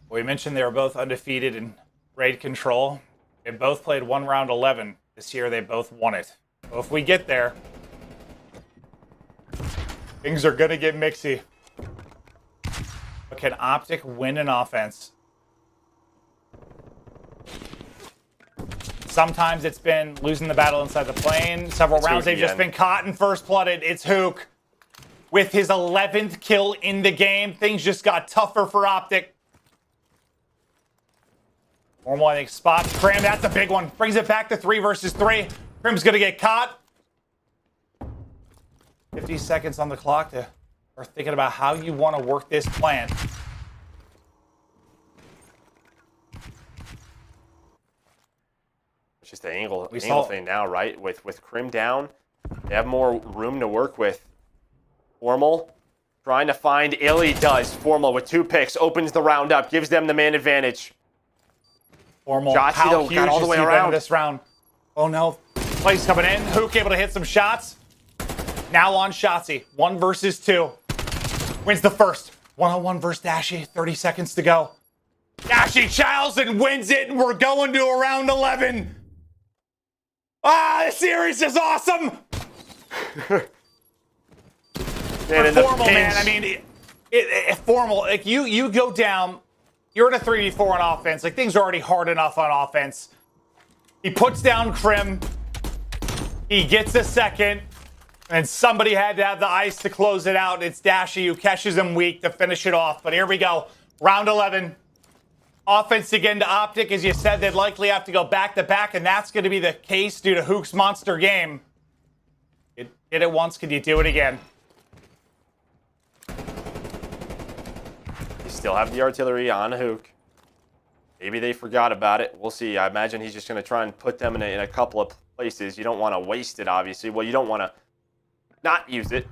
We mentioned they were both undefeated in raid control. They both played 1 round 11. This year, they both won it. So if we get there, things are going to get mixy. But can OpTic win an offense? Sometimes it's been losing the battle inside the plane. Several rounds they've just been caught and first blooded. It's Huke with his 11th kill in the game. Things just got tougher for OpTic. Formal, I think, spots Crim. That's a big one. Brings it back to 3 versus 3. Crim's going to get caught. 50 seconds on the clock to start thinking about how you want to work this plan. It's just the angle thing now, right? With Crim down, they have more room to work with. Formal trying to find iLLeY does. Formal with 2 picks, opens the round up, gives them the man advantage. Formal, Shotzzy, how though, huge got all the way around this round. Oh no, plays coming in. Huke able to hit some shots. Now on Shotzzy, 1 versus 2. Wins the first. 1-on-1 versus Dashy, 30 seconds to go. Dashy chows and wins it, and we're going to a round 11. This series is awesome. Formal, man, I mean, Formal, like you go down, you're in a 3v4 on offense. Like, things are already hard enough on offense. He puts down Crim. He gets a second. And somebody had to have the ice to close it out. It's Dashy who catches him weak to finish it off. But here we go. Round 11. Offense again to OpTic. As you said, they'd likely have to go back-to-back, and that's going to be the case due to Huke's monster game. You did it once, can you do it again? You still have the artillery on Huke. Maybe they forgot about it. We'll see. I imagine he's just going to try and put them in a couple of places. You don't want to waste it, obviously. Well, you don't want to not use it.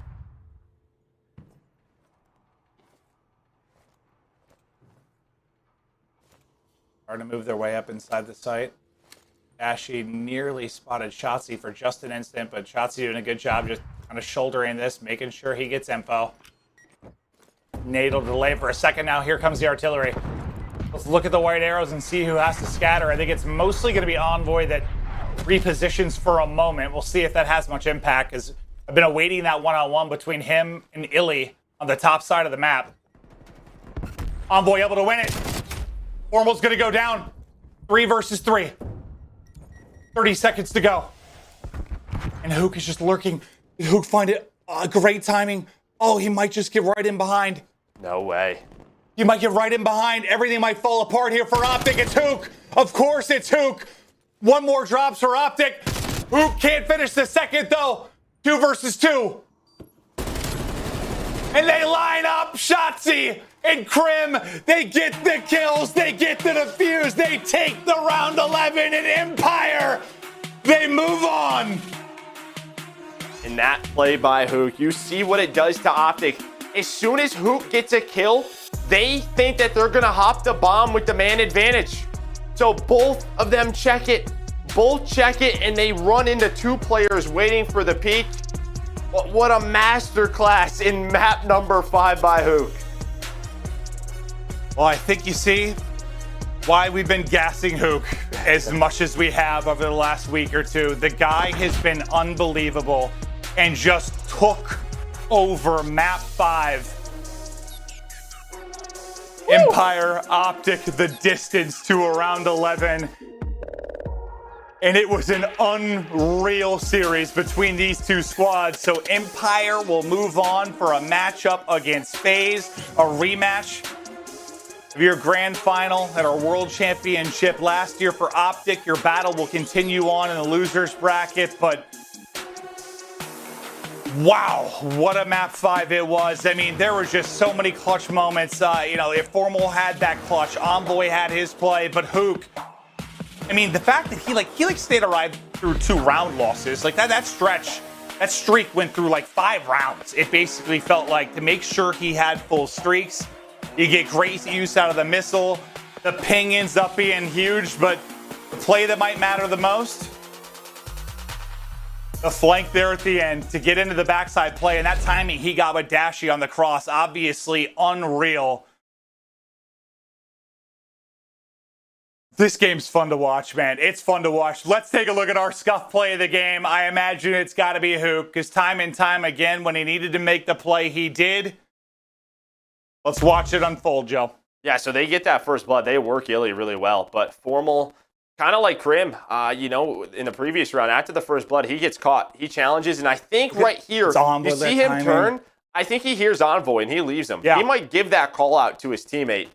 Hard to move their way up inside the site. Dashy nearly spotted Shotzzy for just an instant, but Shotzzy doing a good job just kind of shouldering this, making sure he gets info. Nate will delay for a second now. Here comes the artillery. Let's look at the white arrows and see who has to scatter. I think it's mostly going to be Envoy that repositions for a moment. We'll see if that has much impact, because I've been awaiting that one-on-one between him and iLLeY on the top side of the map. Envoy able to win it. Formal's going to go down. 3 versus 3. 30 seconds to go. And Huke is just lurking. Did Huke find it? Great timing. Oh, he might just get right in behind. No way. He might get right in behind. Everything might fall apart here for OpTic. It's Huke. Of course it's Huke. One more drops for OpTic. Huke can't finish the second, though. 2 versus 2. And they line up Shotzzy and Crim. They get the kills. They get the defuse. They take the round 11 and Empire. They move on. In that play by Huke, you see what it does to OpTic. As soon as Huke gets a kill, they think that they're going to hop the bomb with the man advantage. So both of them check it. Both check it, and they run into 2 players waiting for the peek. What a masterclass in map number 5 by Huke. Well, I think you see why we've been gassing Huke as much as we have over the last week or two. The guy has been unbelievable and just took over map 5. Woo! Empire, OpTic, the distance to around 11. And it was an unreal series between these two squads. So Empire will move on for a matchup against FaZe, a rematch of your grand final at our World Championship last year for OpTic. Your battle will continue on in the losers bracket, but wow, what a map 5 it was. I mean, there were just so many clutch moments. If Formal had that clutch, Envoy had his play, but Huke, I mean, the fact that he stayed alive through 2 round losses, like that streak went through like 5 rounds. It basically felt like, to make sure he had full streaks. You get great use out of the missile. The ping ends up being huge, but the play that might matter the most, the flank there at the end to get into the backside play, and that timing he got with Dashy on the cross, obviously unreal. This game's fun to watch, man. It's fun to watch. Let's take a look at our scuff play of the game. I imagine it's got to be Huke, because time and time again, when he needed to make the play, he did. Let's watch it unfold, Joe. Yeah, so they get that first blood. They work iLLeY really well, but Formal, kind of like Crim, in the previous round, after the first blood, he gets caught. He challenges, and I think right here, you see him turn. I think he hears Envoy, and he leaves him. Yeah. He might give that call out to his teammate.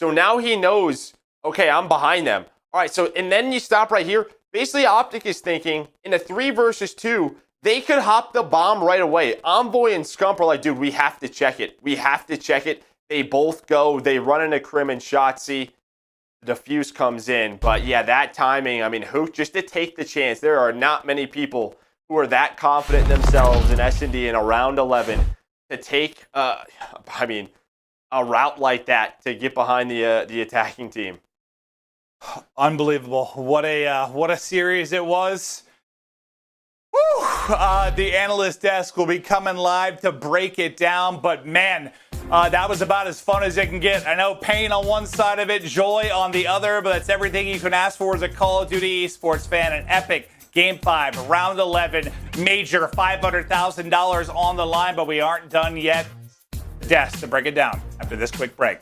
So now he knows, okay, I'm behind them. All right, so, and then you stop right here. Basically, OpTic is thinking, in a 3 versus 2, they could hop the bomb right away. Envoy and Scump are like, dude, we have to check it. We have to check it. They both go. They run into Crim and Shotzzy. The defuse comes in. But yeah, that timing, I mean, Huke, just to take the chance. There are not many people who are that confident themselves in S&D in a round 11 to take, a route like that to get behind the attacking team. Unbelievable. What a series it was. Woo! The analyst desk will be coming live to break it down, but man, that was about as fun as it can get. I know pain on one side of it, joy on the other, but that's everything you can ask for as a Call of Duty esports fan. An epic Game 5, Round 11, major $500,000 on the line, but we aren't done yet. Desk to break it down after this quick break.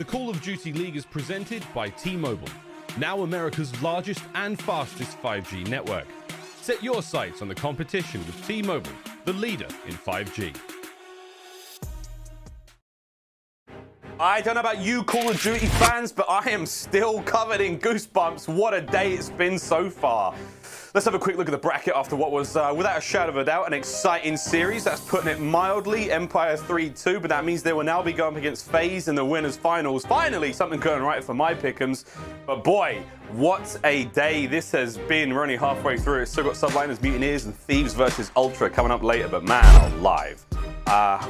The Call of Duty League is presented by T-Mobile, now America's largest and fastest 5G network. Set your sights on the competition with T-Mobile, the leader in 5G. I don't know about you Call of Duty fans, but I am still covered in goosebumps. What a day it's been so far. Let's have a quick look at the bracket after what was, without a shadow of a doubt, an exciting series. That's putting it mildly. Empire 3-2, but that means they will now be going up against FaZe in the winners finals. Finally, something going right for my pick'ems. But boy, what a day this has been. We're only halfway through. It's still got Subliners, Mutineers, and Thieves versus Ultra coming up later, but man alive.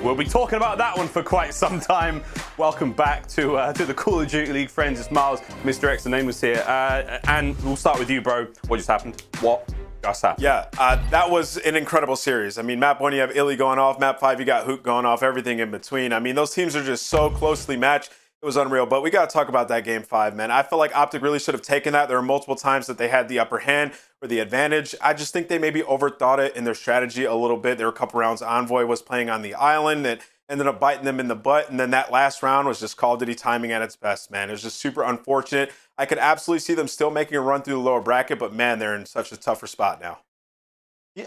We'll be talking about that one for quite some time. Welcome back to the Call of Duty League friends. It's Miles, Mr. X, the name was here. And we'll start with you, bro. What just happened? What just happened? Yeah, that was an incredible series. I mean, map 1, you have iLLeY going off. Map 5, you got Huke going off. Everything in between. I mean, those teams are just so closely matched. It was unreal, but we got to talk about that game 5, man. I feel like OpTic really should have taken that. There were multiple times that they had the upper hand or the advantage. I just think they maybe overthought it in their strategy a little bit. There were a couple rounds Envoy was playing on the island that ended up biting them in the butt, and then that last round was just Call of Duty timing at its best, man. It was just super unfortunate. I could absolutely see them still making a run through the lower bracket, but man, they're in such a tougher spot now.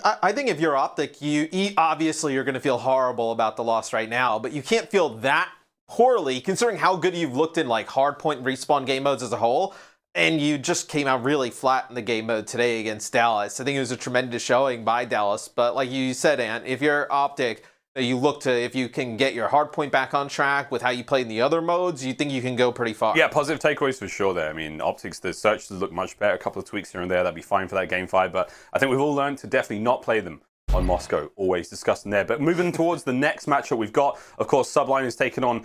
I think if you're OpTic, obviously you're going to feel horrible about the loss right now, but you can't feel that poorly considering how good you've looked in like hardpoint and respawn game modes as a whole, and you just came out really flat in the game mode today against Dallas. I think it was a tremendous showing by Dallas, but like you said, Ant, if you're OpTic, you look to if you can get your hardpoint back on track with how you played in the other modes, you think you can go pretty far. Yeah, positive takeaways for sure there. I mean, OpTic's, the searches look much better, a couple of tweaks here and there, that'd be fine for that game 5, but I think we've all learned to definitely not play them on Moscow, always discussing there. But moving towards the next matchup we've got, of course, Subliners taking on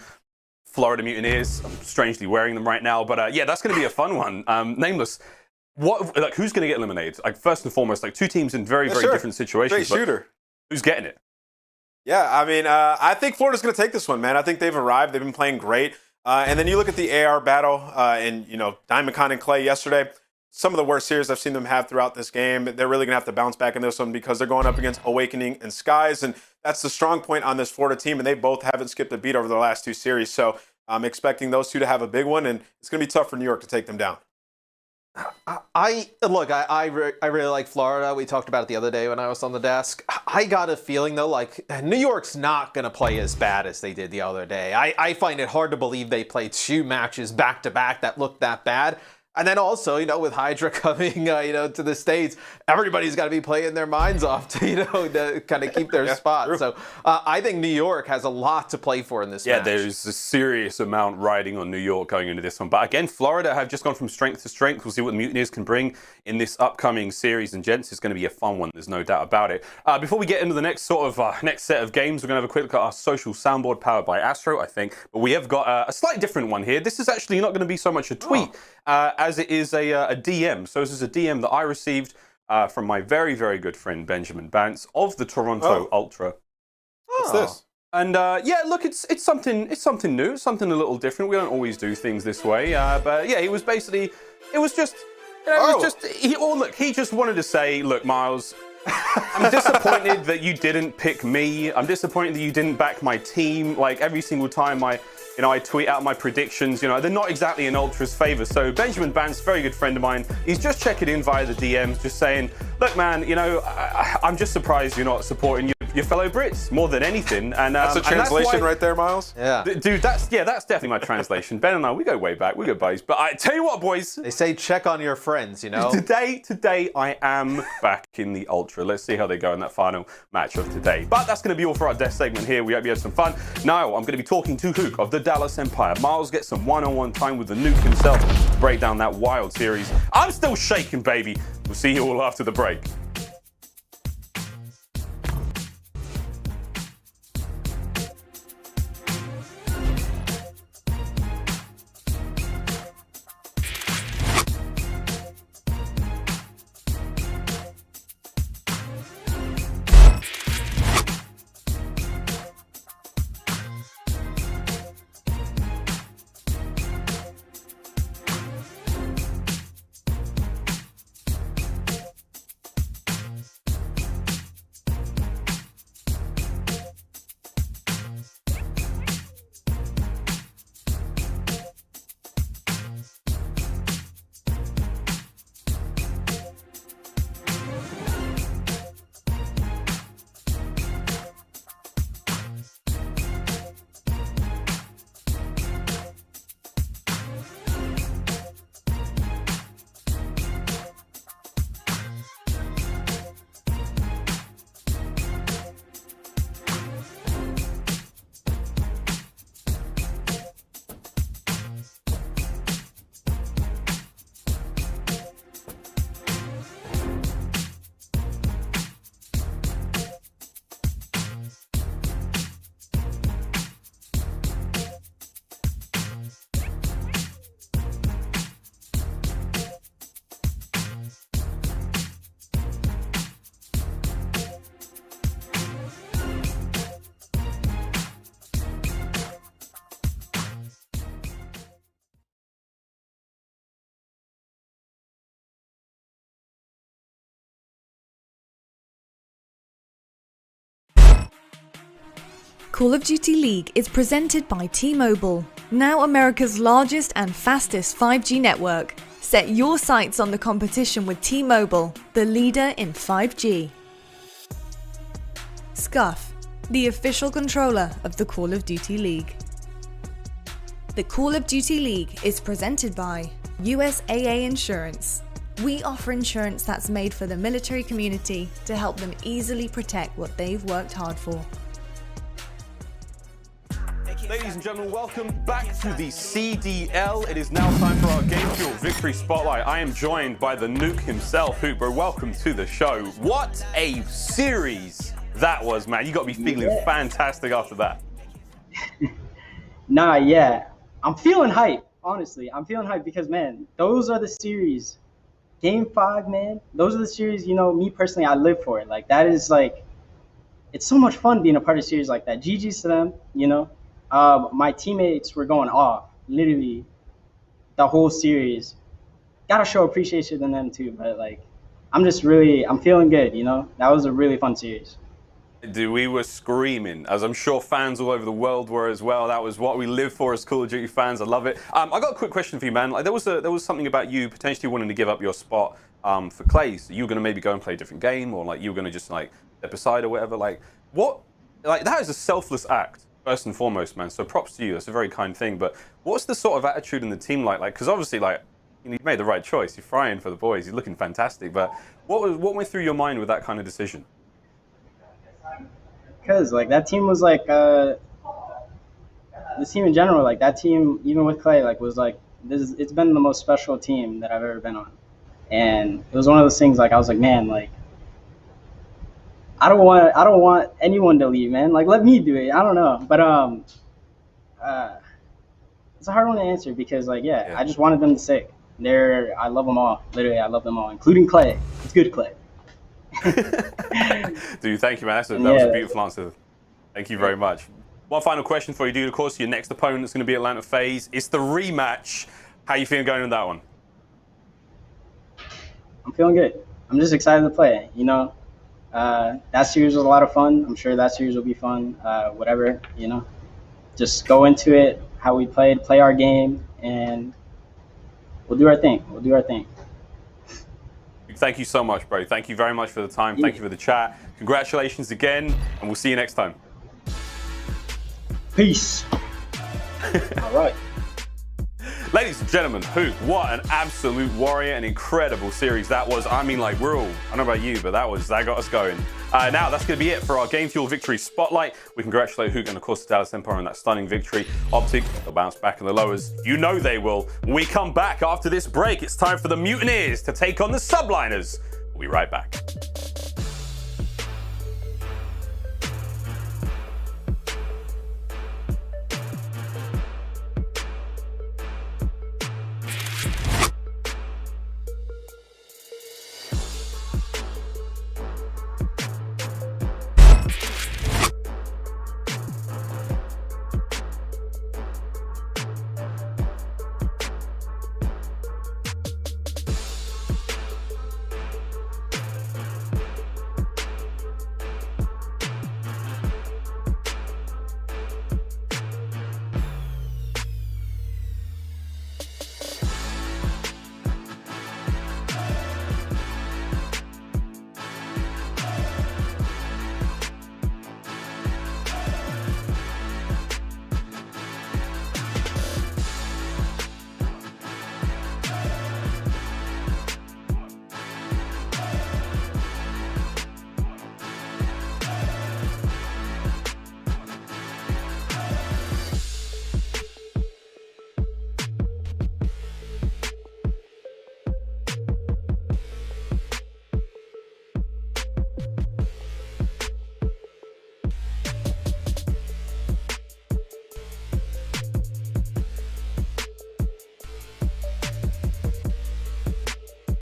Florida Mutineers. I'm strangely wearing them right now, but yeah, that's going to be a fun one. Nameless, who's going to get eliminated? Like, first and foremost, like two teams in very different situations. Great shooter. Who's getting it? Yeah, I mean, I think Florida's going to take this one, man. I think they've arrived. They've been playing great. And then you look at the AR battle and, you know, Diamondcon and Clay yesterday. Some of the worst series I've seen them have throughout this game. They're really going to have to bounce back in this one because they're going up against Awakening and Skies. And that's the strong point on this Florida team. And they both haven't skipped a beat over the last two series. So I'm expecting those two to have a big one. And it's going to be tough for New York to take them down. I really like Florida. We talked about it the other day when I was on the desk. I got a feeling, though, like New York's not going to play as bad as they did the other day. I find it hard to believe they played 2 matches back-to-back that looked that bad. And then also, you know, with Hydra coming, you know, to the States, everybody's got to be playing their minds off to, you know, to kind of keep their spot. True. So I think New York has a lot to play for in this match. Yeah, there's a serious amount riding on New York going into this one. But again, Florida have just gone from strength to strength. We'll see what the Mutineers can bring in this upcoming series. And gents, it's going to be a fun one. There's no doubt about it. Before we get into the next next set of games, we're going to have a quick look at our social soundboard powered by Astro, I think. But we have got a slightly different one here. This is actually not going to be so much a tweet. As it is a DM. So this is a DM that I received from my very, very good friend Benjamin Bance of the Toronto Ultra. What's this? And yeah, look, it's something new, it's something a little different. We don't always do things this way. But yeah, he was basically, it was just, he just wanted to say, look, Miles, I'm disappointed that you didn't pick me. I'm disappointed that you didn't back my team. Like every single time I tweet out my predictions, they're not exactly in Ultra's favor. So Benjamin Bance, very good friend of mine, he's just checking in via the DMs, just saying, look, man, I'm just surprised you're not supporting your fellow Brits more than anything. And that's a translation right there, Miles. Yeah, dude, that's definitely my translation. Ben and I, we go way back, we go buddies. But I tell you what, boys, they say check on your friends. Today I am back in the Ultra. Let's see how they go in that final match of today. But that's going to be all for our death segment here. We hope you had some fun. Now I'm going to be talking to Huke of the Dallas Empire. Miles gets some one-on-one time with the nuke himself to break down that wild series. I'm still shaking, baby. We'll see you all after the break. Call of Duty League is presented by T-Mobile, now America's largest and fastest 5G network. Set your sights on the competition with T-Mobile, the leader in 5G. Scuff, the official controller of the Call of Duty League. The Call of Duty League is presented by USAA Insurance. We offer insurance that's made for the military community to help them easily protect what they've worked hard for. Ladies and gentlemen, welcome back to the CDL. It is now time for our Game Fuel Victory Spotlight. I am joined by the nuke himself, Huke, bro. Welcome to the show. What a series that was, man. You got to be feeling fantastic after that. Nah, yeah. I'm feeling hype, honestly. I'm feeling hype because, man, those are the series. Game 5, man, those are the series, you know, me personally, I live for it. Like, that is, like, it's so much fun being a part of a series like that. GG's to them, you know. My teammates were going off, literally, the whole series. Gotta show appreciation to them, too, but, like, I'm feeling good, you know. That was a really fun series. Dude, we were screaming, as I'm sure fans all over the world were as well. That was what we live for as Call of Duty fans. I love it. I got a quick question for you, man. Like, there was something about you potentially wanting to give up your spot for Clayster. You were going to maybe go and play a different game, or like you were going to just like step aside or whatever. Like, what? Like, that is a selfless act, first and foremost, man. So props to you. That's a very kind thing. But what's the sort of attitude in the team like? Like, because obviously, like, you made the right choice. You're frying for the boys. You're looking fantastic. But what went through your mind with that kind of decision? Because, like, that team was, like, the team in general, like, that team, even with Clay, like, was, like, it's been the most special team that I've ever been on. And it was one of those things, like, I was like, man, like, I don't want anyone to leave, man. Like, let me do it. I don't know. But, it's a hard one to answer because, like, yeah, I just wanted them to stay. I love them all. Literally, I love them all, including Clay. It's good, Clay. Dude, thank you, man. That was a beautiful answer. Thank you very much. One final question for you, dude. Of course, your next opponent is going to be Atlanta FaZe. It's the rematch. How you feeling going in that one? I'm feeling good. I'm just excited to play. You know, that series was a lot of fun. I'm sure that series will be fun. Whatever, you know, just go into it how we played, play our game, and we'll do our thing. We'll do our thing. Thank you so much, bro. Thank you very much for the time. Thank you for the chat. Congratulations again, and we'll see you next time. Peace. All right. Ladies and gentlemen, Huke, what an absolute warrior and incredible series that was. I mean, like, I don't know about you, but that got us going. Now, that's going to be it for our Game Fuel Victory Spotlight. We congratulate Huke and, of course, the Dallas Empire on that stunning victory. OpTic, they'll bounce back in the lowers. You know they will. When we come back after this break, it's time for the Mutineers to take on the Subliners. We'll be right back.